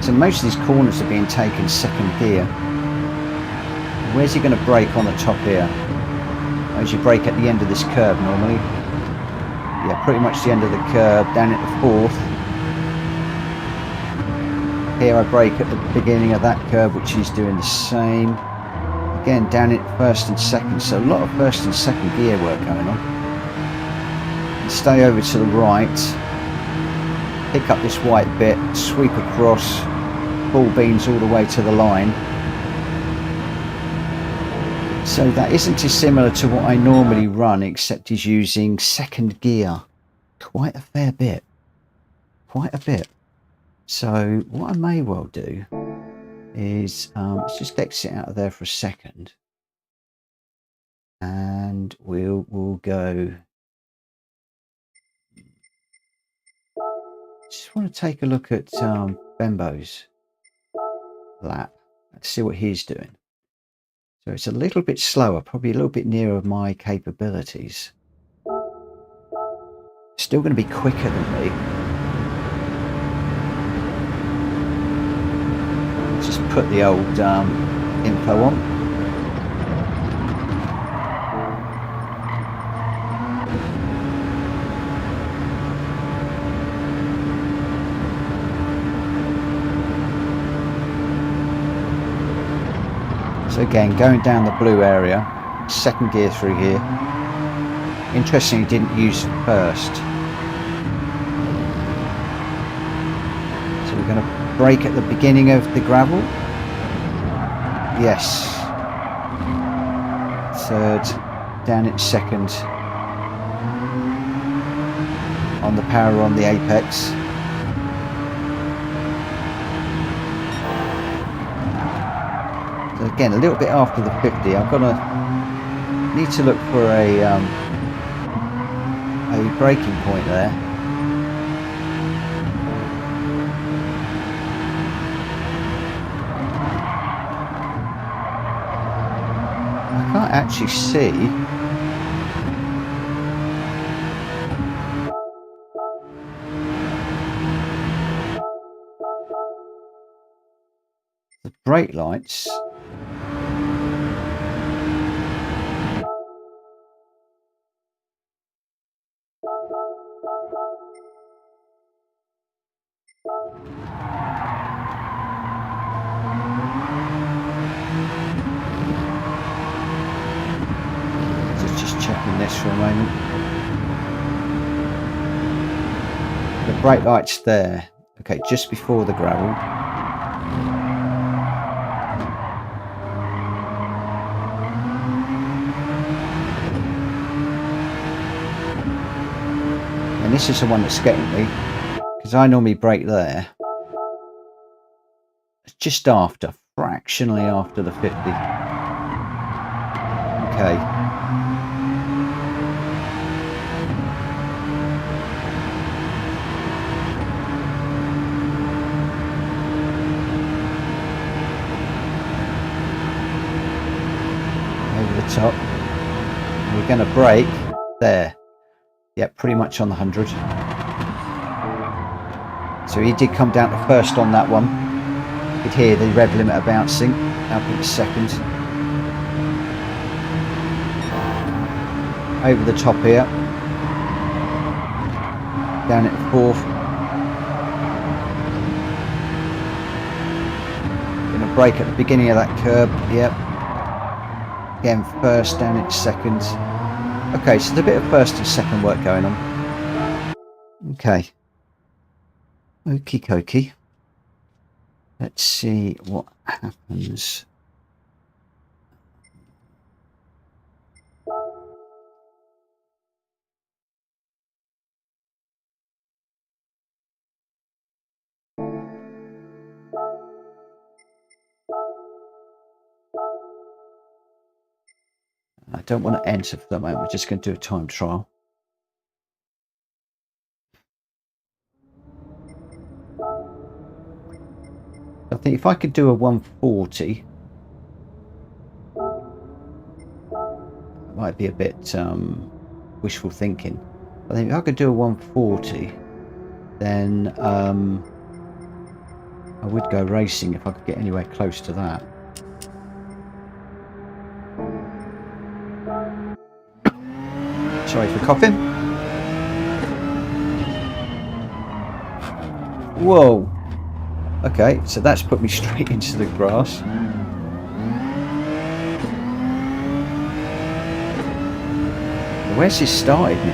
So most of these corners are being taken second gear. Where's he going to brake on the top here? As you brake at the end of this curve normally. Yeah, pretty much the end of the curve, down at the fourth. Here I brake at the beginning of that curve, which he's doing the same. Again, down at first and second, so a lot of first and second gear work going on. And stay over to the right. Pick up this white bit, sweep across, full beans all the way to the line. So that isn't dissimilar to what I normally run, except he's using second gear. Quite a fair bit. Quite a bit. So what I may well do is, let's just exit out of there for a second. And we'll go. Just want to take a look at Bembo's lap. Let's see what he's doing. So it's a little bit slower, probably a little bit nearer my capabilities. Still going to be quicker than me. Just put the old info on. So again, going down the blue area, second gear through here. Interestingly, didn't use first. So we're going to brake at the beginning of the gravel. Yes. Third, down in second on the power on the apex. So again, a little bit after the 50. I've got to need to look for a braking point there. I can't actually see the brake lights. Just checking this for a moment. The brake lights there. Okay, just before the gravel. And this is the one that's getting me, because I normally brake there. It's just after, fractionally after the 50. Okay. Over the top. We're going to brake there. Yeah, pretty much on the 100. So he did come down to first on that one. You could hear the rev limiter bouncing up into second. Over the top here. Down at fourth. Going to brake at the beginning of that curb. Yep. Again, first, down at second. Okay, so there's a bit of first and second work going on. Okay. Okie dokie. Let's see what happens. I don't want to enter for the moment. We're just going to do a time trial. I think if I could do a 140, it might be a bit wishful thinking. I think if I could do a 140, then I would go racing if I could get anywhere close to that. Sorry for coughing. Whoa. Okay, so that's put me straight into the grass. Where's this started me?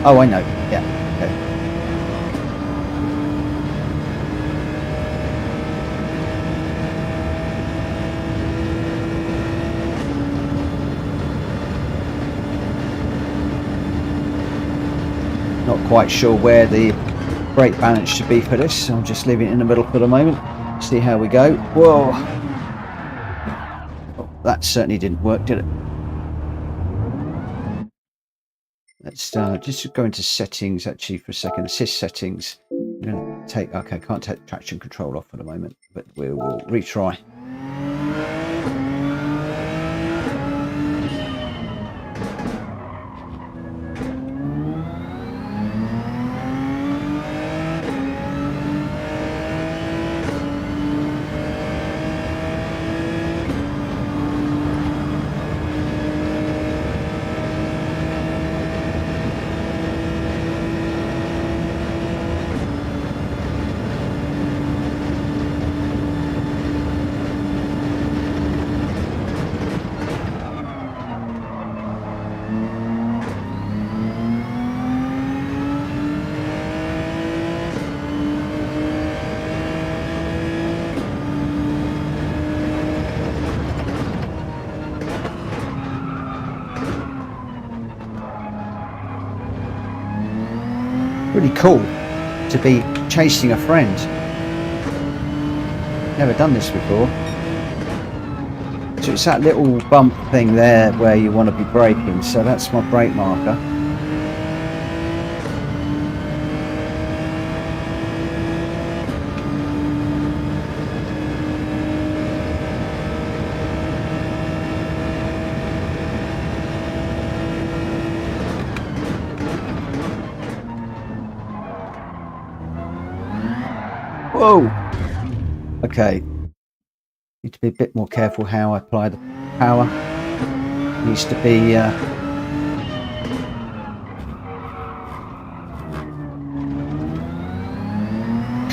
Oh, I know. Yeah. Okay. Not quite sure where the brake balance should be for this, so I'm just leaving it in the middle for the moment. See how we go. Whoa! Oh, that certainly didn't work, did it? Let's just go into settings actually for a second. Assist settings. I'm going to take. Okay, can't take traction control off for the moment, but we will retry. Really cool to be chasing a friend. Never done this before. So it's that little bump thing there where you want to be braking, so that's my brake marker. Whoa! Okay. Need to be a bit more careful how I apply the power. Needs to be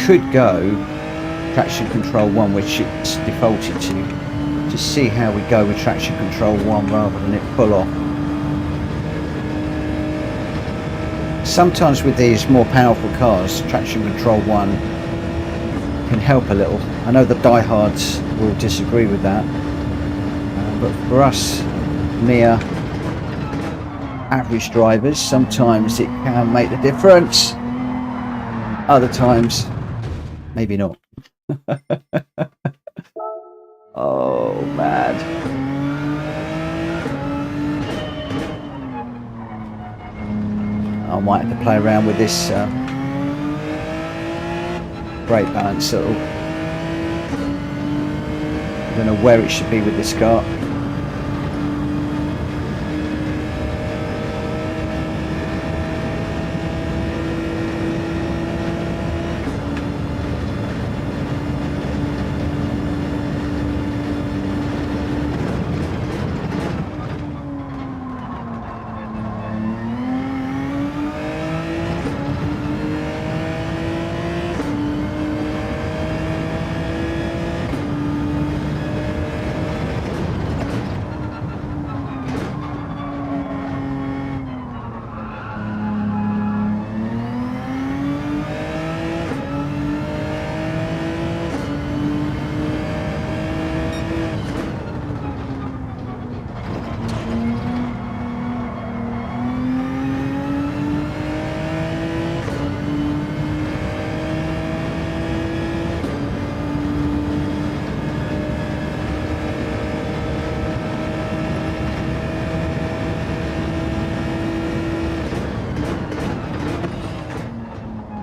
could go traction control 1, which it's defaulted to. Just see how we go with traction control 1 rather than it pull off. Sometimes with these more powerful cars, traction control 1 can help a little. I know the diehards will disagree with that, but for us mere average drivers, sometimes it can make the difference. Other times, maybe not. Oh, mad. I might have to play around with this brake balance. I don't know where it should be with this car.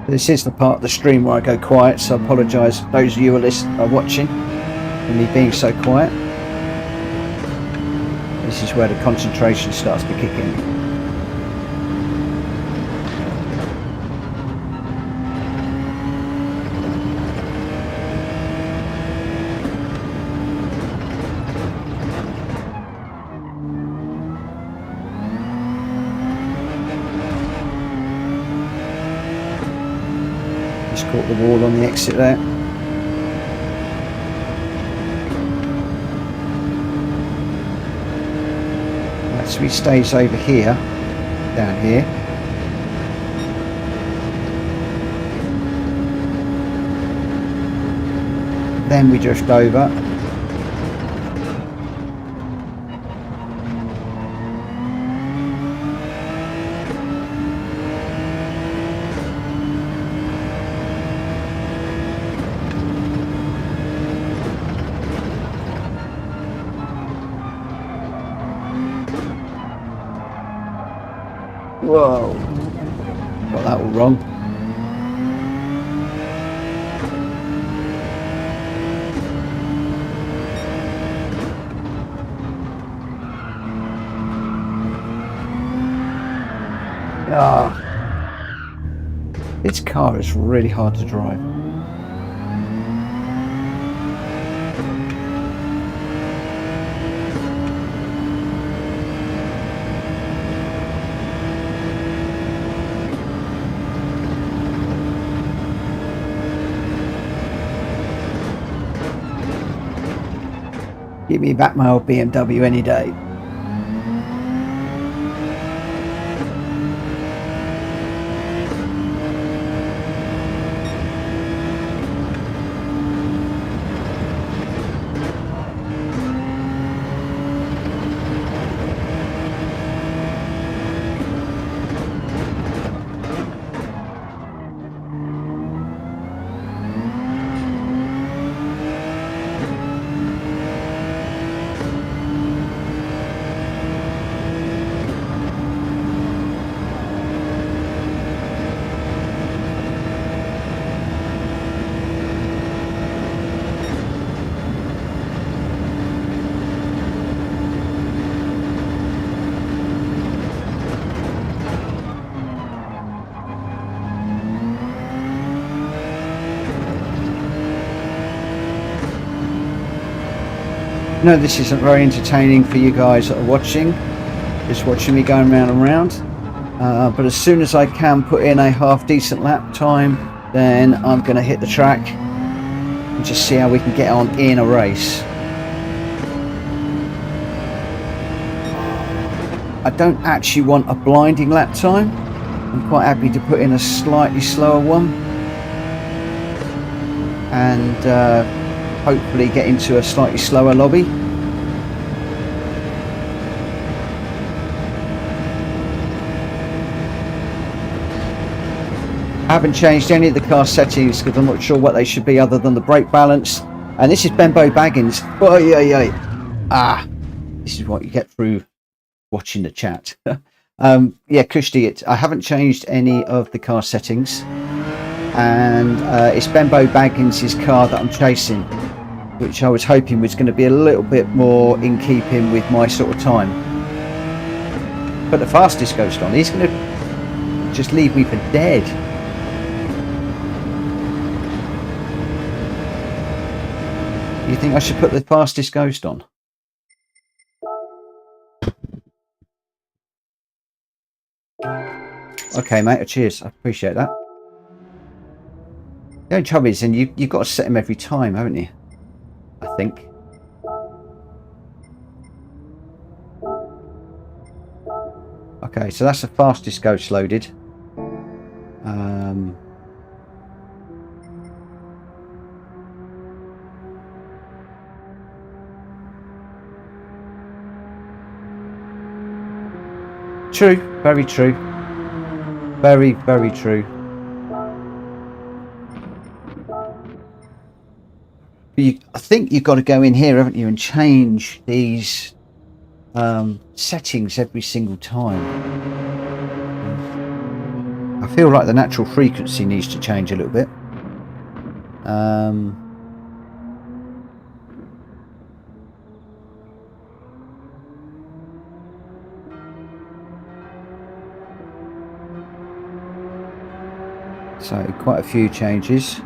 This is the part of the stream where I go quiet, so I apologise those of you who are watching for me being so quiet. This is where the concentration starts to kick in. Caught the wall on the exit there. Right, so he stays over here, down here. Then we drift over. Whoa, got that all wrong. This car is really hard to drive. Give me back my old BMW any day. No, this isn't very entertaining for you guys that are watching, just watching me going round and round. But as soon as I can put in a half decent lap time, then I'm going to hit the track and just see how we can get on in a race. I don't actually want a blinding lap time. I'm quite happy to put in a slightly slower one and hopefully get into a slightly slower lobby. I haven't changed any of the car settings because I'm not sure what they should be other than the brake balance. And this is Benbow Baggins. Oh, yeah. Ah, this is what you get through watching the chat. Yeah, Kushti, I haven't changed any of the car settings. And it's Benbow Baggins' car that I'm chasing, which I was hoping was going to be a little bit more in keeping with my sort of time. But the fastest ghost on, he's going to just leave me for dead. You think I should put the fastest ghost on? Okay, mate, cheers. I appreciate that. The only trouble is, and you've got to set him every time, haven't you? I think. Okay, so that's the fastest ghost loaded. True, very true. Very, very true. I think you've got to go in here, haven't you, and change these settings every single time. I feel like the natural frequency needs to change a little bit. So quite a few changes.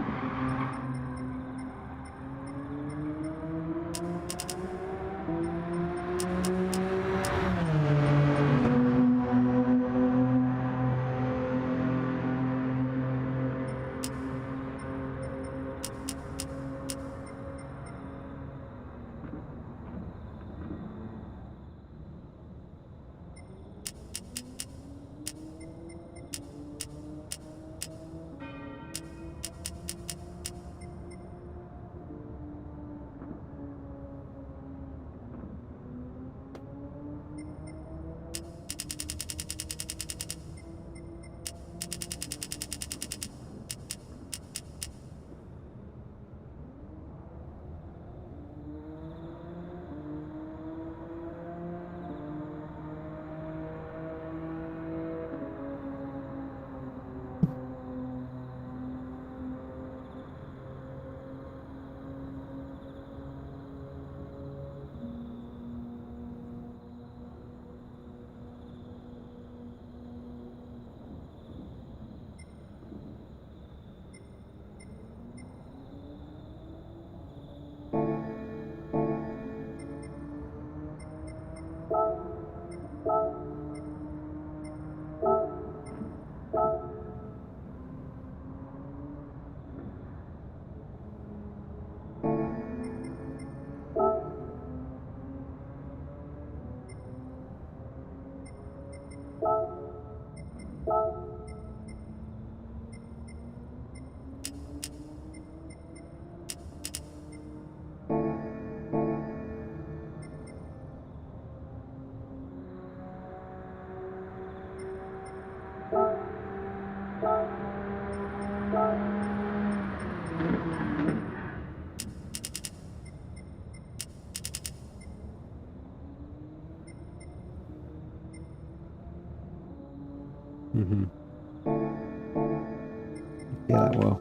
Yeah, that will.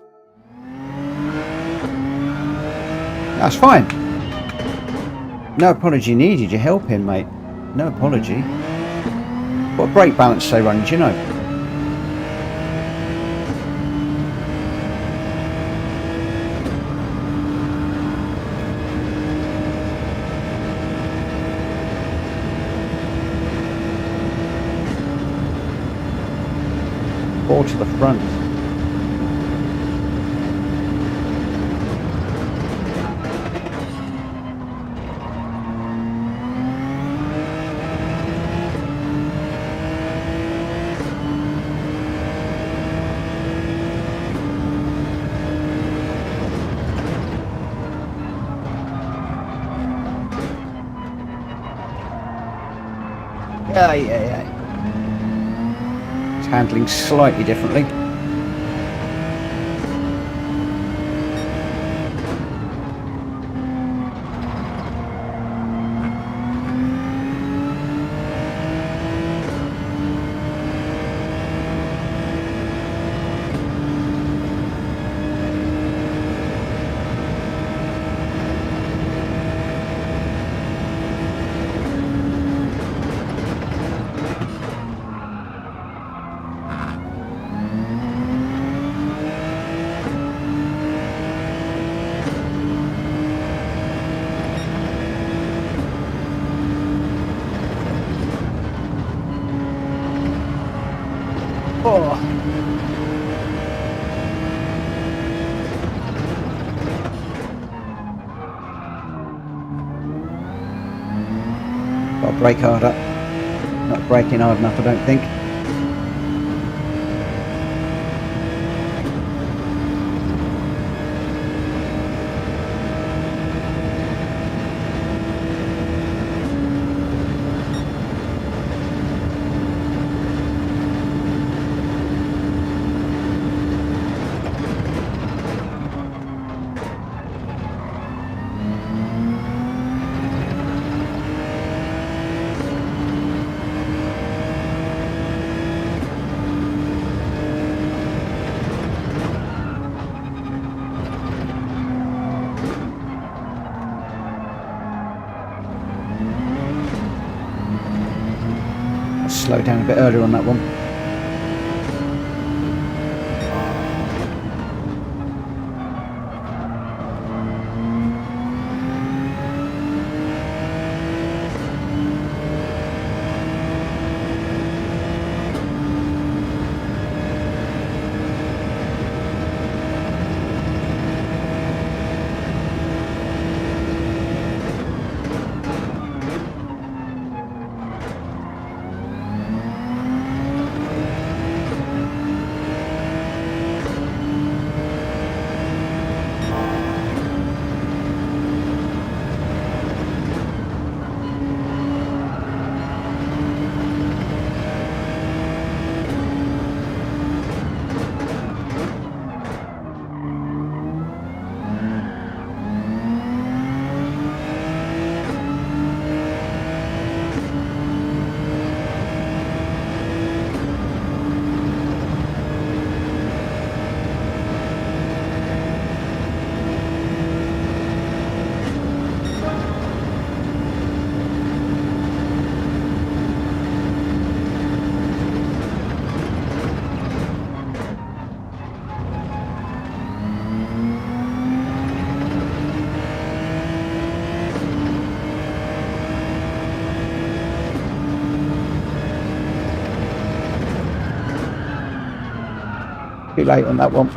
That's fine. No apology needed. You're helping, mate. No apology. What brake balance they run, do you know? 4 to the front. Yeah. It's handling slightly differently. Oh. Got to brake harder. Not braking hard enough, I don't think. Slow down a bit earlier on that one. Too late on that one.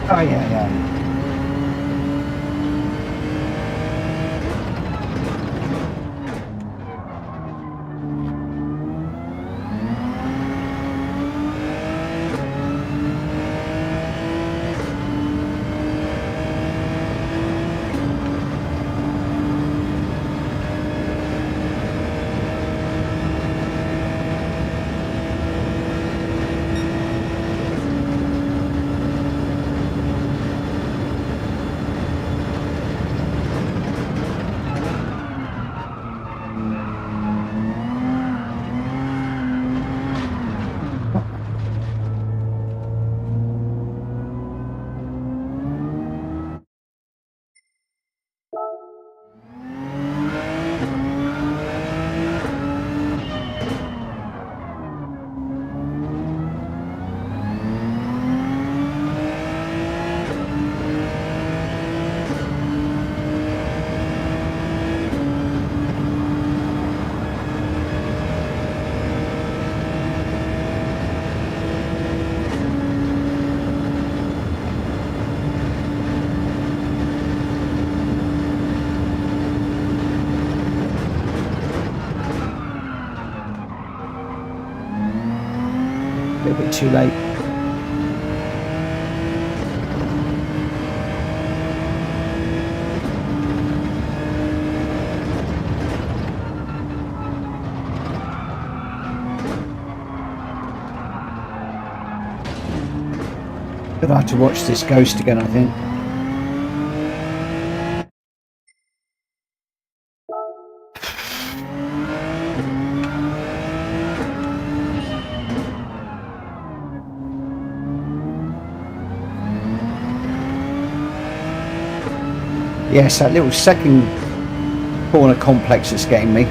Oh yeah. A little bit too late. But I have to watch this ghost again, I think. Yes, that little second corner complex that's getting me.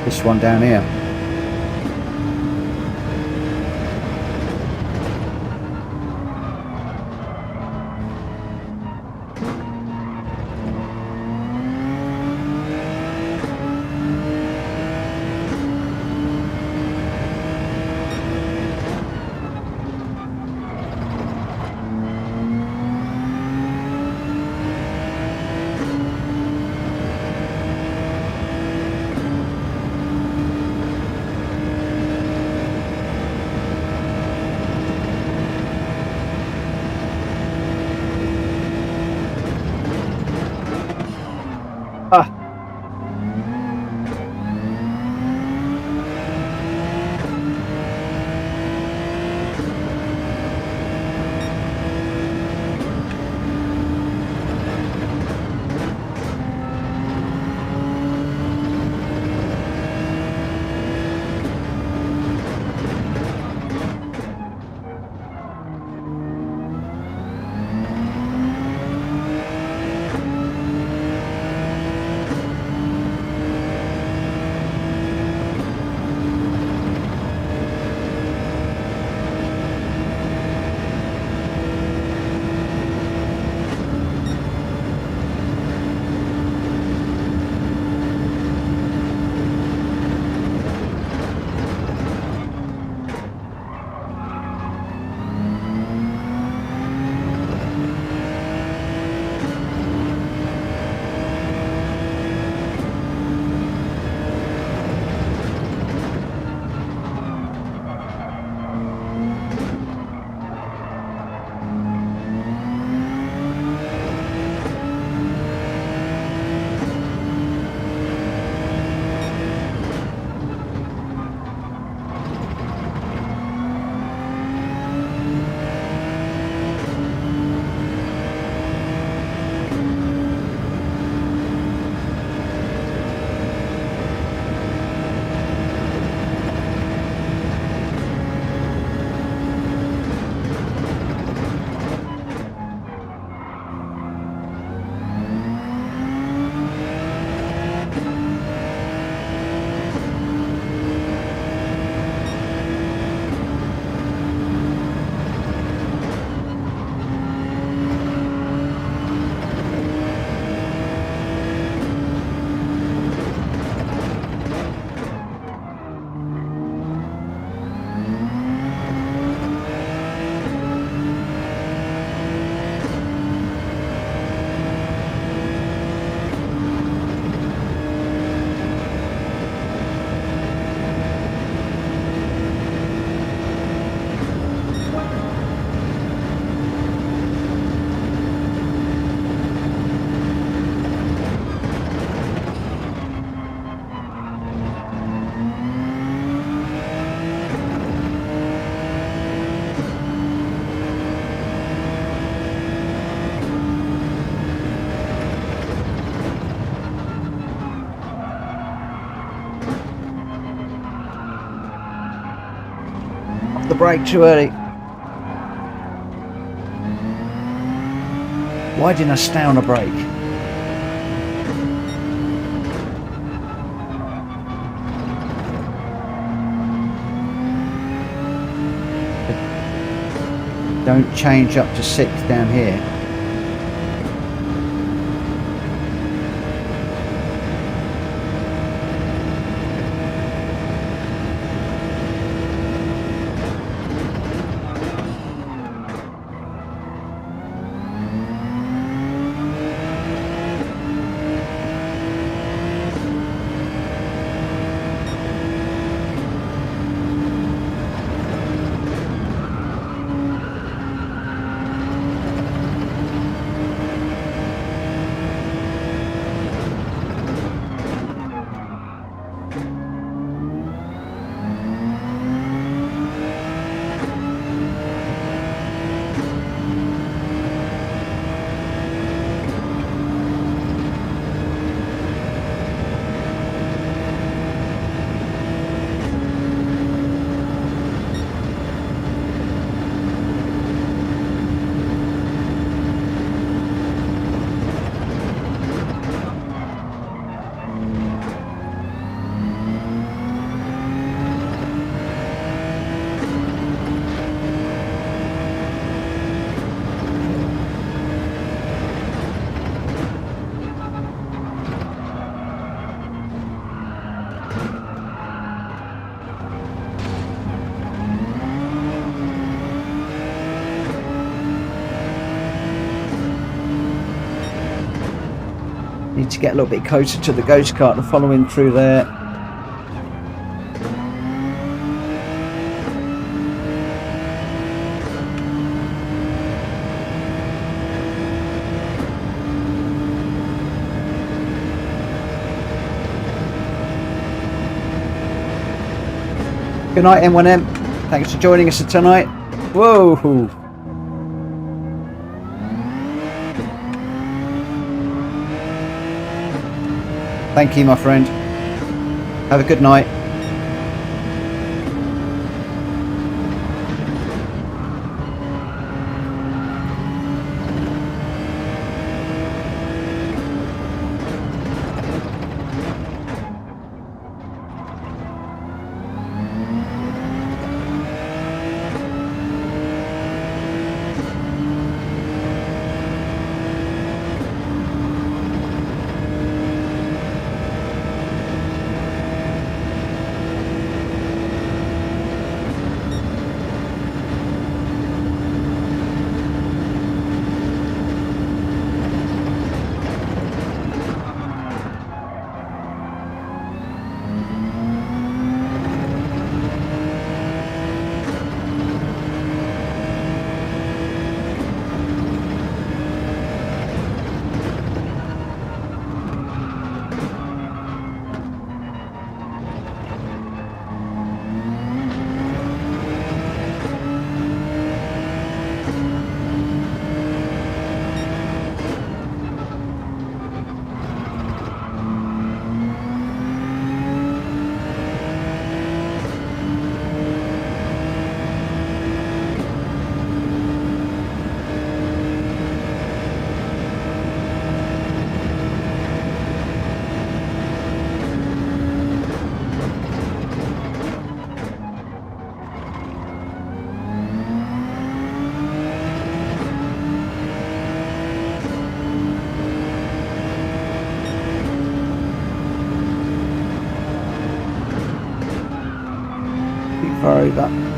This one down here. The brake too early. Why didn't I stay on a brake? Don't change up to 6 down here. Need to get a little bit closer to the ghost cart and follow him through there. Good night, M1M. Thanks for joining us tonight. Whoa! Thank you, my friend. Have a good night. Far over.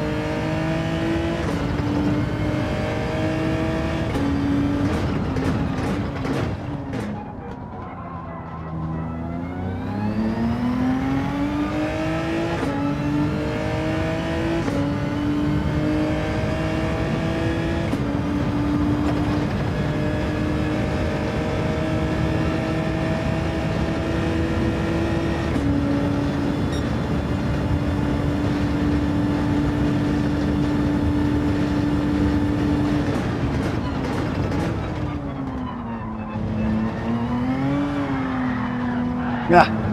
Yeah.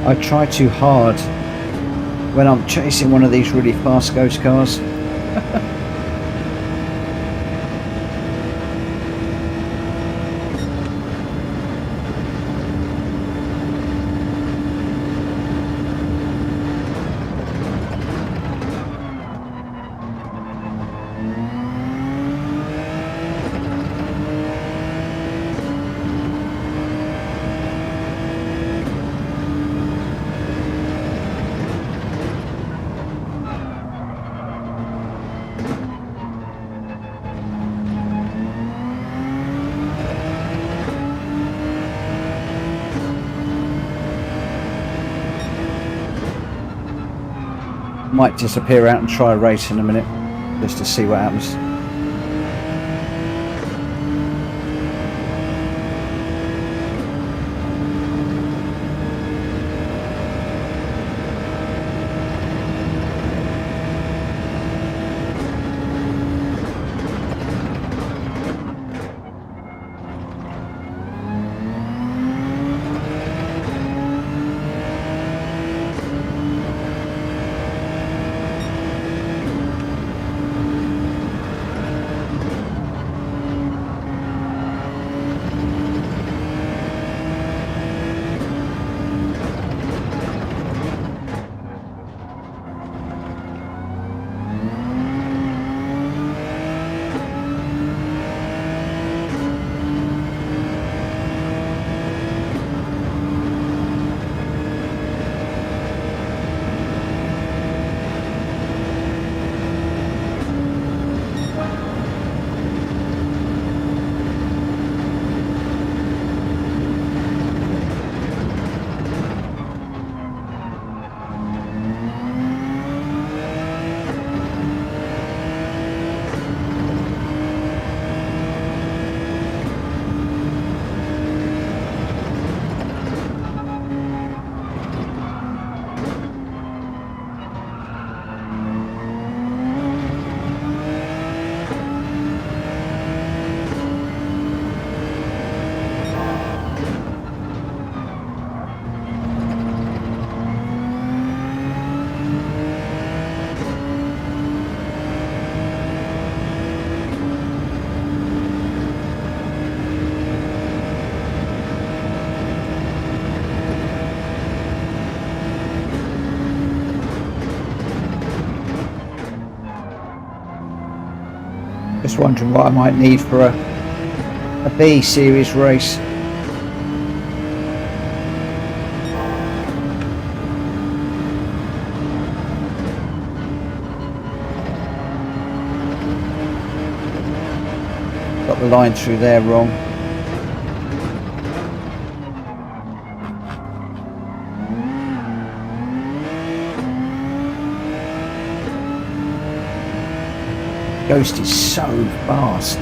I try too hard when I'm chasing one of these really fast ghost cars. Might disappear out and try a race in a minute just to see what happens. Just wondering what I might need for a B series race. Got the line through there wrong. Ghost is so fast.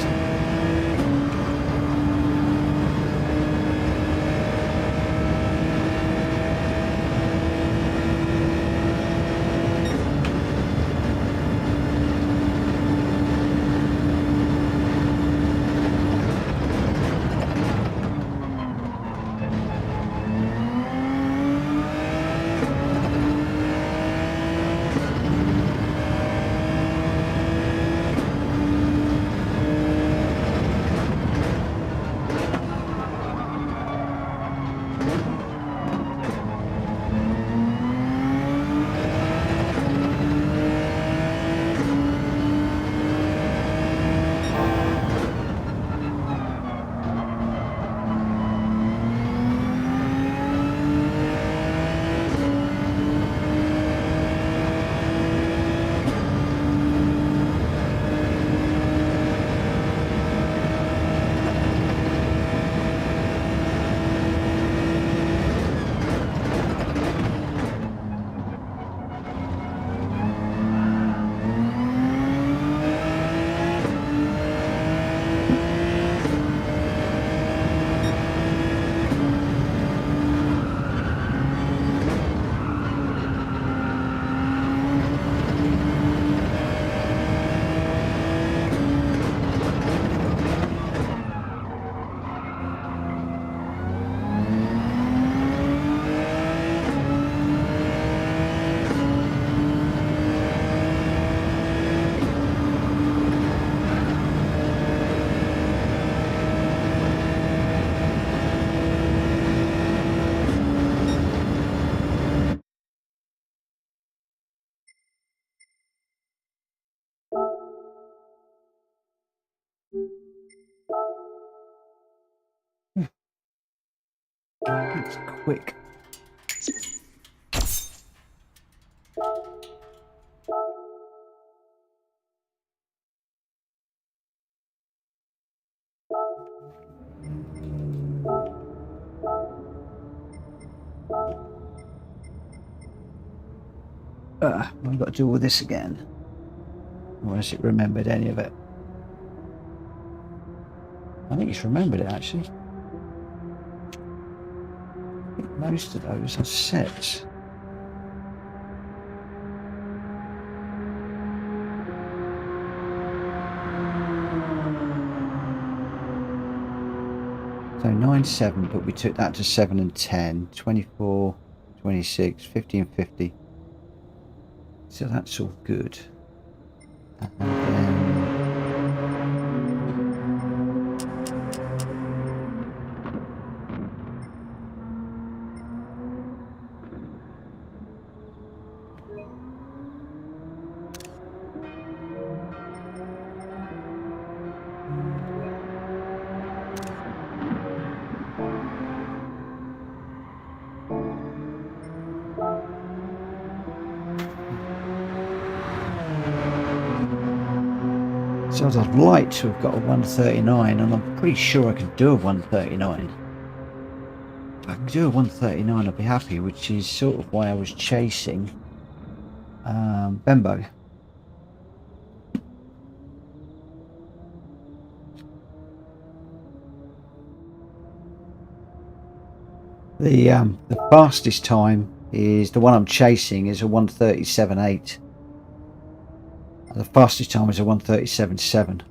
It's quick. I've got to do all this again. Or has it remembered any of it? I think it's remembered it actually. I think most of those are sets. So 9, 7, but we took that to 7 and 10, 24, 26, 50 and 50. So that's all good. And then so I'd like to have got a 139, and I'm pretty sure I could do a 139. If I can do a 139, I'd be happy, which is sort of why I was chasing Bembo. The fastest time is the one I'm chasing is a 137.8. The fastest time is a 137.7.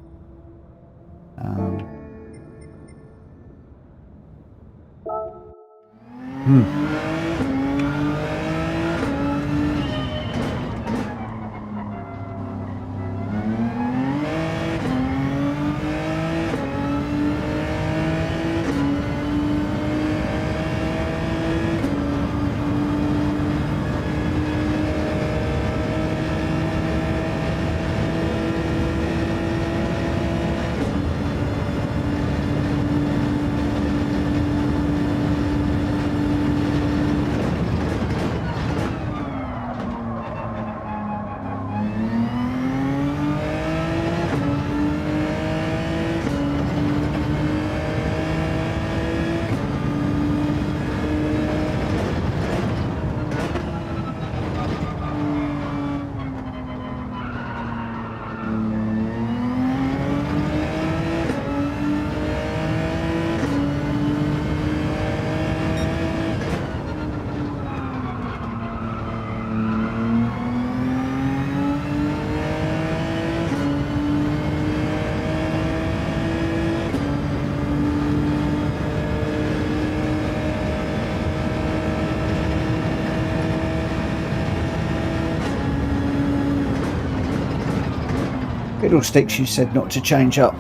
Fiddlesticks, you said not to change up.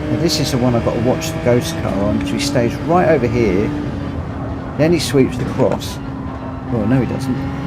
Now this is the one I've got to watch the ghost car on, because he stays right over here, then he sweeps the cross. Well, no he doesn't.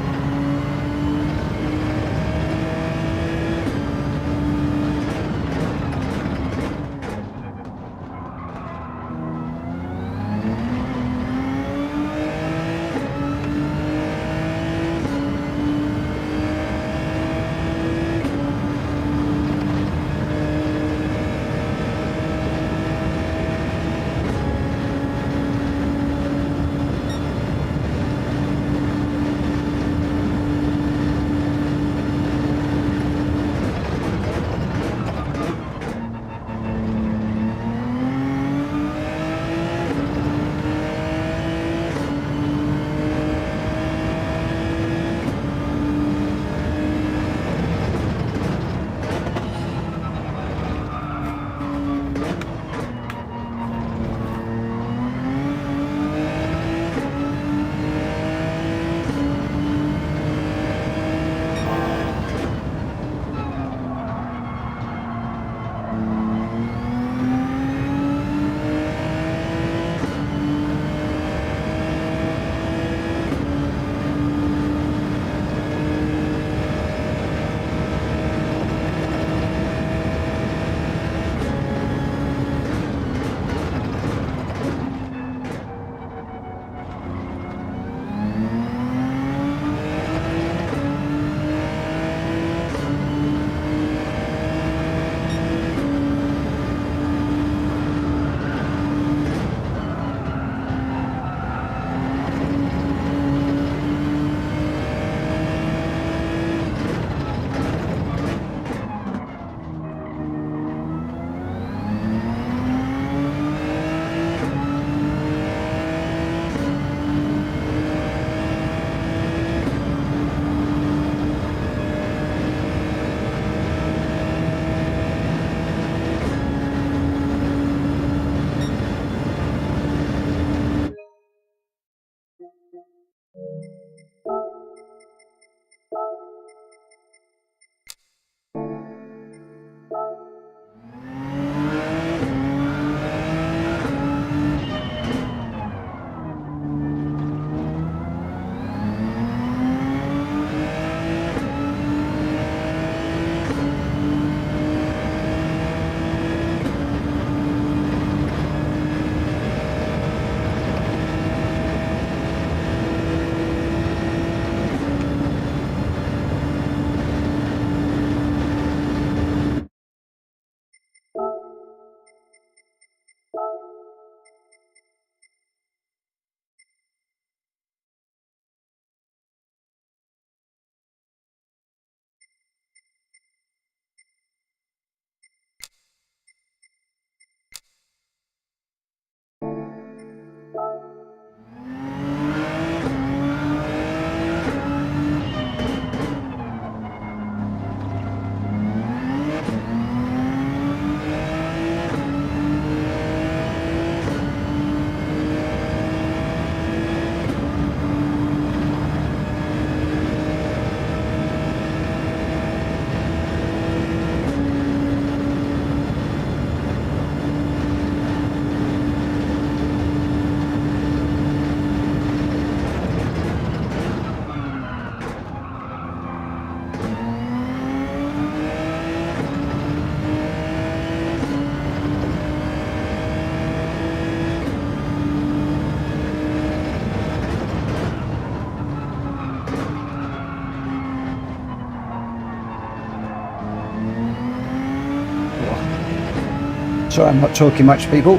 Sorry, I'm not talking much, people.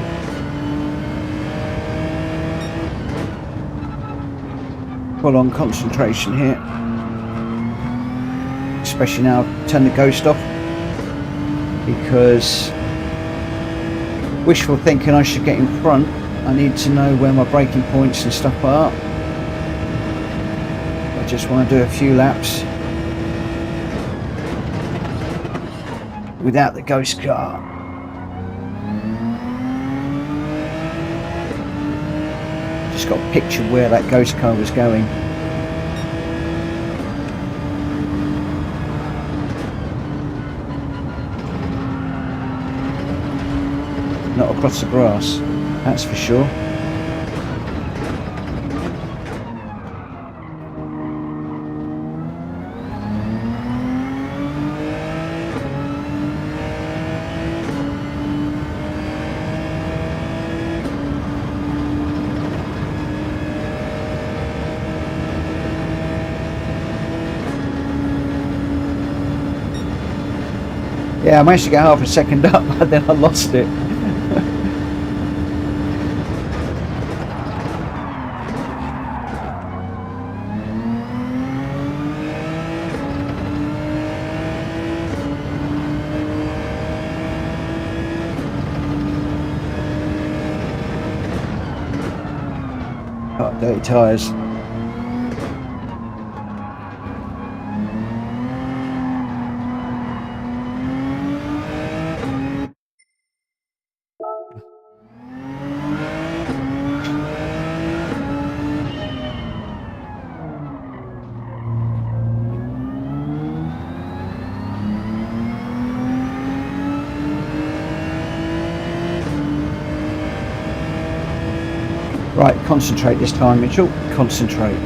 Full on concentration here. Especially now I've turned the ghost off. Because wishful thinking I should get in front. I need to know where my braking points and stuff are. I just want to do a few laps without the ghost car. Just got a picture of where that ghost car was going. Not across the grass, that's for sure. Yeah, I managed to get half a second up, but then I lost it. Oh, dirty tyres. Right, concentrate this time, Mitchell. Concentrate.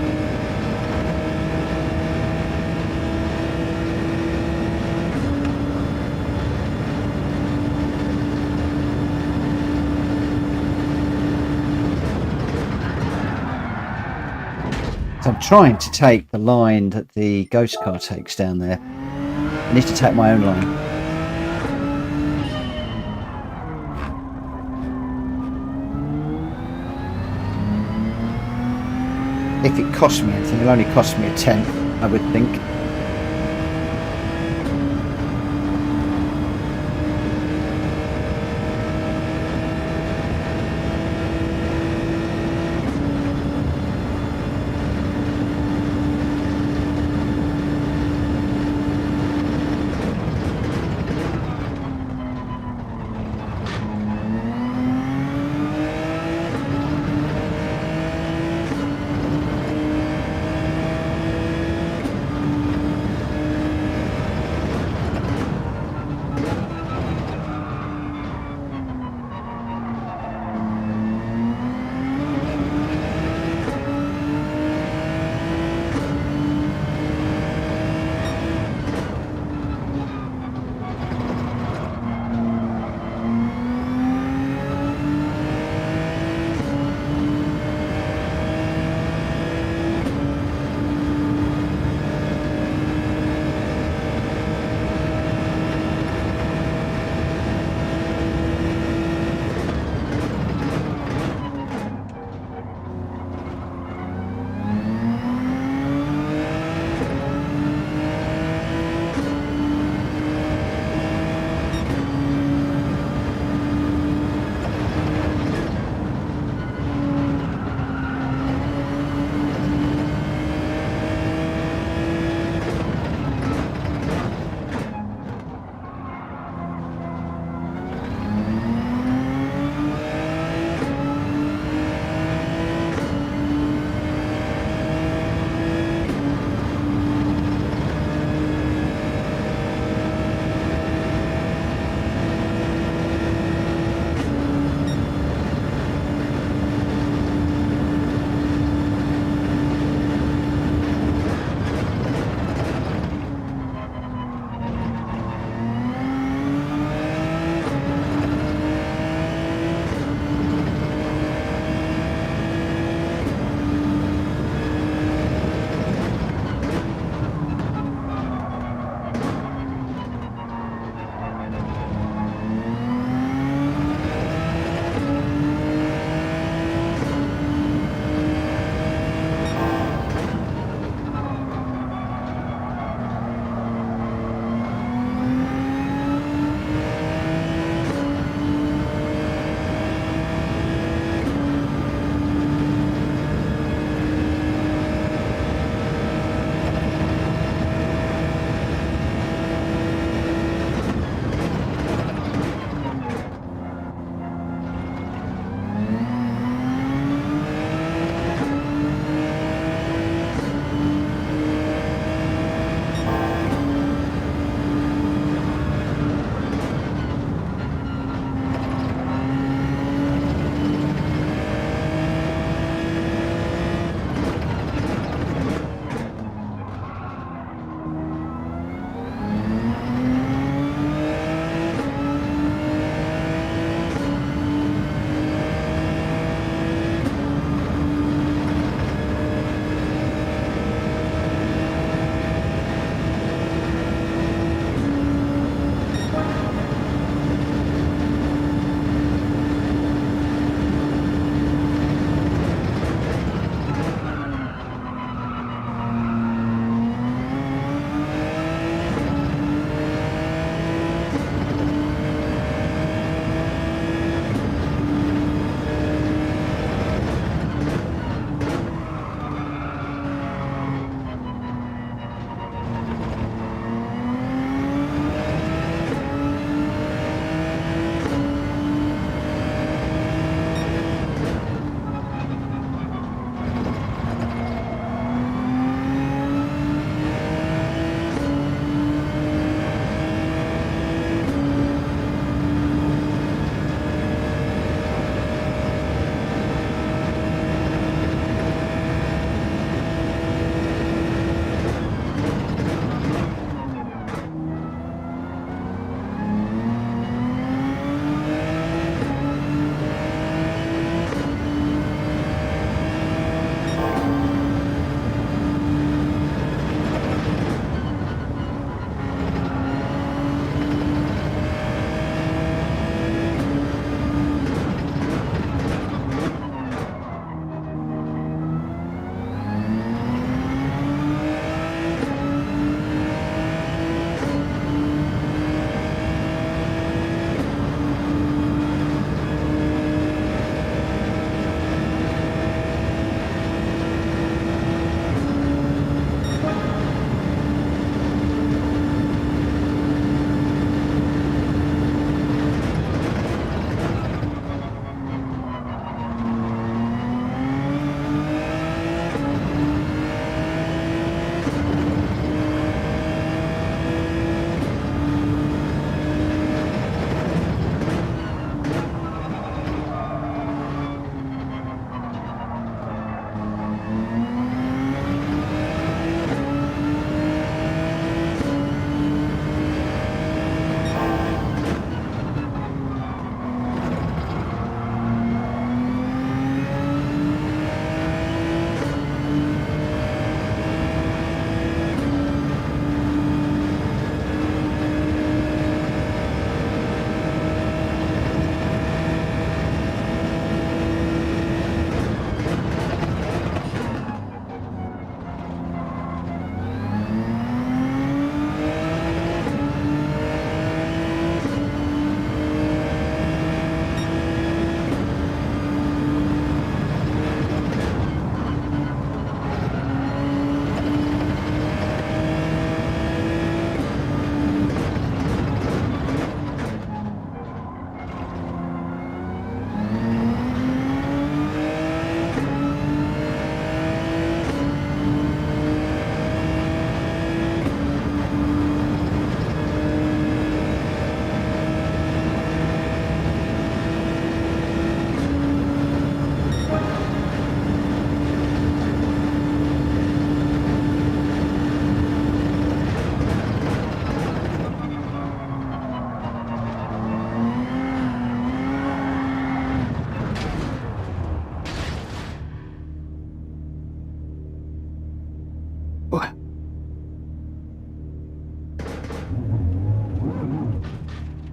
So I'm trying to take the line that the ghost car takes down there. I need to take my own line. If it costs me anything, it'll only cost me a tenth, I would think.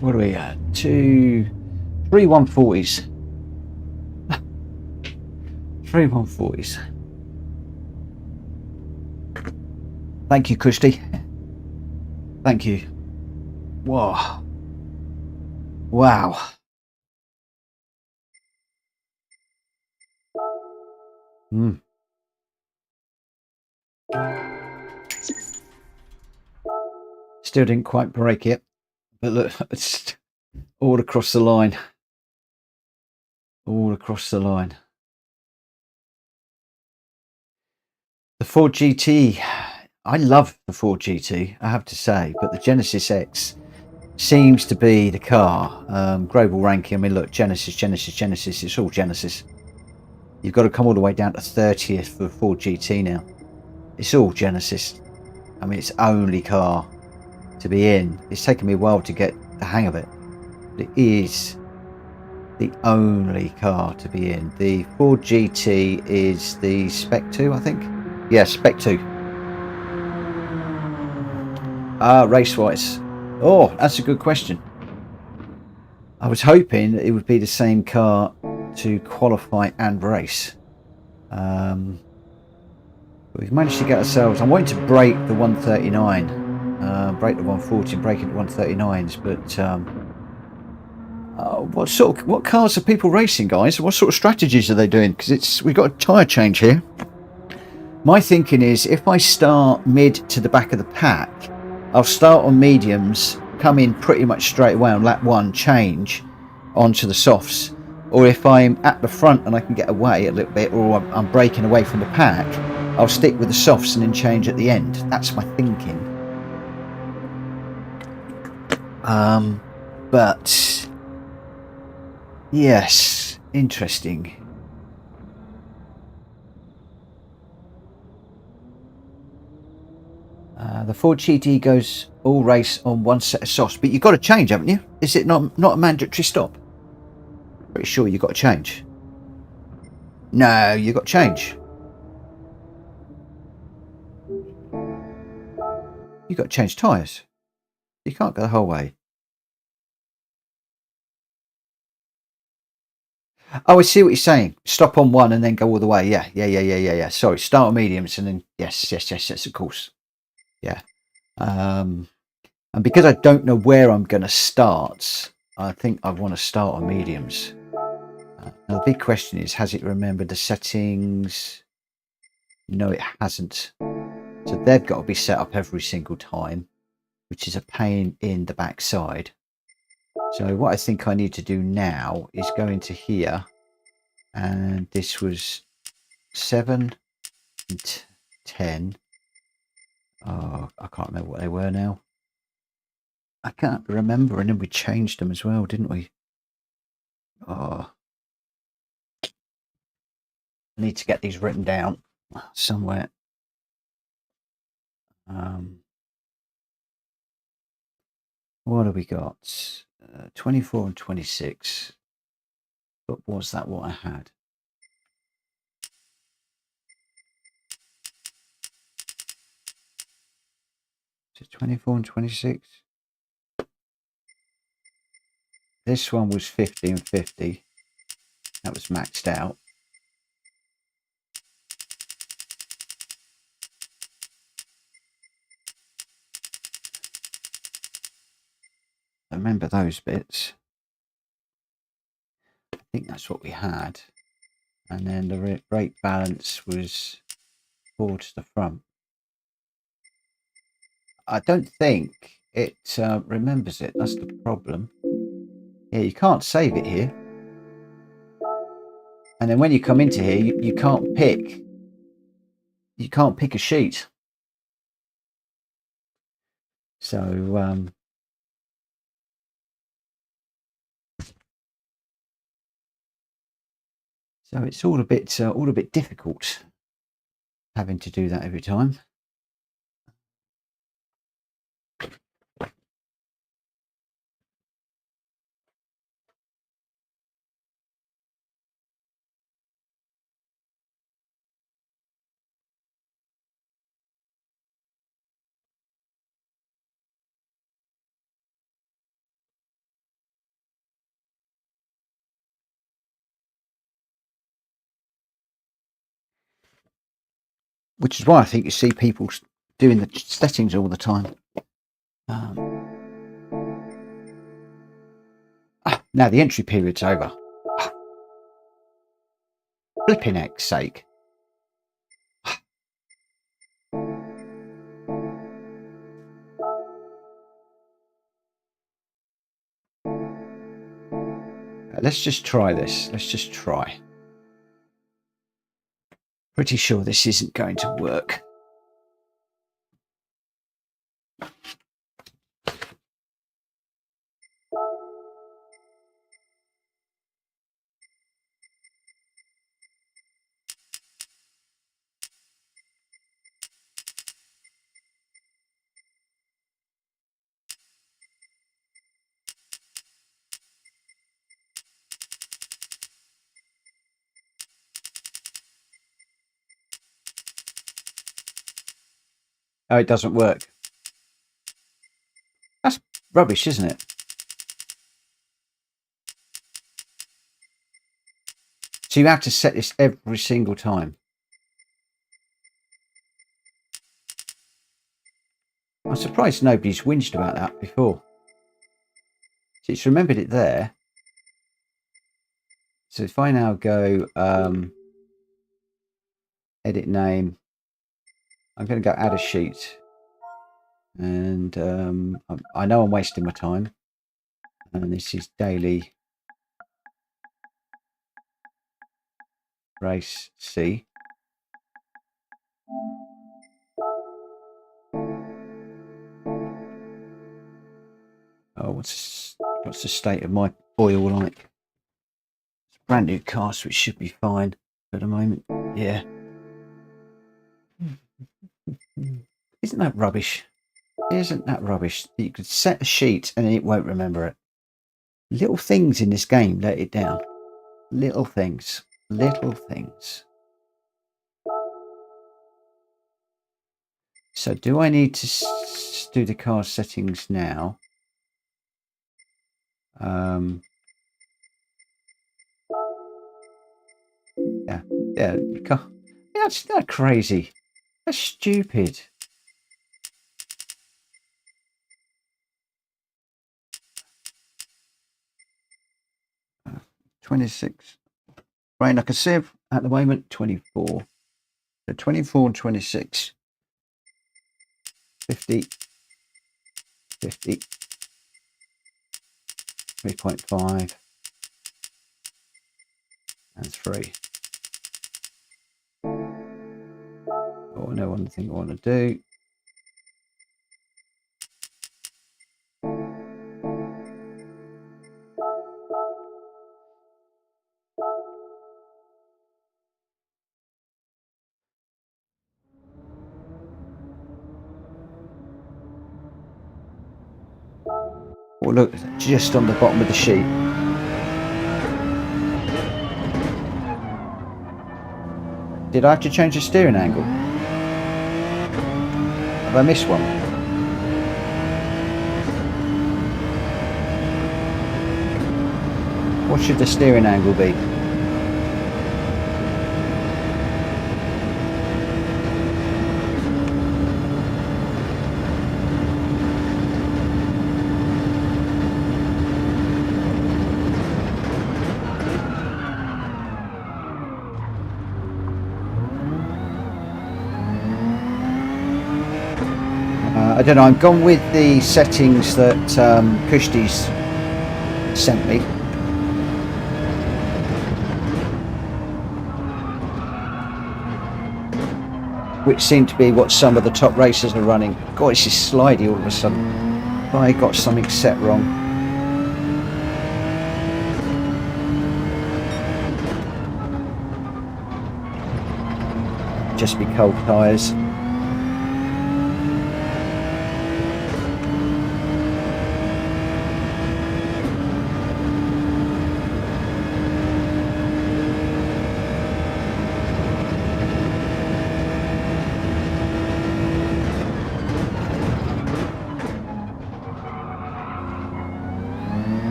What are we at? 3 140s. 3 140s. Thank you, Christy. Thank you. Whoa. Wow. Still didn't quite break it, but look, it's all across the line. All across the line. The Ford GT, I love the Ford GT, I have to say, but the Genesis X seems to be the car. Global ranking, I mean, look, Genesis, it's all Genesis. You've got to come all the way down to 30th for the Ford GT now. It's all Genesis. I mean, it's only car to be in. It's taken me a while to get the hang of it, but it is the only car to be in. The Ford GT is the Spec 2, I think. Yeah, Spec 2. Race-wise. Oh, that's a good question. I was hoping it would be the same car to qualify and race. We've managed to get ourselves. I'm wanting to break the 139, break the 140, and break into 139s. But what cars are people racing, guys? What sort of strategies are they doing? Because we've got a tyre change here. My thinking is if I start mid to the back of the pack, I'll start on mediums, come in pretty much straight away on lap 1, change onto the softs. Or if I'm at the front and I can get away a little bit, or I'm breaking away from the pack, I'll stick with the softs and then change at the end. That's my thinking. But yes, interesting. The Ford GT goes all race on one set of softs, but you've got to change, haven't you? Is it not a mandatory stop? Pretty sure you've got to change. No, you've got to change. You've got to change tyres. You can't go the whole way. Oh, I see what you're saying. Stop on one and then go all the way. Yeah. Sorry, start on mediums and then yes, of course. Yeah. And because I don't know where I'm going to start, I think I want to start on mediums. Now the big question is, has it remembered the settings? No, it hasn't. So they've got to be set up every single time, which is a pain in the backside. So what I think I need to do now is go into here, and this was 7 and 10. Oh, I can't remember what they were now. I can't remember, and then we changed them as well, didn't we? Oh, I need to get these written down somewhere. What have we got? 24 and 26. But was that what I had? So 24 and 26. This one was 50 and 50. That was maxed out. I remember those bits. I think that's what we had. And then the brake balance was forward to the front. I don't think it remembers it. That's the problem. Yeah, you can't save it here. And then when you come into here, you can't pick. You can't pick a sheet. So so it's all a bit difficult having to do that every time. which is why I think you see people doing the settings all the time. Now the entry period's over. Flipping heck's sake. Let's just try this. Let's just try. Pretty sure this isn't going to work. Oh, it doesn't work. That's rubbish, isn't it? So you have to set this every single time. I'm surprised nobody's whinged about that before. So it's remembered it there. So if I now go edit name, I'm going to go add a sheet. And I know I'm wasting my time. And this is daily race C. Oh, what's the state of my oil like? It's a brand new car, so it should be fine for the moment. Yeah. Isn't that rubbish? Isn't that rubbish? You could set a sheet and it won't remember it. Little things in this game let it down. Little things. Little things. So do I need to do the car settings now? Yeah, that's not crazy. That's stupid. Uh, 26. Right, I can see at the moment 24. So 24 and 26. 50. 50. 3.5. And 3. Oh, I know one thing I want to do. Oh, look, just on the bottom of the sheet. Did I have to change the steering angle? Have I missed one? What should the steering angle be? I don't know, I'm gone with the settings that Kushti's sent me. Which seem to be what some of the top racers are running. God, it's just slidey all of a sudden. I got something set wrong. Just be cold tyres.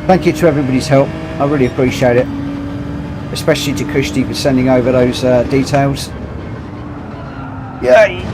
Thank you to everybody's help. I really appreciate it. especially to Kushti for sending over those details. Yeah.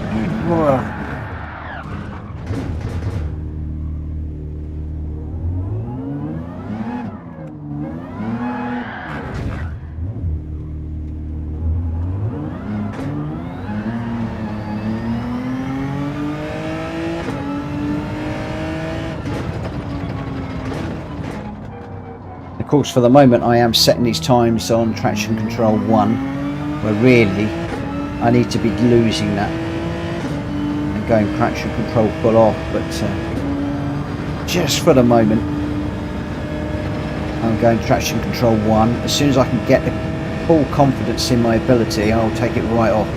Of course, for the moment I am setting these times on traction control 1, where really I need to be losing that and going traction control full off, but just for the moment I'm going traction control 1. As soon as I can get the full confidence in my ability, I'll take it right off.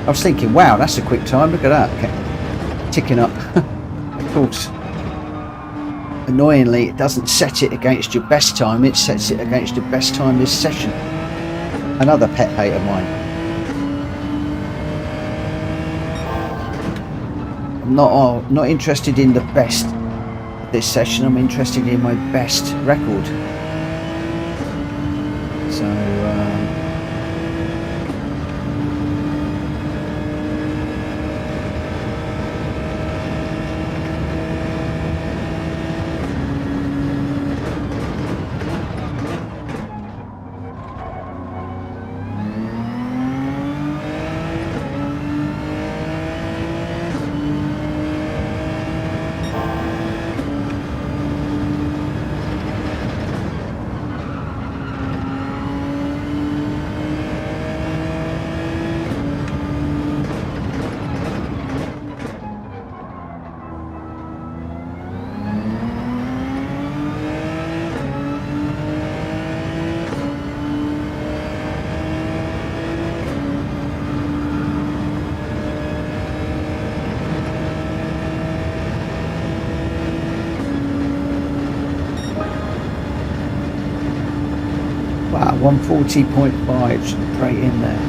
I was thinking, wow, that's a quick time, look at that. Okay. Ticking up. Of course, annoyingly, it doesn't set it against your best time, it sets it against your best time this session. Another pet hate of mine. I'm not interested in the best this session, I'm interested in my best record. So, wow, 140.5, straight in there.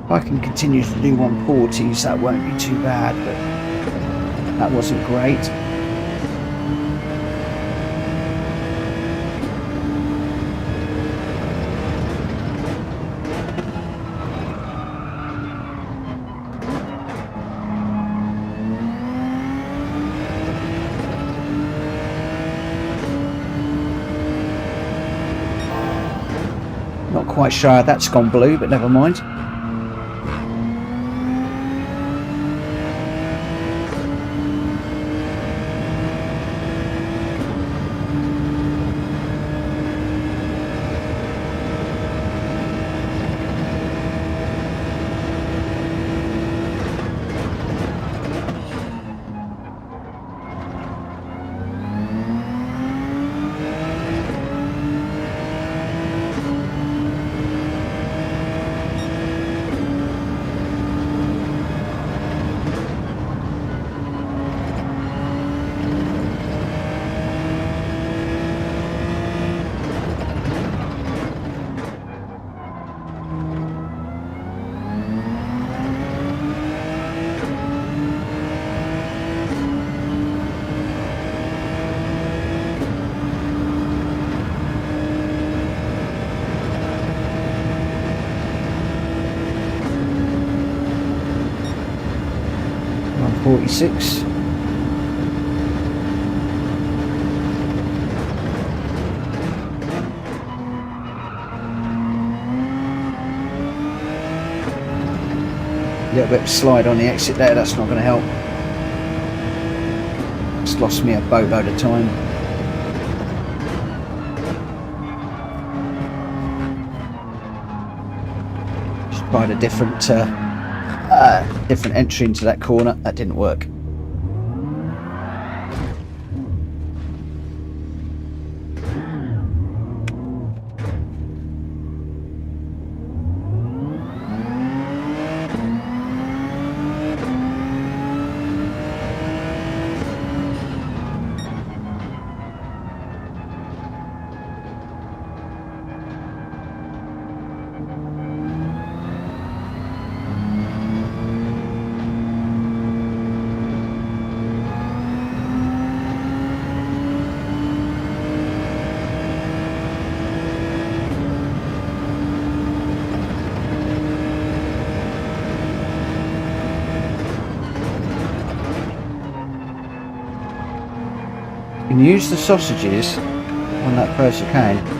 If I can continue to do 140s, that won't be too bad, but that wasn't great. Not quite sure that's gone blue, but never mind. .46. A little bit of slide on the exit there, that's not going to help. It's lost me a boatload of time. Just tried a different entry into that corner, that didn't work. can use the sausages on that first chicane.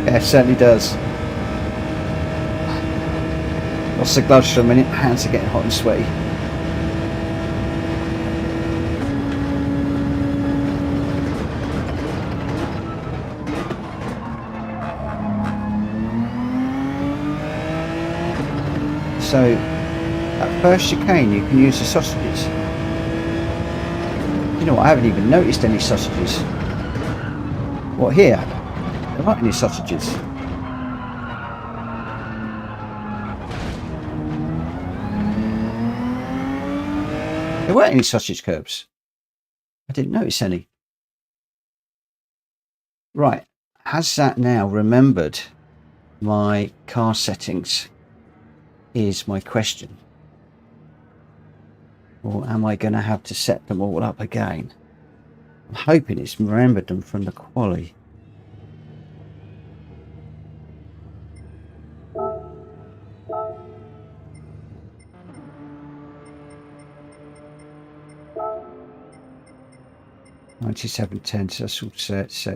Yeah, it certainly does. Lost the gloves for a minute, hands are getting hot and sweaty. So, at first chicane you can use the sausages. You know what, I haven't even noticed any sausages. What, here? There aren't any sausages. There weren't any sausage curbs. I didn't notice any. Right, has that now remembered my car settings is my question. Or am I going to have to set them all up again? I'm hoping it's remembered them from the quali. $97.10, so that's all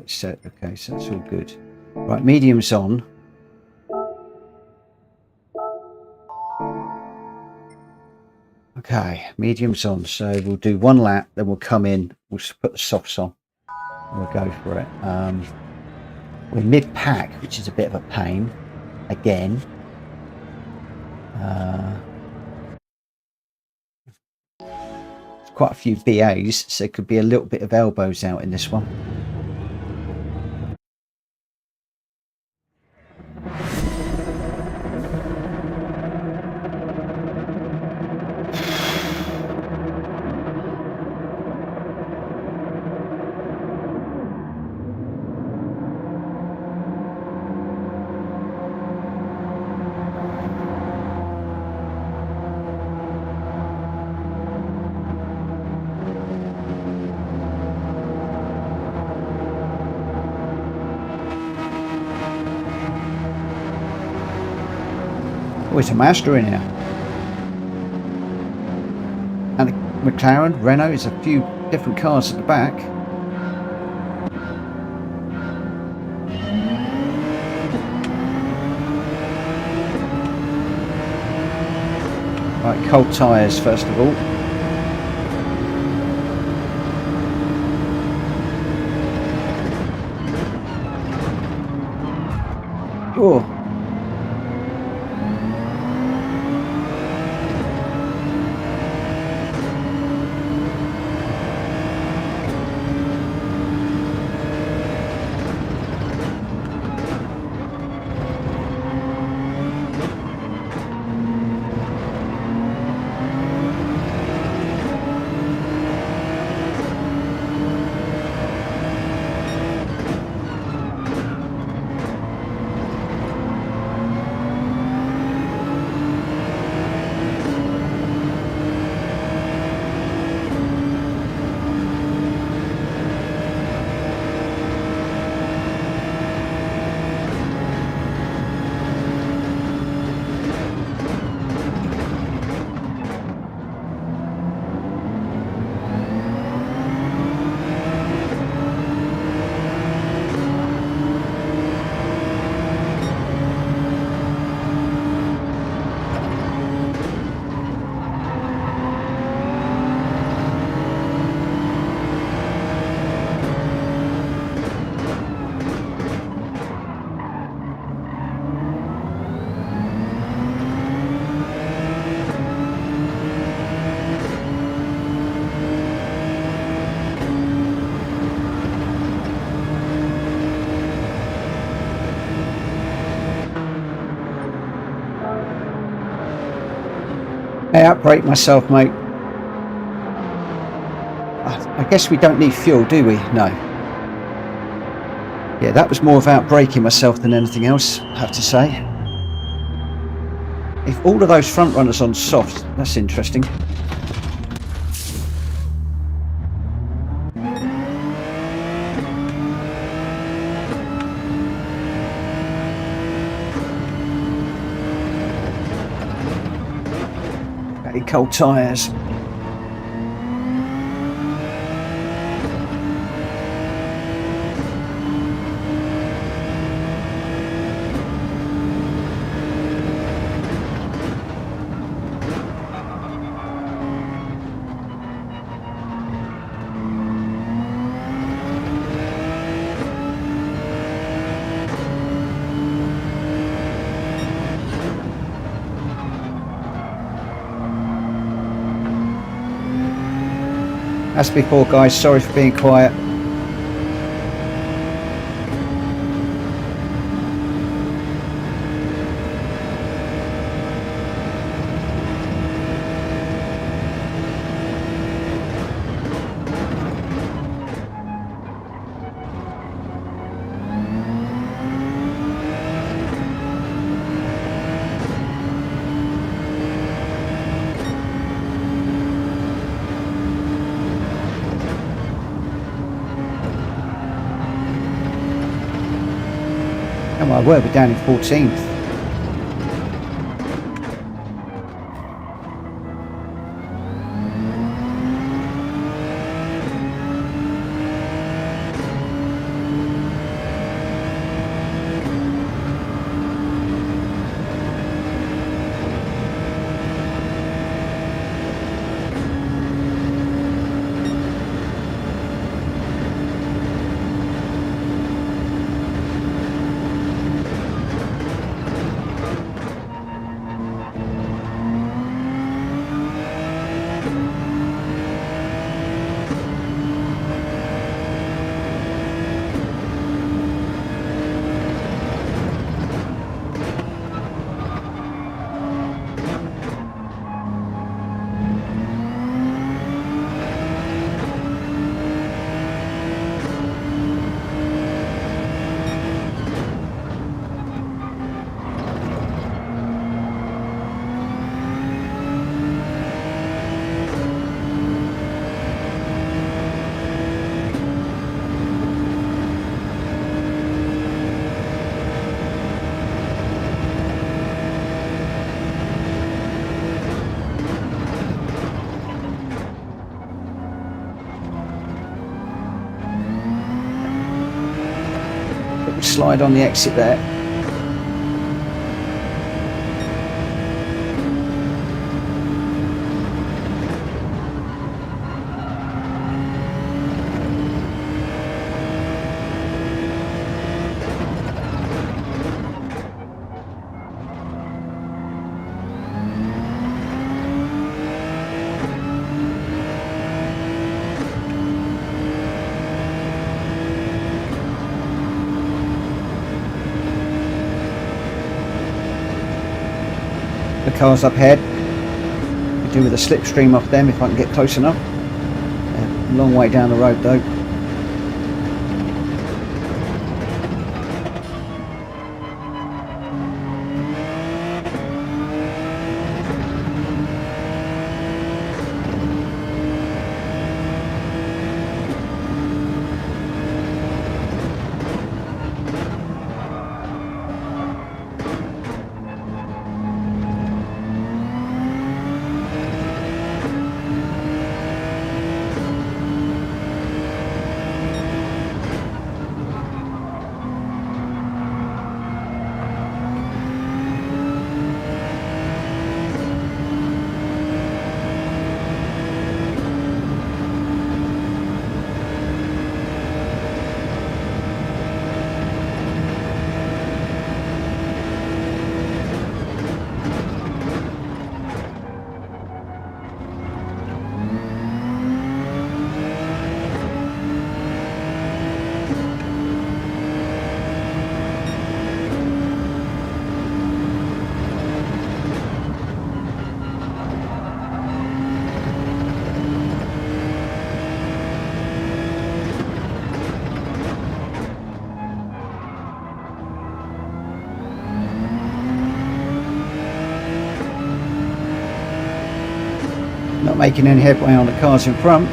set. Okay, so that's all good. Right, medium's on. Okay, medium's on. So we'll do one lap, then we'll come in, we'll put the softs on, and we'll go for it. We're mid-pack, which is a bit of a pain, again. Quite a few BAs, so there could be a little bit of elbows out in this one. Oh, it's a Master in here. And a McLaren, Renault, is a few different cars at the back. Right, cold tyres first of all. Oh. I outbrake myself, mate. I guess we don't need fuel, do we? No. Yeah, that was more about braking myself than anything else, I have to say. If all of those front runners on soft, that's interesting. Very cold tyres. As before, guys, sorry for being quiet. Oh my word, we're down in 14th. Slide on the exit there. The cars up ahead. Could do with a slipstream off them if I can get close enough. Long way down the road though. Not making any headway on the cars in front.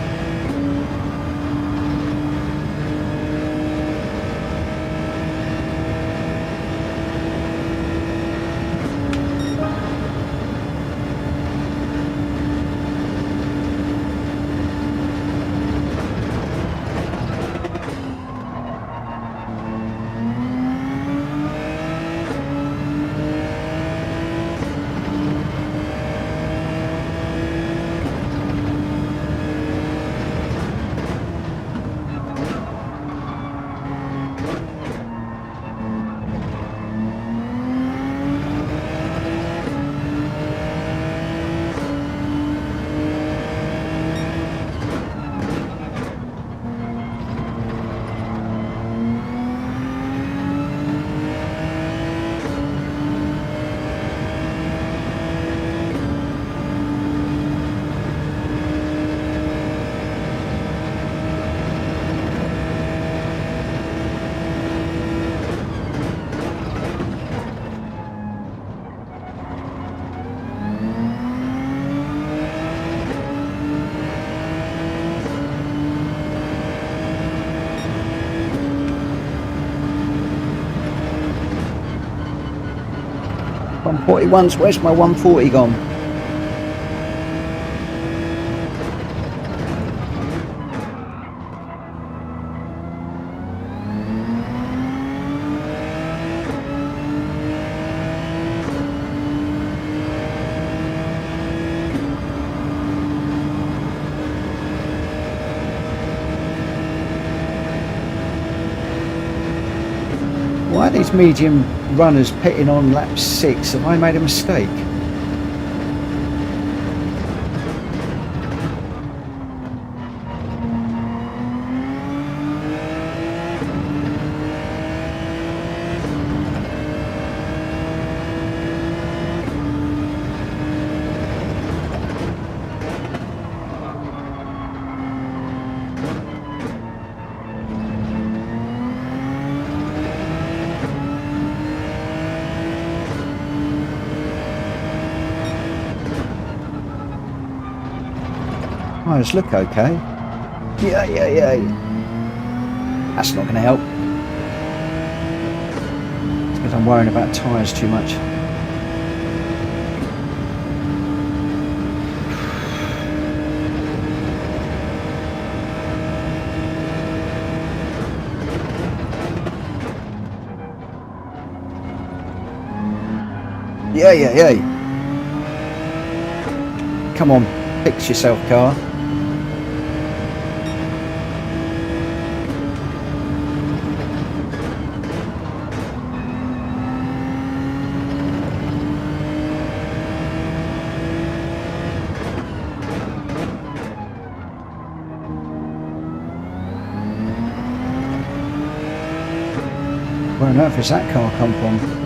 .41's, where's my 140 gone? Why are these medium runners pitting on lap 6? Have I made a mistake? Tyres look okay. Yeah. That's not going to help. It's because I'm worrying about tyres too much. Yeah. Come on, fix yourself, car. Where on earth has that car come from?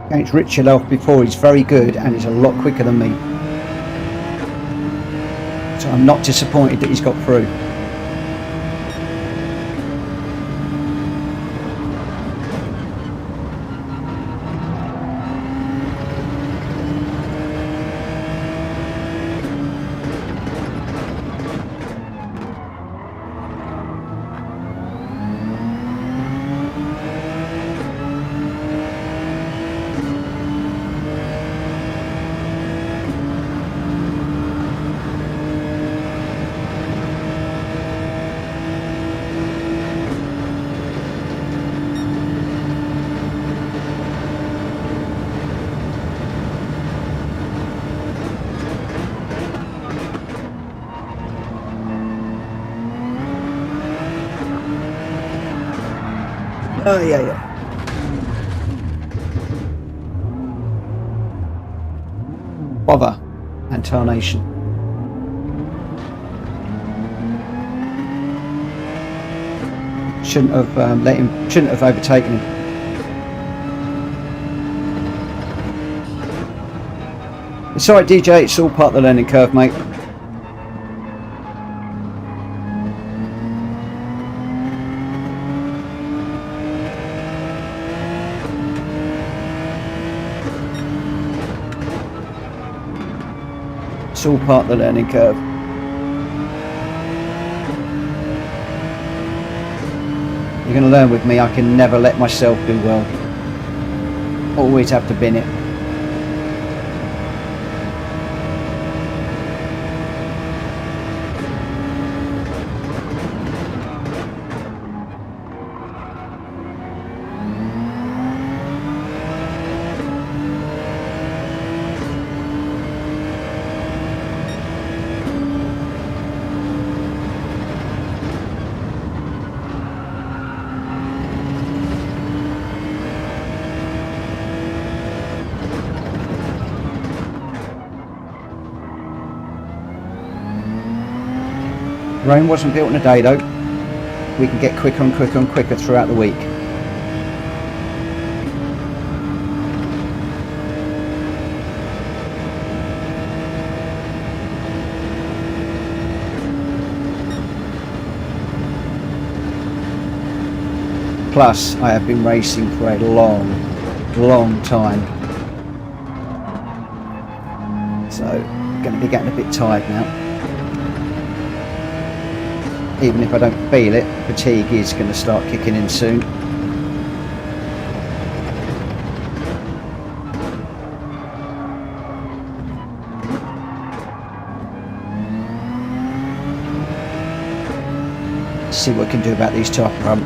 Against Richard before, he's very good and he's a lot quicker than me. So I'm not disappointed that he's got through. Oh, yeah. Bother and tarnation. Shouldn't have shouldn't have overtaken him. It's alright, DJ, it's all part of the learning curve, mate. It's all part of the learning curve. You're going to learn with me, I can never let myself do well. Always have to bin it. Rome wasn't built in a day though. We can get quicker and quicker and quicker throughout the week. Plus, I have been racing for a long, long time. So, I'm going to be getting a bit tired now. Even if I don't feel it, fatigue is going to start kicking in soon. Let's see what we can do about these top rump.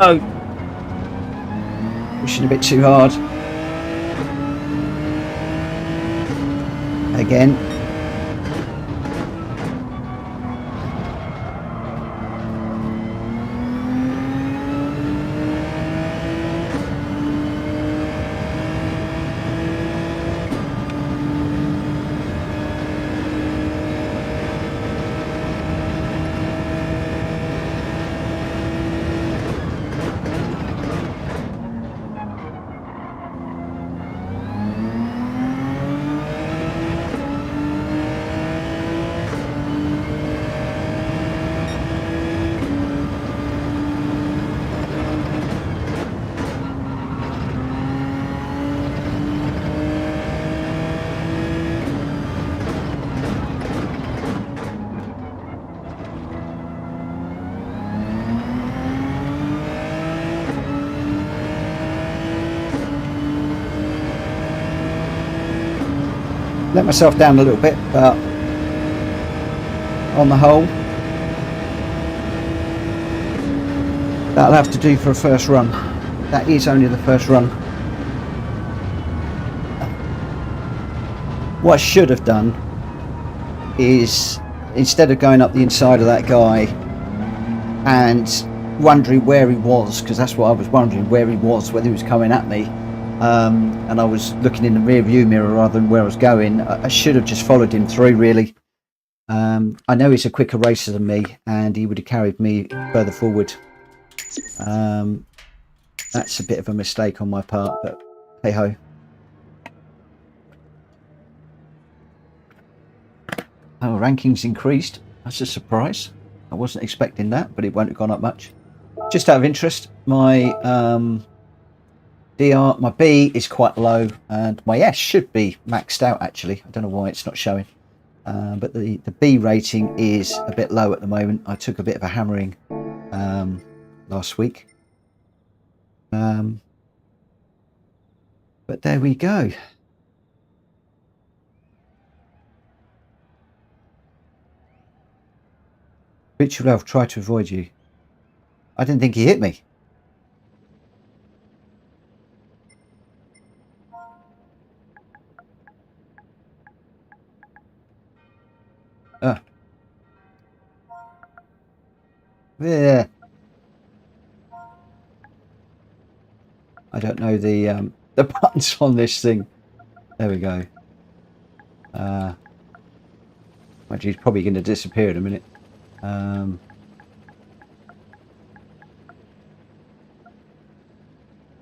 Oh, pushing a bit too hard. Again. Let myself down a little bit, but on the whole. That'll have to do for a first run. That is only the first run. What I should have done is, instead of going up the inside of that guy and wondering where he was, because that's what I was wondering, where he was, whether he was coming at me, and I was looking in the rear view mirror rather than where I was going, I should have just followed him through, really. I know he's a quicker racer than me, and he would have carried me further forward. That's a bit of a mistake on my part, but hey ho. Oh, rankings increased. That's a surprise. I wasn't expecting that, but it won't have gone up much. Just out of interest, my my B is quite low, and my S should be maxed out actually. I don't know why it's not showing. But the B rating is a bit low at the moment. I took a bit of a hammering last week. But there we go. Richard Elf tried to avoid you. I didn't think he hit me. Yeah. I don't know the buttons on this thing. There we go. He's probably going to disappear in a minute.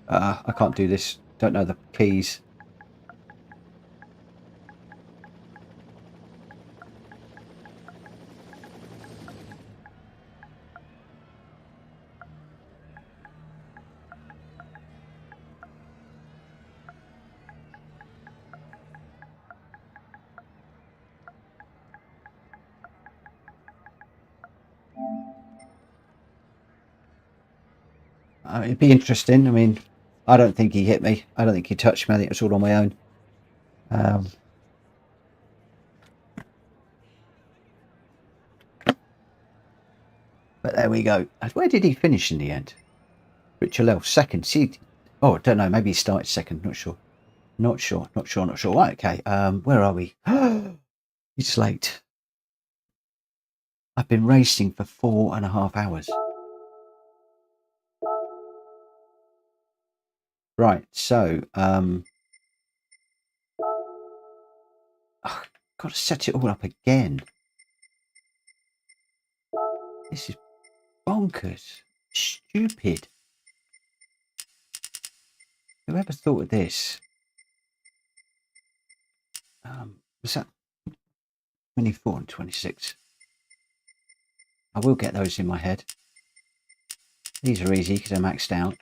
I can't do this. Don't know the keys. It'd be interesting. I mean, I don't think he hit me. I don't think he touched me. I think it's all on my own. But there we go. Where did he finish in the end? Richard Elf, second. See, oh, I don't know. Maybe he started second. Not sure. Not sure. Right, okay. Where are we? It's late. I've been racing for 4.5 hours. Right, so I've got to set it all up again. This is bonkers. Stupid. Whoever thought of this? Was that 24 and 26? I will get those in my head. These are easy because they're maxed out.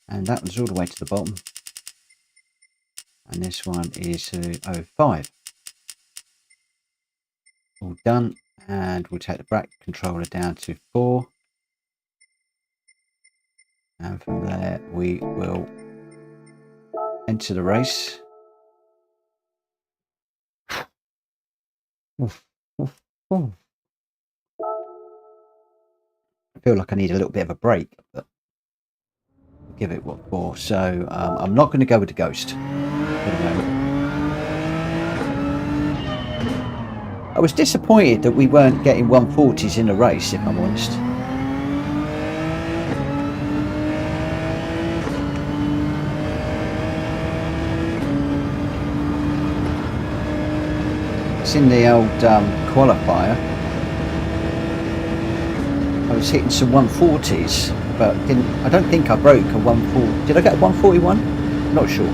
And that one's all the way to the bottom. And this one is 05. All done. And we'll take the brake controller down to 4. And from there we will enter the race. Oof, oof, oof. I feel like I need a little bit of a break, but I'll give it what for. So I'm not going to go with the Ghost for the moment. I was disappointed that we weren't getting 140s in the race, if I'm honest. It's in the old qualifier. I was hitting some 140s, but I don't think I broke a 140. Did I get a 141? Not sure.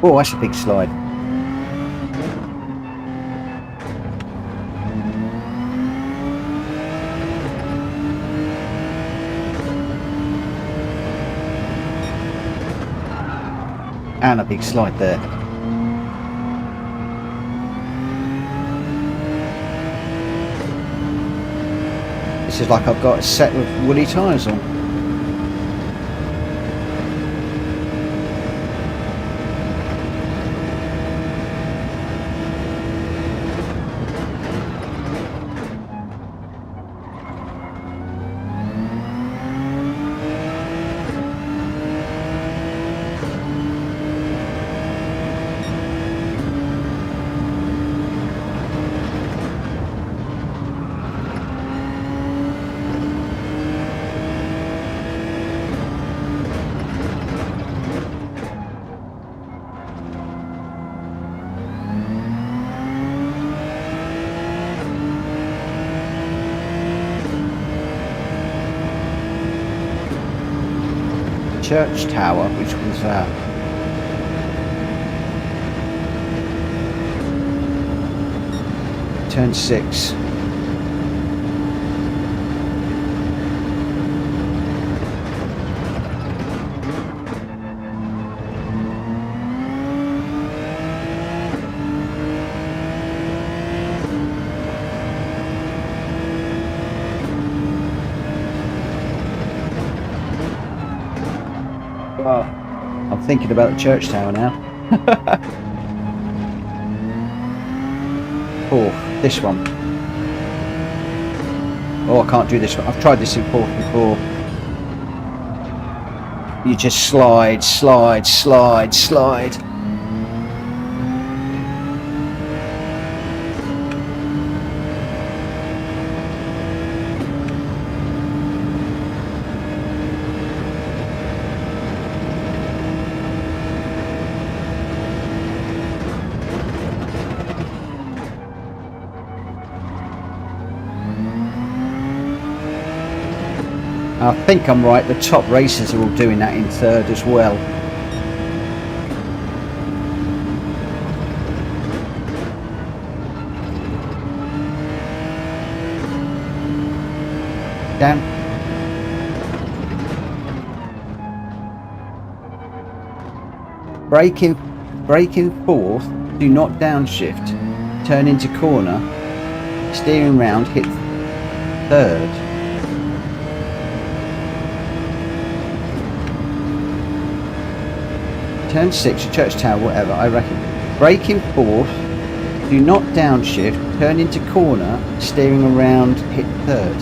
Oh, that's a big slide. And a big slide there. This is like I've got a set of woolly tyres on. Church tower, which was turn 6. Oh, I'm thinking about the church tower now. Oh, this one. Oh, I can't do this one. I've tried this in fourth before. You just slide, slide, slide, slide. I think I'm right, the top racers are all doing that in third as well. Down. Brake in fourth, do not downshift, turn into corner, steering round, hit third. Turn 6, a church tower, whatever, I reckon. Brake in fourth, do not downshift, turn into corner, steering around, hit third.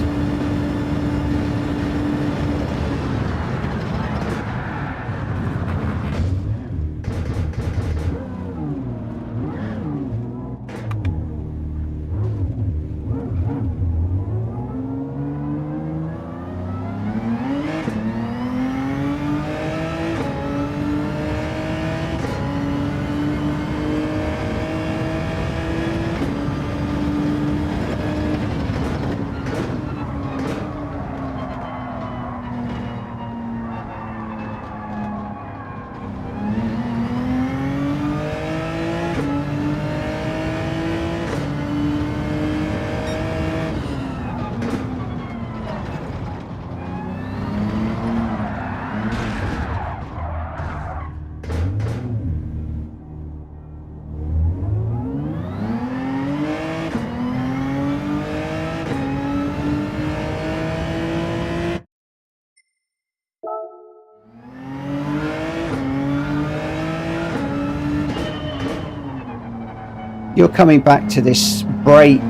You're coming back to this brake,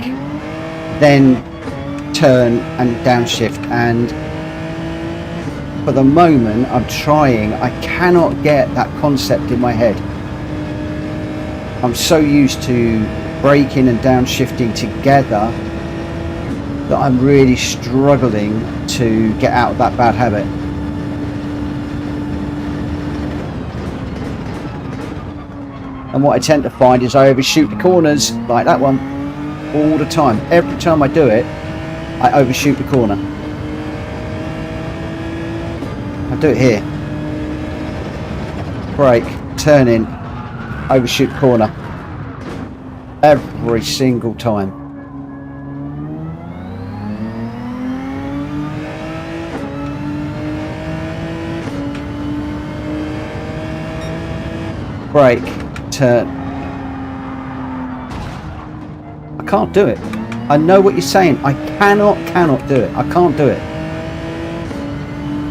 then turn and downshift, and for the moment I'm trying, I cannot get that concept in my head. I'm so used to braking and downshifting together that I'm really struggling to get out of that bad habit. And what I tend to find is I overshoot the corners, like that one, all the time. Every time I do it, I overshoot the corner. I do it here. Brake, turn in, overshoot the corner. Every single time. Brake, turn. I can't do it. I know what you're saying. I cannot do it. I can't do it.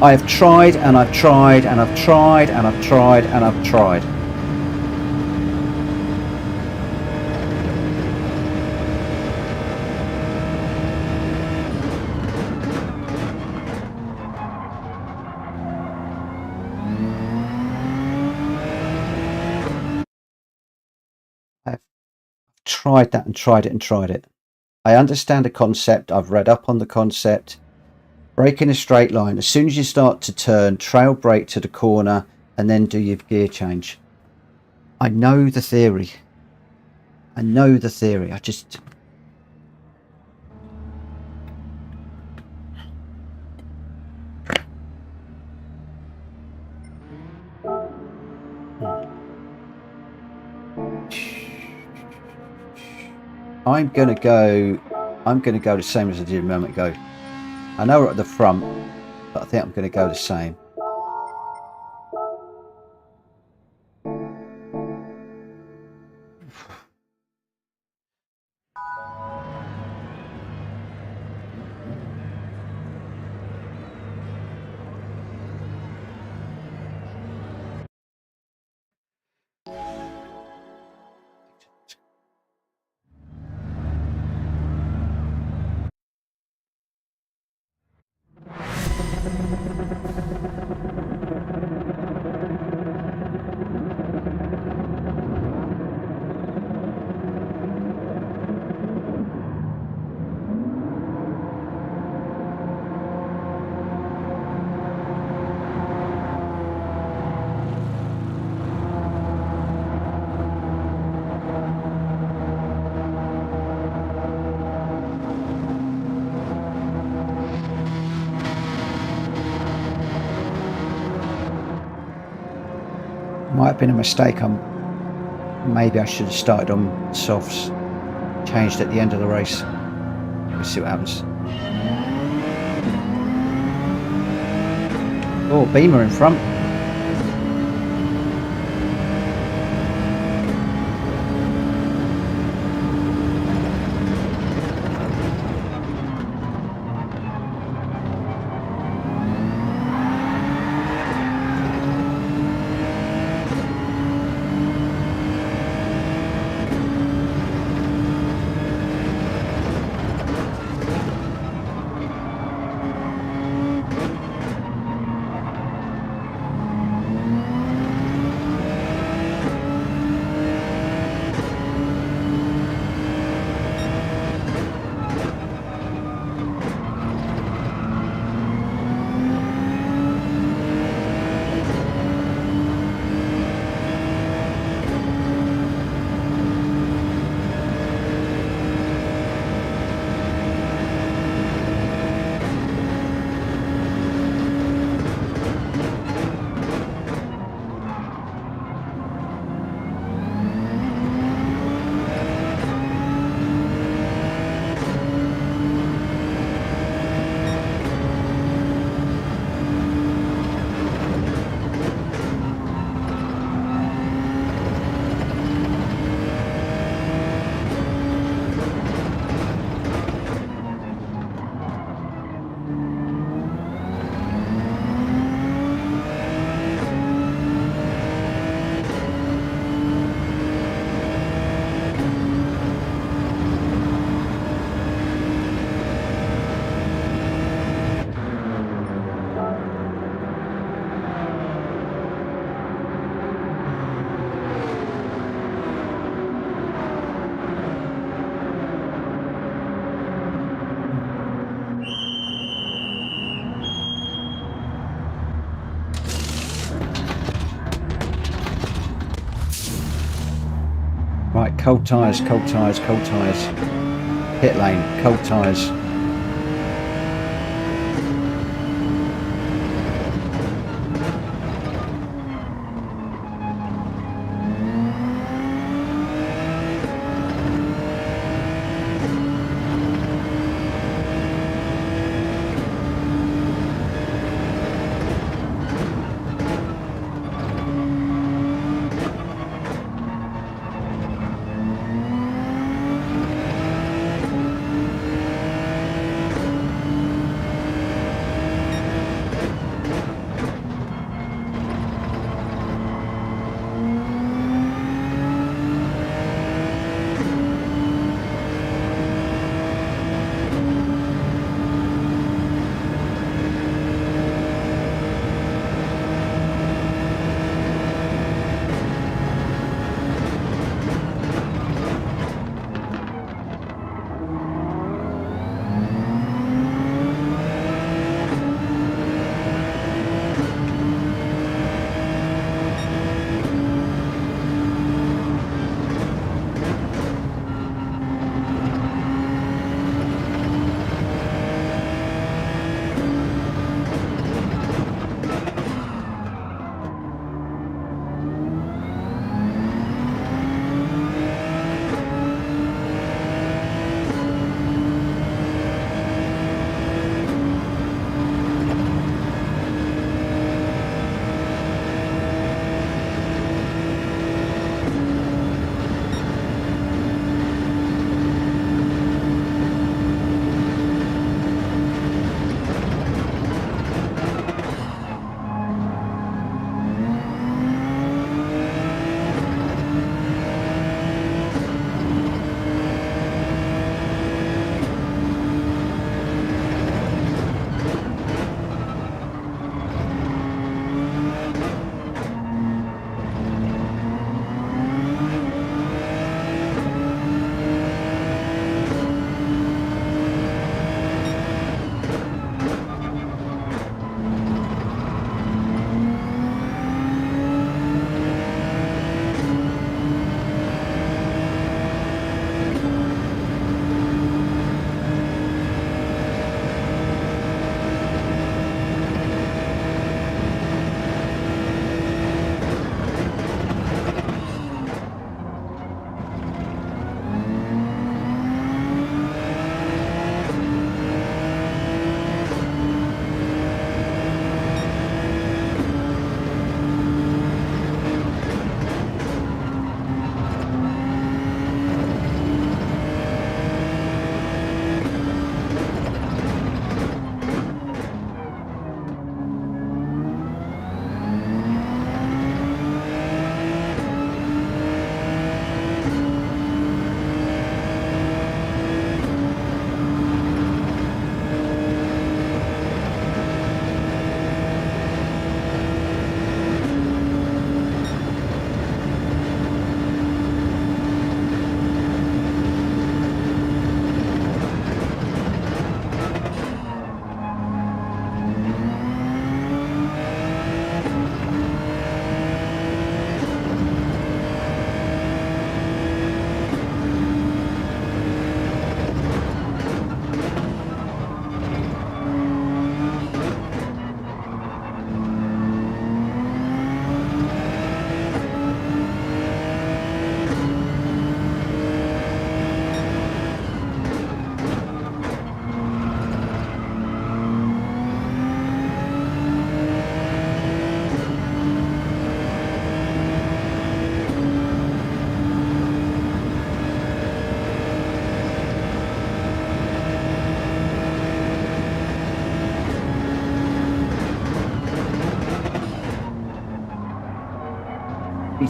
I have tried and I've tried and I've tried and I've tried and I've tried. I've tried that and tried it and tried it. I understand the concept. I've read up on the concept. Brake in a straight line. As soon as you start to turn, trail brake to the corner and then do your gear change. I know the theory. I know the theory. I just... I'm gonna go the same as I did a moment ago. I know we're at the front, but I think I'm gonna go the same. Might have been a mistake. Maybe I should have started on softs, changed at the end of the race. We'll see what happens. Oh, Beamer in front. Right, cold tyres, cold tyres, cold tyres. Pit lane, cold tyres.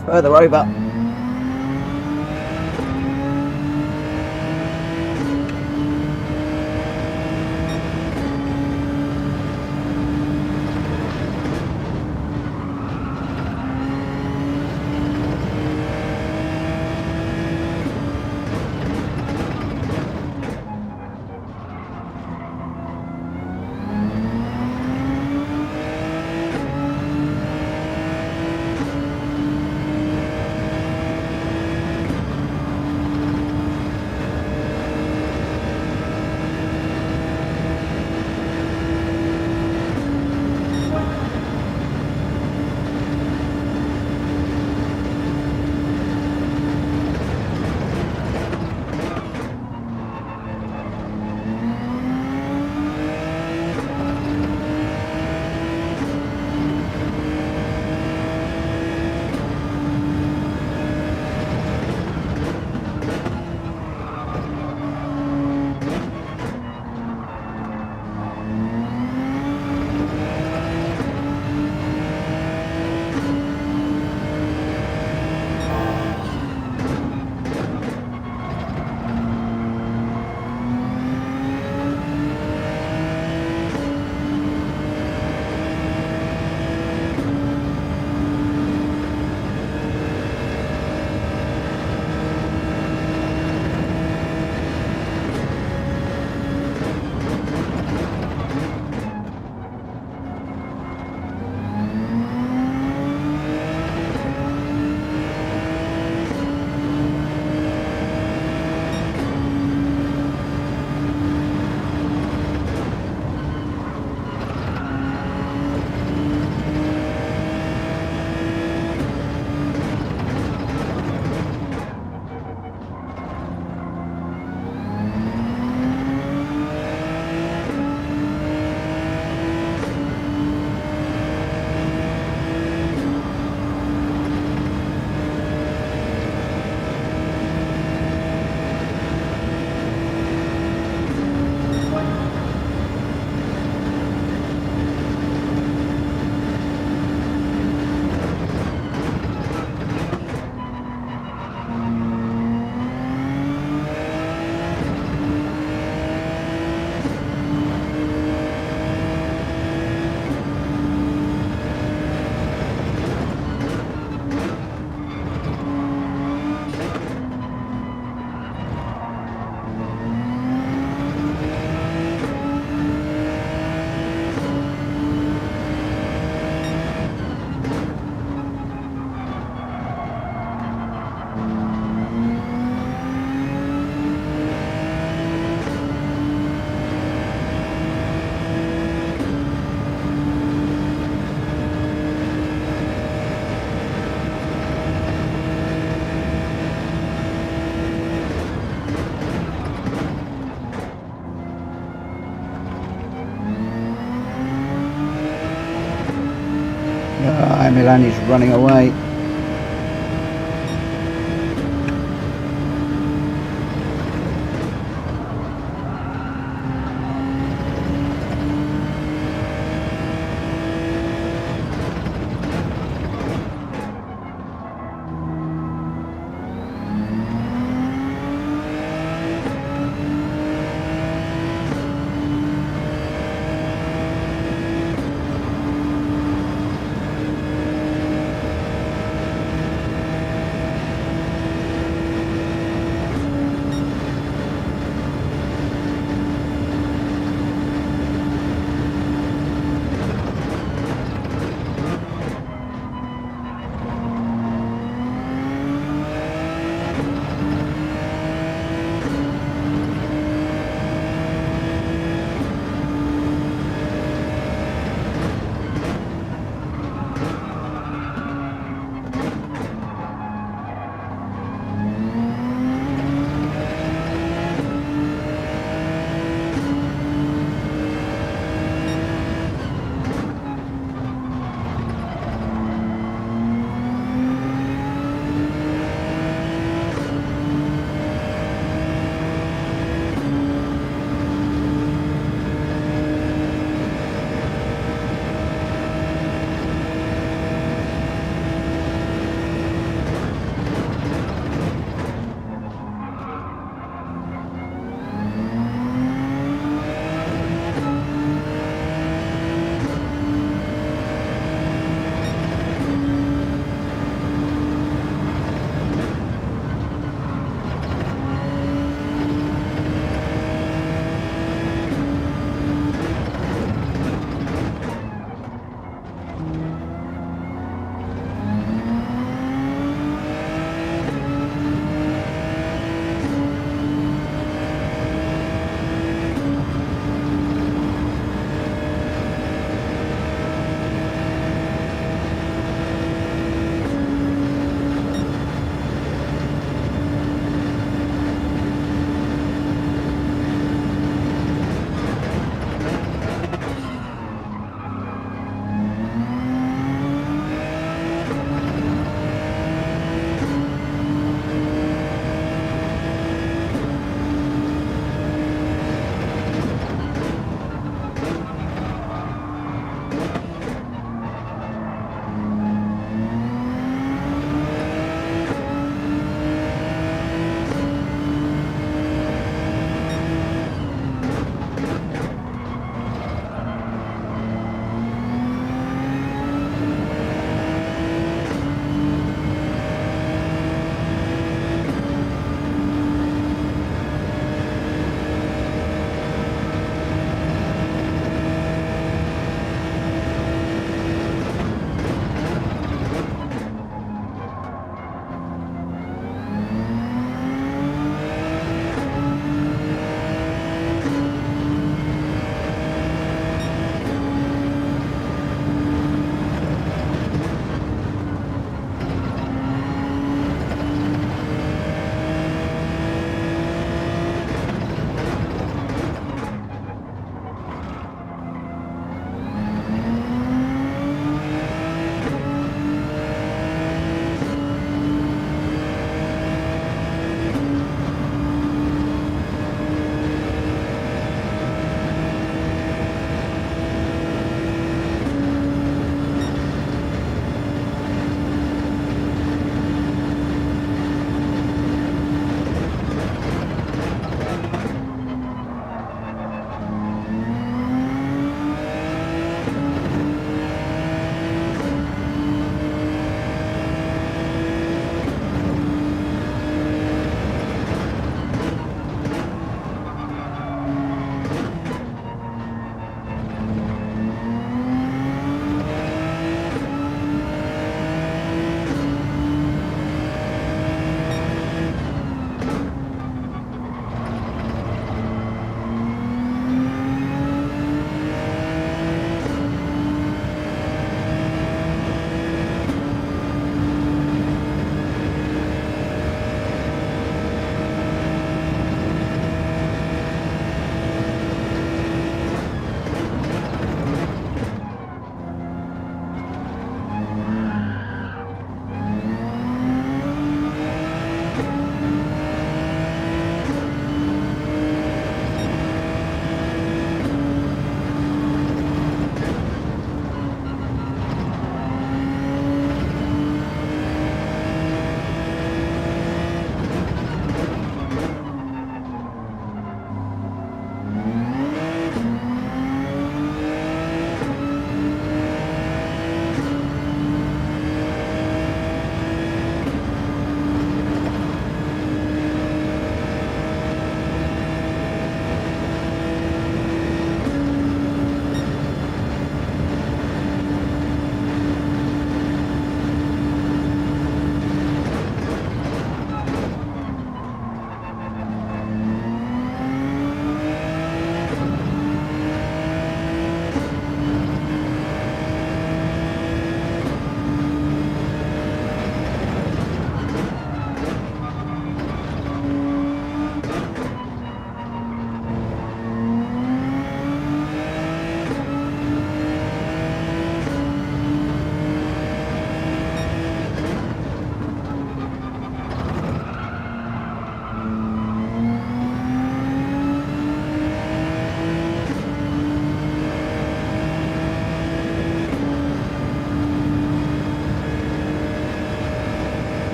further over. Milani's running away.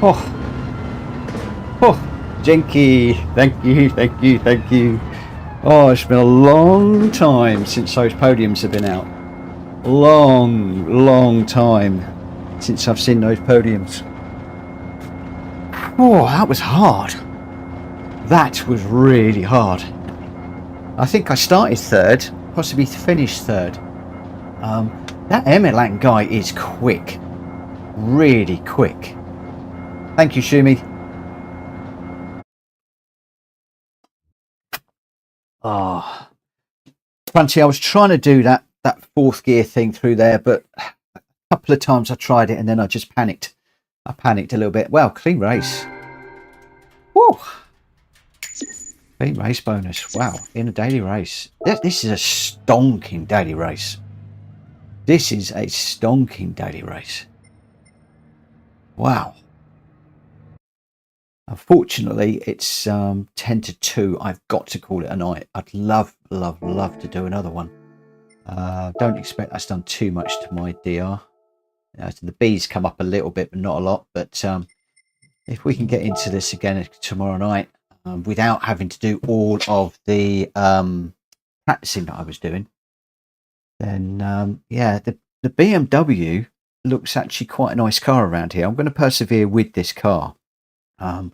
Oh, oh, Jenky, thank you, thank you, thank you. Oh, it's been a long time since those podiums have been out. Long time since I've seen those podiums. Oh, that was hard. That was really hard. I think I started third, possibly finished third. That Emerlang guy is quick. Really quick. Thank you, Shumi. Oh, Francie, I was trying to do that fourth gear thing through there, but a couple of times I tried it and then I just panicked. I panicked a little bit. Well, clean race. Woo! Clean race bonus. Wow, in a daily race. This is a stonking daily race. This is a stonking daily race. Wow. Unfortunately, it's 10 to 2. I've got to call it a night. I'd love to do another one. Don't expect that's done too much to my DR. So the B's come up a little bit, but not a lot. But if we can get into this again tomorrow night without having to do all of the practicing that I was doing, then yeah, the BMW looks actually quite a nice car around here. I'm going to persevere with this car. A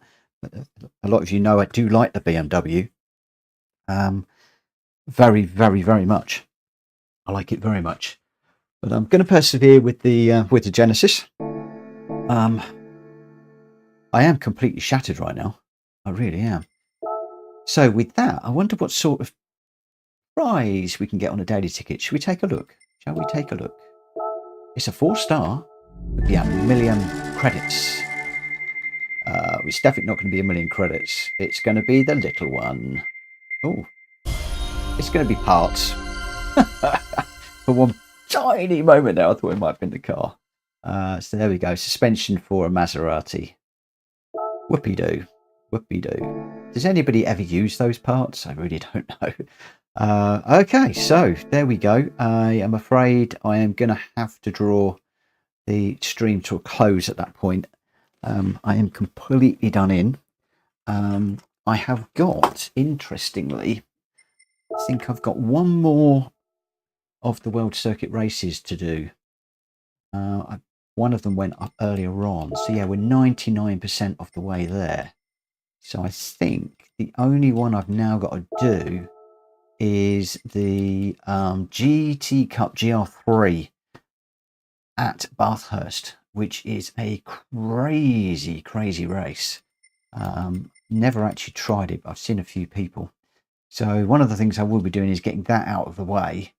lot of you know I do like the BMW very much. I like it very much, but I'm going to persevere with the Genesis. I am completely shattered right now. I really am. So with that, I wonder what sort of prize we can get on a daily ticket. Should we take a look? Shall we take a look? It's a 4-star. Would be a million credits. It's definitely not going to be a million credits. It's going to be the little one. Oh, it's going to be parts. For one tiny moment there, I thought it might have been the car. So there we go. Suspension for a Maserati. Whoopie-doo. Whoopie-doo. Does anybody ever use those parts? I really don't know. Okay, so there we go. I am afraid I am going to have to draw the stream to a close at that point. I am completely done in. I have got, interestingly, I think I've got one more of the World Circuit races to do. One of them went up earlier on. So yeah, we're 99% of the way there. So I think the only one I've now got to do is the GT Cup GR3 at Bathurst, which is a crazy race. Never actually tried it, but I've seen a few people. So one of the things I will be doing is getting that out of the way,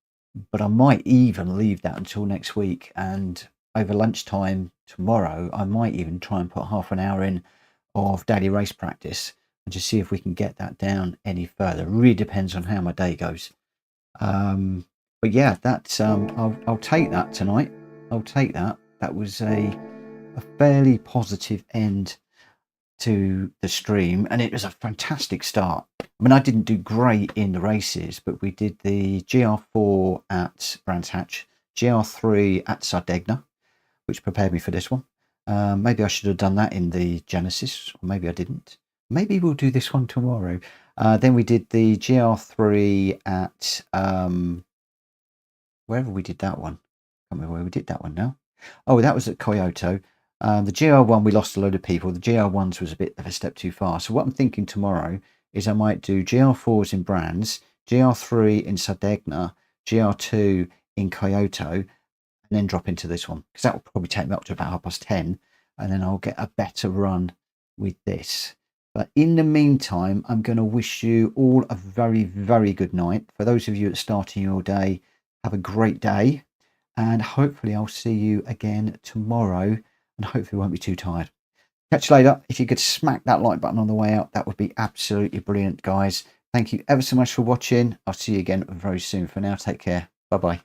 but I might even leave that until next week, and over lunchtime tomorrow I might even try and put half an hour in of daily race practice and just see if we can get that down any further. It really depends on how my day goes. But yeah, that's I'll take that tonight. I'll take that. That was a fairly positive end to the stream, and it was a fantastic start. I mean, I didn't do great in the races, but we did the GR4 at Brands Hatch, GR3 at Sardegna, which prepared me for this one. Maybe I should have done that in the Genesis, or maybe I didn't. Maybe we'll do this one tomorrow. Then we did the GR3 at wherever we did that one. I can't remember where we did that one now. Oh, that was at Kyoto. The GR1, we lost a load of people. The GR1s was a bit of a step too far. So what I'm thinking tomorrow is I might do GR4s in Brands, GR3 in Sardegna, GR2 in Kyoto, and then drop into this one, because that will probably take me up to about 10:30, and then I'll get a better run with this. But in the meantime, I'm going to wish you all a very good night. For those of you that are starting your day, have a great day, and hopefully I'll see you again tomorrow, and hopefully won't be too tired. Catch you later. If you could smack that like button on the way out, that would be absolutely brilliant, guys. Thank you ever so much for watching. I'll see you again very soon. For now, take care. Bye-bye.